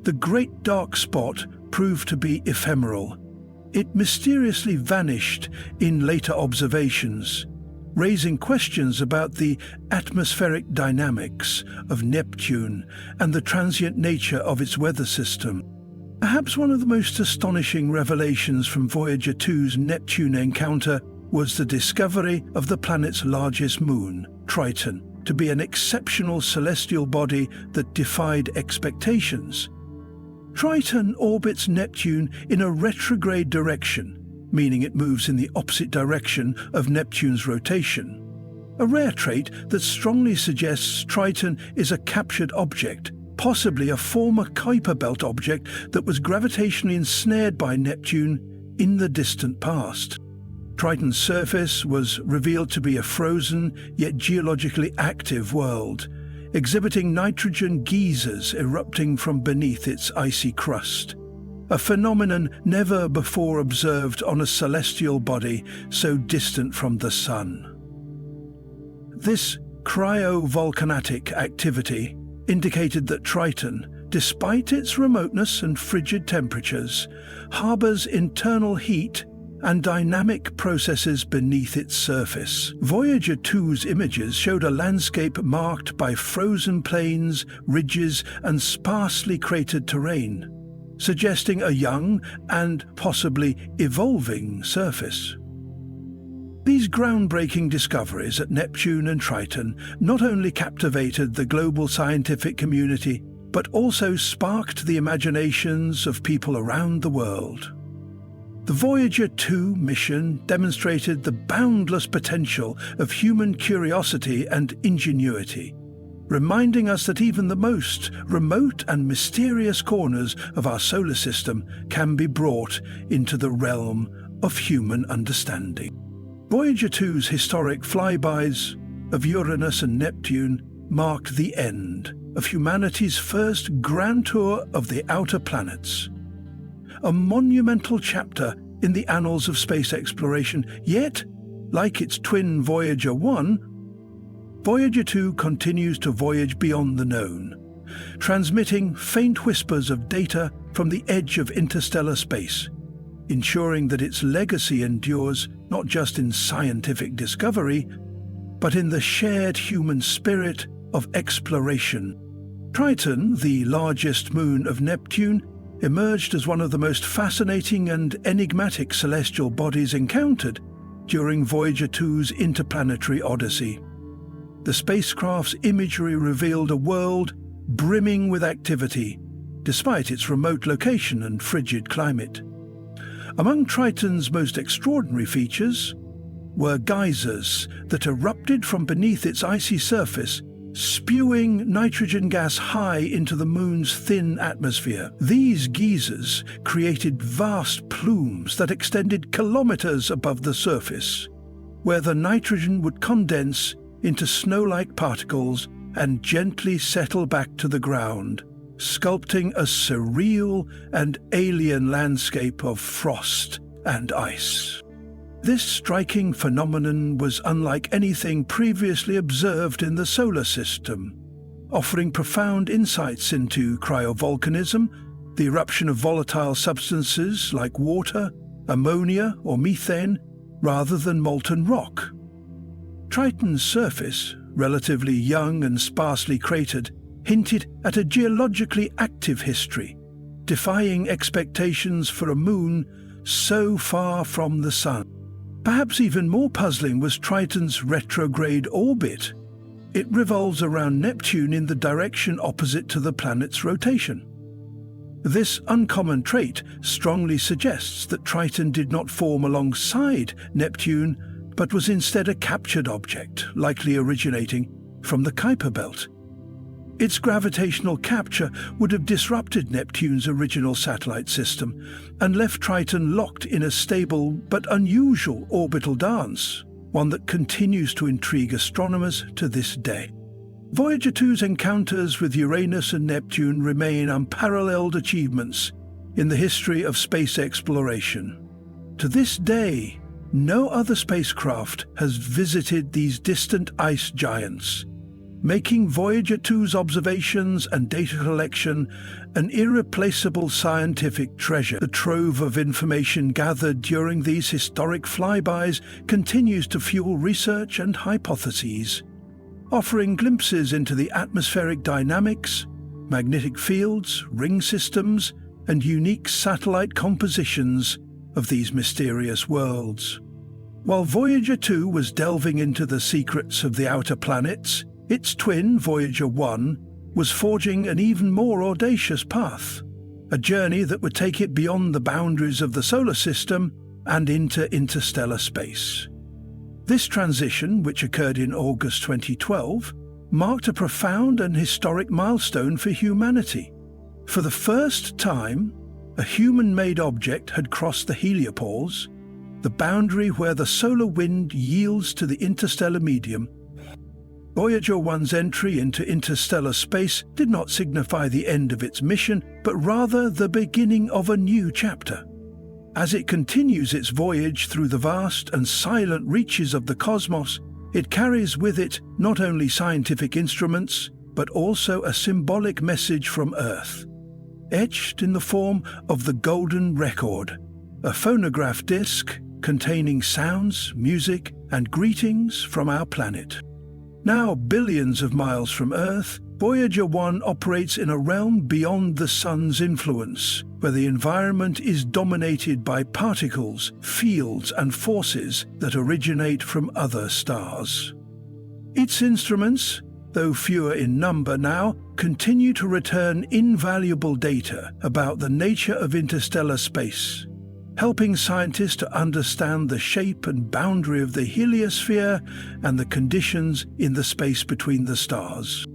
the Great Dark Spot proved to be ephemeral. It mysteriously vanished in later observations, raising questions about the atmospheric dynamics of Neptune and the transient nature of its weather system. Perhaps one of the most astonishing revelations from Voyager 2's Neptune encounter was the discovery of the planet's largest moon, Triton, to be an exceptional celestial body that defied expectations. Triton orbits Neptune in a retrograde direction, meaning it moves in the opposite direction of Neptune's rotation. A rare trait that strongly suggests Triton is a captured object, possibly a former Kuiper Belt object that was gravitationally ensnared by Neptune in the distant past. Triton's surface was revealed to be a frozen yet geologically active world, exhibiting nitrogen geysers erupting from beneath its icy crust, a phenomenon never before observed on a celestial body so distant from the Sun. This cryovolcanic activity indicated that Triton, despite its remoteness and frigid temperatures, harbors internal heat and dynamic processes beneath its surface. Voyager 2's images showed a landscape marked by frozen plains, ridges, and sparsely cratered terrain, suggesting a young and possibly evolving surface. These groundbreaking discoveries at Neptune and Triton not only captivated the global scientific community, but also sparked the imaginations of people around the world. The Voyager 2 mission demonstrated the boundless potential of human curiosity and ingenuity, reminding us that even the most remote and mysterious corners of our solar system can be brought into the realm of human understanding. Voyager 2's historic flybys of Uranus and Neptune marked the end of humanity's first grand tour of the outer planets. A monumental chapter in the annals of space exploration, yet, like its twin Voyager 1, Voyager 2 continues to voyage beyond the known, transmitting faint whispers of data from the edge of interstellar space, ensuring that its legacy endures not just in scientific discovery, but in the shared human spirit of exploration. Triton, the largest moon of Neptune, emerged as one of the most fascinating and enigmatic celestial bodies encountered during Voyager 2's interplanetary odyssey. The spacecraft's imagery revealed a world brimming with activity, despite its remote location and frigid climate. Among Triton's most extraordinary features were geysers that erupted from beneath its icy surface, spewing nitrogen gas high into the moon's thin atmosphere. These geysers created vast plumes that extended kilometers above the surface, where the nitrogen would condense into snow-like particles and gently settle back to the ground, sculpting a surreal and alien landscape of frost and ice. This striking phenomenon was unlike anything previously observed in the solar system, offering profound insights into cryovolcanism, the eruption of volatile substances like water, ammonia, or methane, rather than molten rock. Triton's surface, relatively young and sparsely cratered, hinted at a geologically active history, defying expectations for a moon so far from the Sun. Perhaps even more puzzling was Triton's retrograde orbit. It revolves around Neptune in the direction opposite to the planet's rotation. This uncommon trait strongly suggests that Triton did not form alongside Neptune, but was instead a captured object, likely originating from the Kuiper Belt. Its gravitational capture would have disrupted Neptune's original satellite system and left Triton locked in a stable but unusual orbital dance, one that continues to intrigue astronomers to this day. Voyager 2's encounters with Uranus and Neptune remain unparalleled achievements in the history of space exploration. To this day, no other spacecraft has visited these distant ice giants, making Voyager 2's observations and data collection an irreplaceable scientific treasure. The trove of information gathered during these historic flybys continues to fuel research and hypotheses, offering glimpses into the atmospheric dynamics, magnetic fields, ring systems, and unique satellite compositions of these mysterious worlds. While Voyager 2 was delving into the secrets of the outer planets, its twin, Voyager 1, was forging an even more audacious path, a journey that would take it beyond the boundaries of the solar system and into interstellar space. This transition, which occurred in August 2012, marked a profound and historic milestone for humanity. For the first time, a human-made object had crossed the heliopause, the boundary where the solar wind yields to the interstellar medium. Voyager 1's entry into interstellar space did not signify the end of its mission, but rather the beginning of a new chapter. As it continues its voyage through the vast and silent reaches of the cosmos, it carries with it not only scientific instruments, but also a symbolic message from Earth, etched in the form of the Golden Record, a phonograph disc containing sounds, music, and greetings from our planet. Now billions of miles from Earth, Voyager 1 operates in a realm beyond the Sun's influence, where the environment is dominated by particles, fields, and forces that originate from other stars. Its instruments, though fewer in number now, continue to return invaluable data about the nature of interstellar space, helping scientists to understand the shape and boundary of the heliosphere and the conditions in the space between the stars.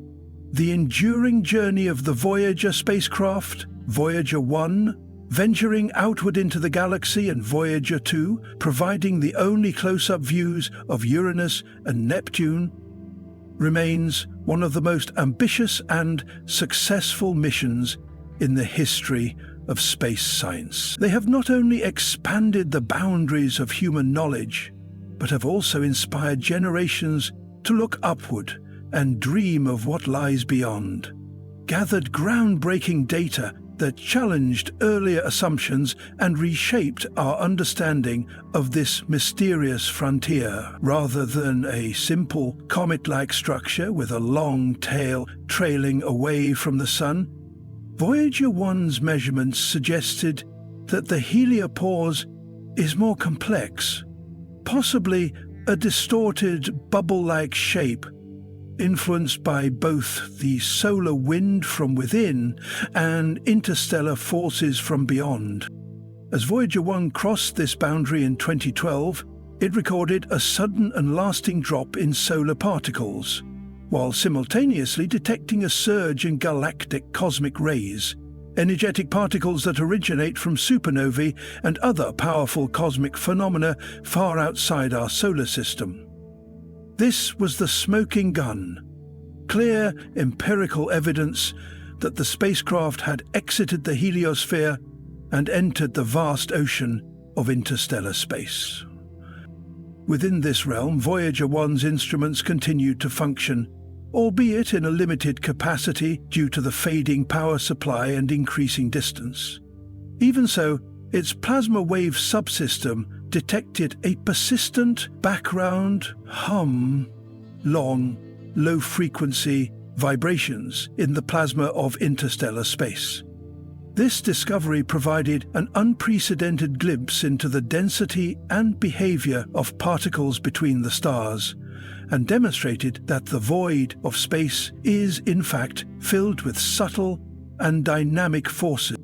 The enduring journey of the Voyager spacecraft, Voyager 1, venturing outward into the galaxy, and Voyager 2, providing the only close-up views of Uranus and Neptune, remains one of the most ambitious and successful missions in the history of space science. They have not only expanded the boundaries of human knowledge, but have also inspired generations to look upward and dream of what lies beyond, gathered groundbreaking data that challenged earlier assumptions and reshaped our understanding of this mysterious frontier. Rather than a simple comet-like structure with a long tail trailing away from the Sun, Voyager 1's measurements suggested that the heliopause is more complex, possibly a distorted bubble-like shape influenced by both the solar wind from within and interstellar forces from beyond. As Voyager 1 crossed this boundary in 2012, it recorded a sudden and lasting drop in solar particles, while simultaneously detecting a surge in galactic cosmic rays, energetic particles that originate from supernovae and other powerful cosmic phenomena far outside our solar system. This was the smoking gun, clear empirical evidence that the spacecraft had exited the heliosphere and entered the vast ocean of interstellar space. Within this realm, Voyager 1's instruments continued to function, albeit in a limited capacity due to the fading power supply and increasing distance. Even so, its plasma wave subsystem detected a persistent background hum, long, low-frequency vibrations in the plasma of interstellar space. This discovery provided an unprecedented glimpse into the density and behavior of particles between the stars, and demonstrated that the void of space is, in fact, filled with subtle and dynamic forces.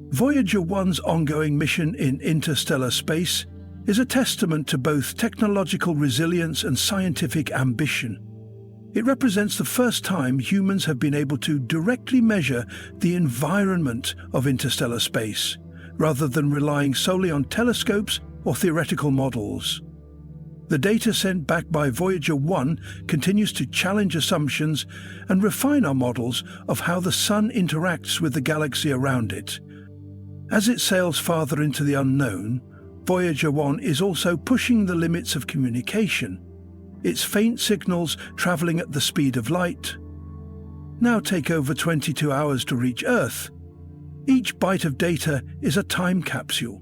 Voyager 1's ongoing mission in interstellar space is a testament to both technological resilience and scientific ambition. It represents the first time humans have been able to directly measure the environment of interstellar space, rather than relying solely on telescopes or theoretical models. The data sent back by Voyager 1 continues to challenge assumptions and refine our models of how the Sun interacts with the galaxy around it. As it sails farther into the unknown, Voyager 1 is also pushing the limits of communication. Its faint signals, traveling at the speed of light, now take over 22 hours to reach Earth. Each byte of data is a time capsule,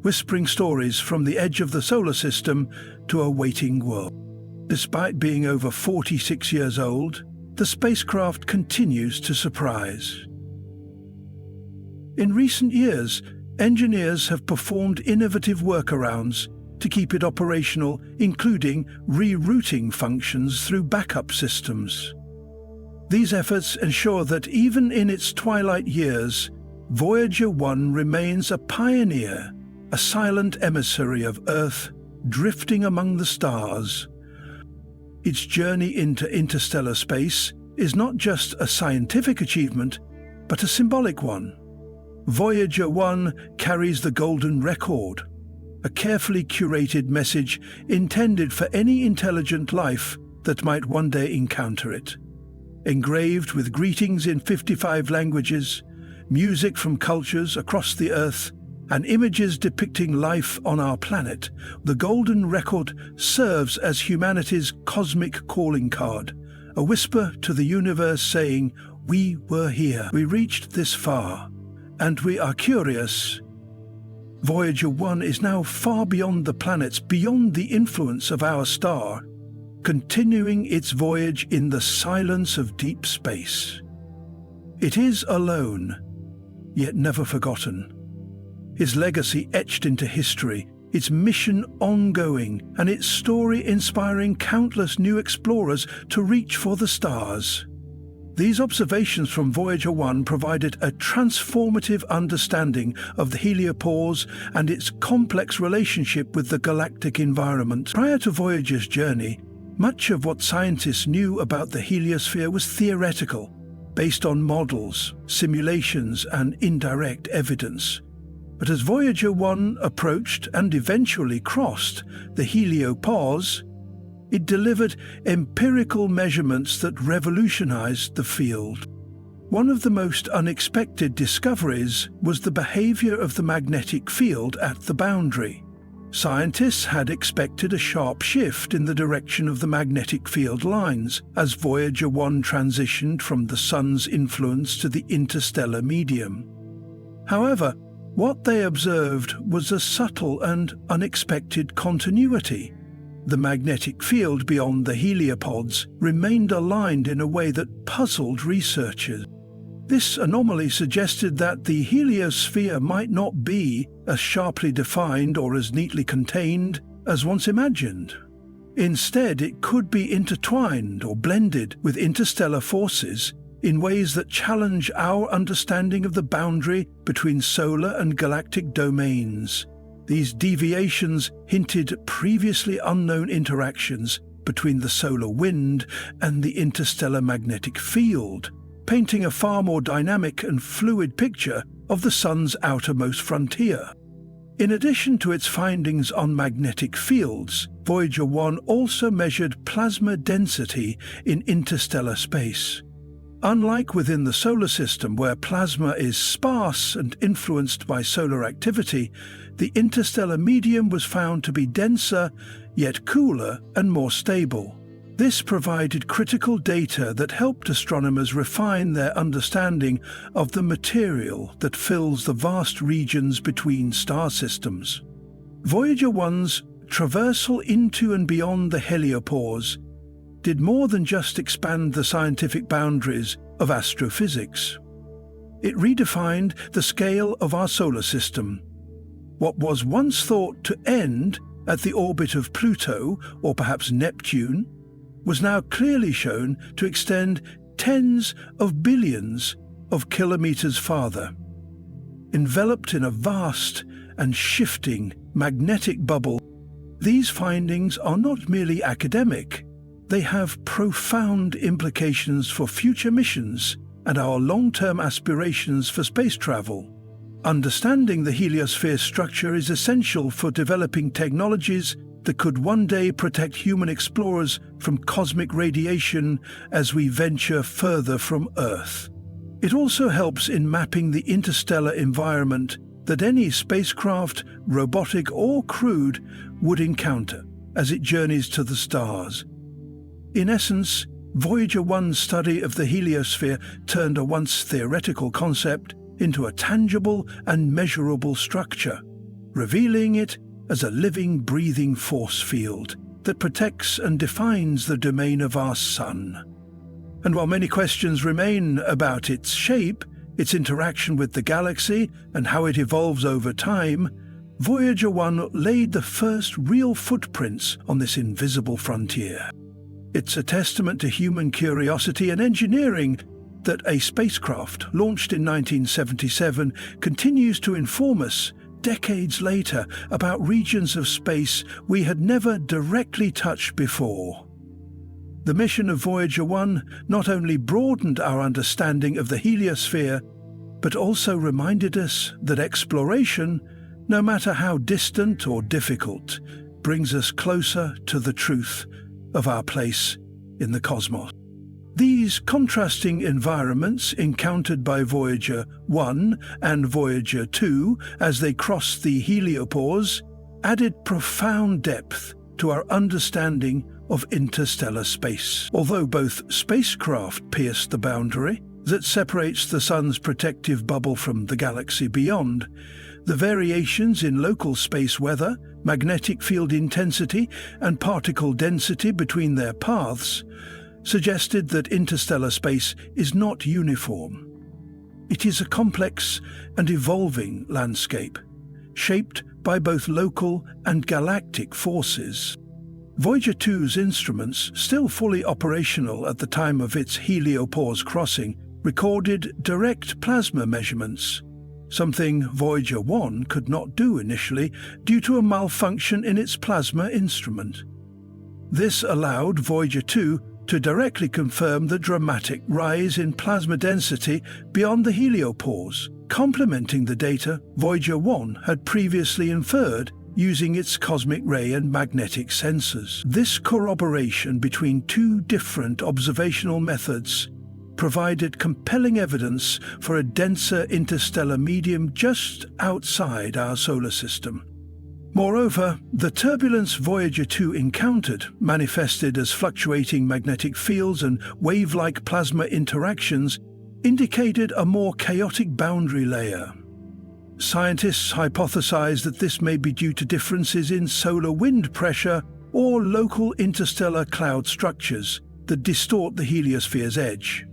whispering stories from the edge of the solar system to a waiting world. Despite being over 46 years old, the spacecraft continues to surprise. In recent years, engineers have performed innovative workarounds to keep it operational, including rerouting functions through backup systems. These efforts ensure that even in its twilight years, Voyager 1 remains a pioneer, a silent emissary of Earth, drifting among the stars. Its journey into interstellar space is not just a scientific achievement, but a symbolic one. Voyager 1 carries the golden record, a carefully curated message intended for any intelligent life that might one day encounter it. Engraved with greetings in 55 languages, music from cultures across the Earth, and images depicting life on our planet, the golden record serves as humanity's cosmic calling card, a whisper to the universe saying, "We were here, we reached this far, and we are curious." Voyager 1 is now far beyond the planets, beyond the influence of our star, continuing its voyage in the silence of deep space. It is alone, yet never forgotten. His legacy etched into history, its mission ongoing, and its story inspiring countless new explorers to reach for the stars. These observations from Voyager 1 provided a transformative understanding of the heliopause and its complex relationship with the galactic environment. Prior to Voyager's journey, much of what scientists knew about the heliosphere was theoretical, based on models, simulations, and indirect evidence. But as Voyager 1 approached and eventually crossed the heliopause, it delivered empirical measurements that revolutionized the field. One of the most unexpected discoveries was the behavior of the magnetic field at the boundary. Scientists had expected a sharp shift in the direction of the magnetic field lines as Voyager 1 transitioned from the Sun's influence to the interstellar medium. However, what they observed was a subtle and unexpected continuity. The magnetic field beyond the heliopods remained aligned in a way that puzzled researchers. This anomaly suggested that the heliosphere might not be as sharply defined or as neatly contained as once imagined. Instead, it could be intertwined or blended with interstellar forces in ways that challenge our understanding of the boundary between solar and galactic domains. These deviations hinted at previously unknown interactions between the solar wind and the interstellar magnetic field, painting a far more dynamic and fluid picture of the Sun's outermost frontier. In addition to its findings on magnetic fields, Voyager 1 also measured plasma density in interstellar space. Unlike within the solar system, where plasma is sparse and influenced by solar activity, the interstellar medium was found to be denser, yet cooler and more stable. This provided critical data that helped astronomers refine their understanding of the material that fills the vast regions between star systems. Voyager 1's traversal into and beyond the heliopause did more than just expand the scientific boundaries of astrophysics. It redefined the scale of our solar system. What was once thought to end at the orbit of Pluto, or perhaps Neptune, was now clearly shown to extend tens of billions of kilometers farther. Enveloped in a vast and shifting magnetic bubble, these findings are not merely academic. They have profound implications for future missions and our long-term aspirations for space travel. Understanding the heliosphere's structure is essential for developing technologies that could one day protect human explorers from cosmic radiation as we venture further from Earth. It also helps in mapping the interstellar environment that any spacecraft, robotic or crewed, would encounter as it journeys to the stars. In essence, Voyager 1's study of the heliosphere turned a once theoretical concept into a tangible and measurable structure, revealing it as a living, breathing force field that protects and defines the domain of our Sun. And while many questions remain about its shape, its interaction with the galaxy, and how it evolves over time, Voyager 1 laid the first real footprints on this invisible frontier. It's a testament to human curiosity and engineering that a spacecraft launched in 1977 continues to inform us decades later about regions of space we had never directly touched before. The mission of Voyager 1 not only broadened our understanding of the heliosphere, but also reminded us that exploration, no matter how distant or difficult, brings us closer to the truth of our place in the cosmos. These contrasting environments encountered by Voyager 1 and Voyager 2 as they crossed the heliopause added profound depth to our understanding of interstellar space. Although both spacecraft pierced the boundary that separates the Sun's protective bubble from the galaxy beyond, the variations in local space weather, magnetic field intensity, and particle density between their paths suggested that interstellar space is not uniform. It is a complex and evolving landscape, shaped by both local and galactic forces. Voyager 2's instruments, still fully operational at the time of its heliopause crossing, recorded direct plasma measurements, something Voyager 1 could not do initially due to a malfunction in its plasma instrument. This allowed Voyager 2 to directly confirm the dramatic rise in plasma density beyond the heliopause, complementing the data Voyager 1 had previously inferred using its cosmic ray and magnetic sensors. This corroboration between two different observational methods provided compelling evidence for a denser interstellar medium just outside our solar system. Moreover, the turbulence Voyager 2 encountered, manifested as fluctuating magnetic fields and wave-like plasma interactions, indicated a more chaotic boundary layer. Scientists hypothesize that this may be due to differences in solar wind pressure or local interstellar cloud structures that distort the heliosphere's edge.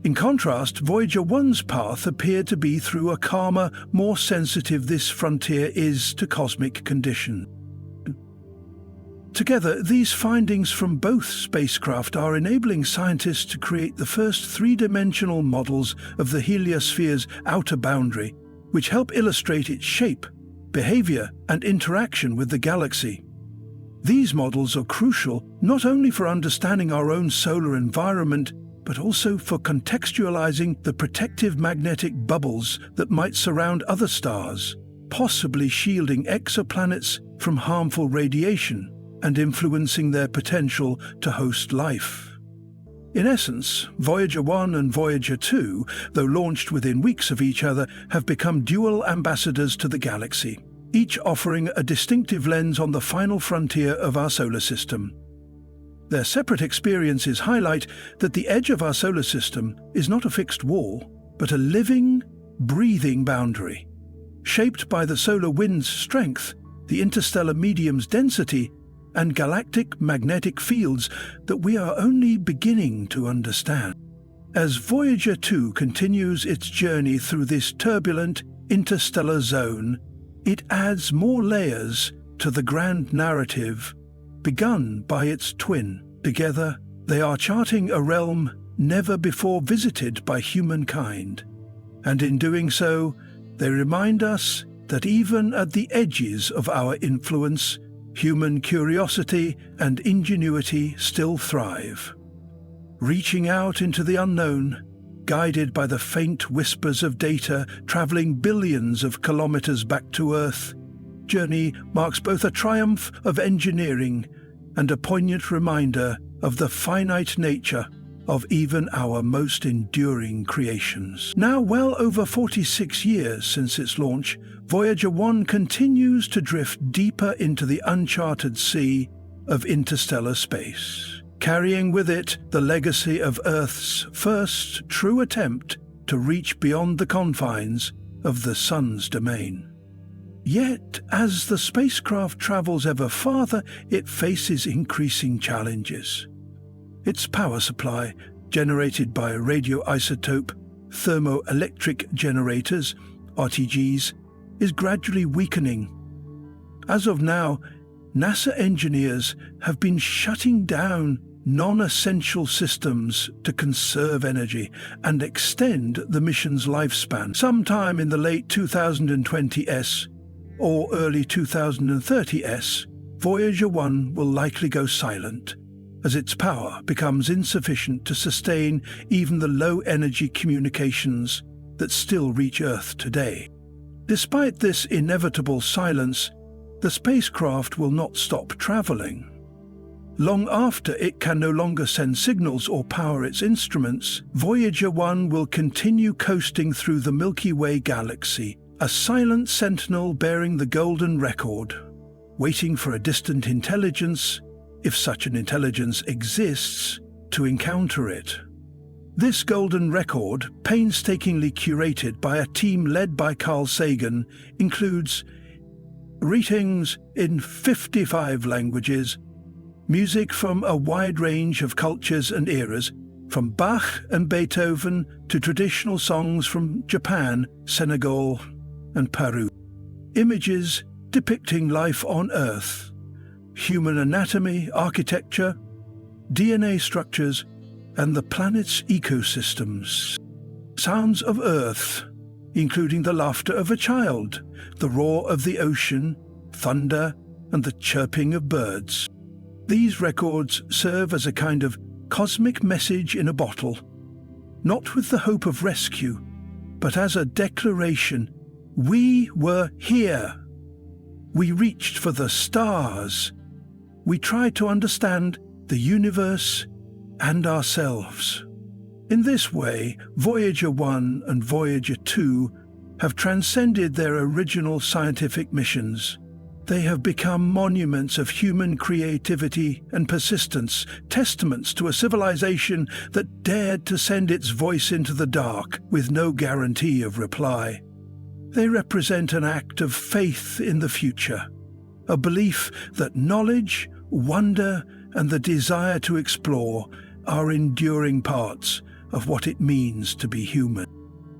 In contrast, Voyager 1's path appeared to be through a calmer, more sensitive this frontier is to cosmic condition. Together, these findings from both spacecraft are enabling scientists to create the first three-dimensional models of the heliosphere's outer boundary, which help illustrate its shape, behavior, and interaction with the galaxy. These models are crucial not only for understanding our own solar environment, but also for contextualizing the protective magnetic bubbles that might surround other stars, possibly shielding exoplanets from harmful radiation and influencing their potential to host life. In essence, Voyager 1 and Voyager 2, though launched within weeks of each other, have become dual ambassadors to the galaxy, each offering a distinctive lens on the final frontier of our solar system. Their separate experiences highlight that the edge of our solar system is not a fixed wall, but a living, breathing boundary, shaped by the solar wind's strength, the interstellar medium's density, and galactic magnetic fields that we are only beginning to understand. As Voyager 2 continues its journey through this turbulent interstellar zone, it adds more layers to the grand narrative begun by its twin. Together, they are charting a realm never before visited by humankind, and in doing so, they remind us that even at the edges of our influence, human curiosity and ingenuity still thrive. Reaching out into the unknown, guided by the faint whispers of data traveling billions of kilometers back to Earth, journey marks both a triumph of engineering and a poignant reminder of the finite nature of even our most enduring creations. Now well over 46 years since its launch, Voyager 1 continues to drift deeper into the uncharted sea of interstellar space, carrying with it the legacy of Earth's first true attempt to reach beyond the confines of the Sun's domain. Yet, as the spacecraft travels ever farther, it faces increasing challenges. Its power supply, generated by radioisotope thermoelectric generators, RTGs, is gradually weakening. As of now, NASA engineers have been shutting down non-essential systems to conserve energy and extend the mission's lifespan. Sometime in the late 2020s or early 2030s, Voyager 1 will likely go silent, as its power becomes insufficient to sustain even the low-energy communications that still reach Earth today. Despite this inevitable silence, the spacecraft will not stop traveling. Long after it can no longer send signals or power its instruments, Voyager 1 will continue coasting through the Milky Way galaxy, a silent sentinel bearing the golden record, waiting for a distant intelligence, if such an intelligence exists, to encounter it. This golden record, painstakingly curated by a team led by Carl Sagan, includes greetings in 55 languages, music from a wide range of cultures and eras, from Bach and Beethoven to traditional songs from Japan, Senegal, and Peru. Images depicting life on Earth, human anatomy, architecture, DNA structures, and the planet's ecosystems. Sounds of Earth, including the laughter of a child, the roar of the ocean, thunder, and the chirping of birds. These records serve as a kind of cosmic message in a bottle, not with the hope of rescue, but as a declaration: we were here. We reached for the stars. We tried to understand the universe and ourselves. In this way, Voyager 1 and Voyager 2 have transcended their original scientific missions. They have become monuments of human creativity and persistence, testaments to a civilization that dared to send its voice into the dark with no guarantee of reply. They represent an act of faith in the future, a belief that knowledge, wonder, and the desire to explore are enduring parts of what it means to be human.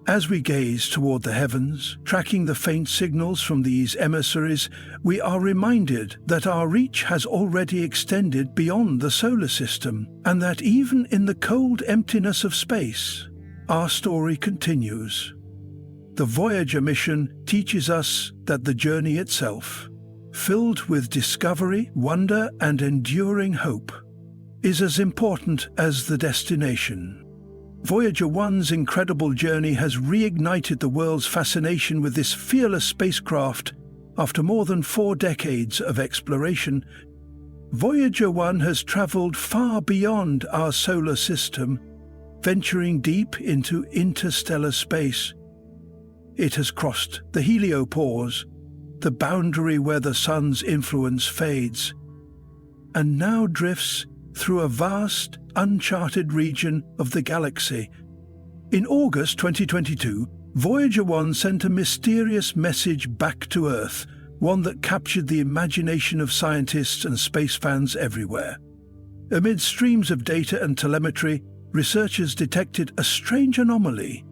As we gaze toward the heavens, tracking the faint signals from these emissaries, we are reminded that our reach has already extended beyond the solar system, and that even in the cold emptiness of space, our story continues. The Voyager mission teaches us that the journey itself, filled with discovery, wonder, and enduring hope, is as important as the destination. Voyager 1's incredible journey has reignited the world's fascination with this fearless spacecraft after more than 4 decades of exploration. Voyager 1 has traveled far beyond our solar system, venturing deep into interstellar space. It has crossed the heliopause, the boundary where the sun's influence fades, and now drifts through a vast, uncharted region of the galaxy. In August 2022, Voyager 1 sent a mysterious message back to Earth, one that captured the imagination of scientists and space fans everywhere. Amid streams of data and telemetry, researchers detected a strange anomaly,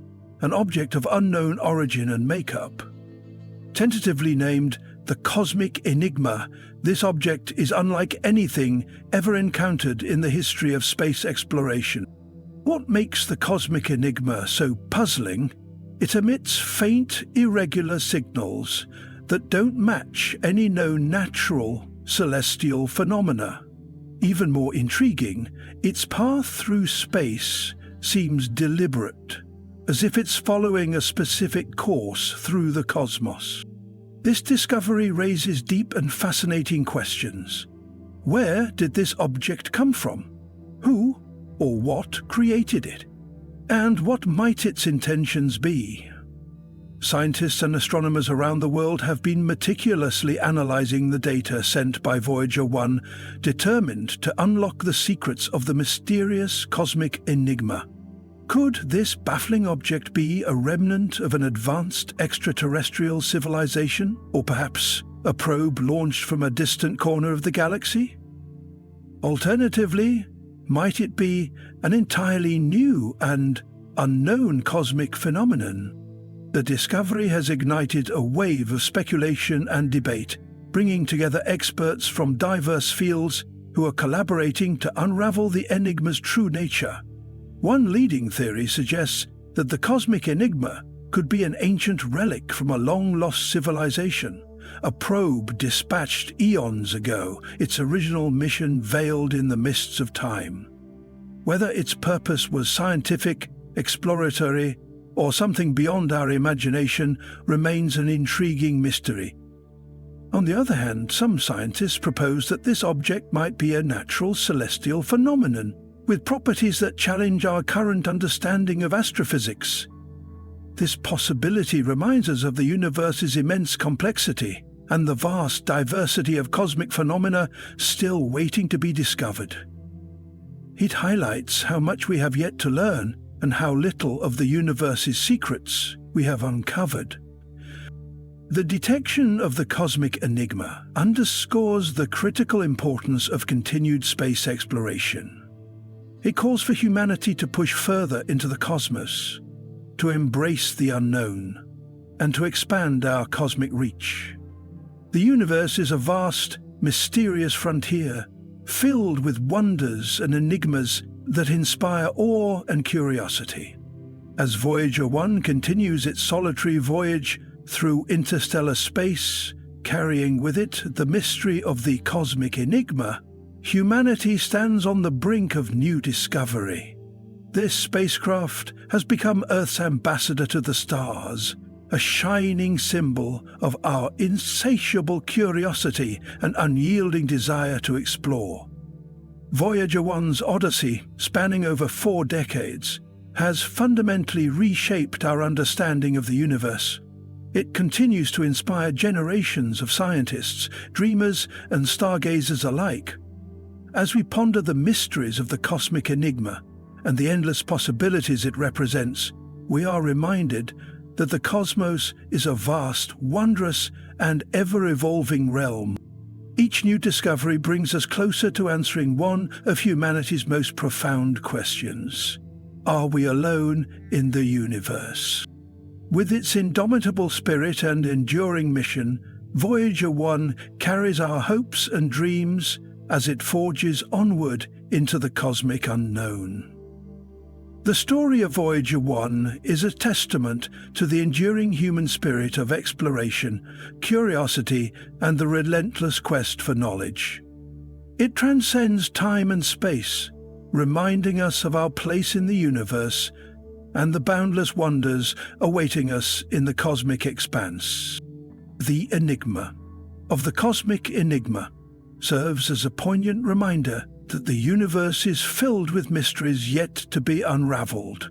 an object of unknown origin and makeup. Tentatively named the Cosmic Enigma, this object is unlike anything ever encountered in the history of space exploration. What makes the Cosmic Enigma so puzzling? It emits faint, irregular signals that don't match any known natural celestial phenomena. Even more intriguing, its path through space seems deliberate, as if it's following a specific course through the cosmos. This discovery raises deep and fascinating questions. Where did this object come from? Who or what created it? And what might its intentions be? Scientists and astronomers around the world have been meticulously analyzing the data sent by Voyager 1, determined to unlock the secrets of the mysterious cosmic enigma. Could this baffling object be a remnant of an advanced extraterrestrial civilization, or perhaps a probe launched from a distant corner of the galaxy? Alternatively, might it be an entirely new and unknown cosmic phenomenon? The discovery has ignited a wave of speculation and debate, bringing together experts from diverse fields who who are collaborating to unravel the enigma's true nature. One leading theory suggests that the cosmic enigma could be an ancient relic from a long-lost civilization, a probe dispatched eons ago, its original mission veiled in the mists of time. Whether its purpose was scientific, exploratory, or something beyond our imagination remains an intriguing mystery. On the other hand, some scientists propose that this object might be a natural celestial phenomenon, with properties that challenge our current understanding of astrophysics. This possibility reminds us of the universe's immense complexity and the vast diversity of cosmic phenomena still waiting to be discovered. It highlights how much we have yet to learn and how little of the universe's secrets we have uncovered. The detection of the cosmic enigma underscores the critical importance of continued space exploration. It calls for humanity to push further into the cosmos, to embrace the unknown, and to expand our cosmic reach. The universe is a vast, mysterious frontier, filled with wonders and enigmas that inspire awe and curiosity. As Voyager 1 continues its solitary voyage through interstellar space, carrying with it the mystery of the cosmic enigma, humanity stands on the brink of new discovery. This spacecraft has become Earth's ambassador to the stars, a shining symbol of our insatiable curiosity and unyielding desire to explore. Voyager 1's odyssey, spanning over 4 decades, has fundamentally reshaped our understanding of the universe. It continues to inspire generations of scientists, dreamers, and stargazers alike. As we ponder the mysteries of the cosmic enigma and the endless possibilities it represents, we are reminded that the cosmos is a vast, wondrous, and ever-evolving realm. Each new discovery brings us closer to answering one of humanity's most profound questions. Are we alone in the universe? With its indomitable spirit and enduring mission, Voyager 1 carries our hopes and dreams as it forges onward into the cosmic unknown. The story of Voyager 1 is a testament to the enduring human spirit of exploration, curiosity, and the relentless quest for knowledge. It transcends time and space, reminding us of our place in the universe and the boundless wonders awaiting us in the cosmic expanse. The enigma of the cosmic enigma serves as a poignant reminder that the universe is filled with mysteries yet to be unraveled.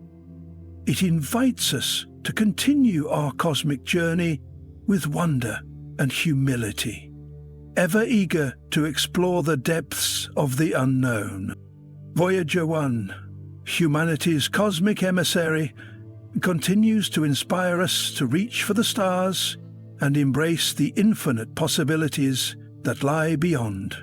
It invites us to continue our cosmic journey with wonder and humility, ever eager to explore the depths of the unknown. Voyager 1, humanity's cosmic emissary, continues to inspire us to reach for the stars and embrace the infinite possibilities that lie beyond.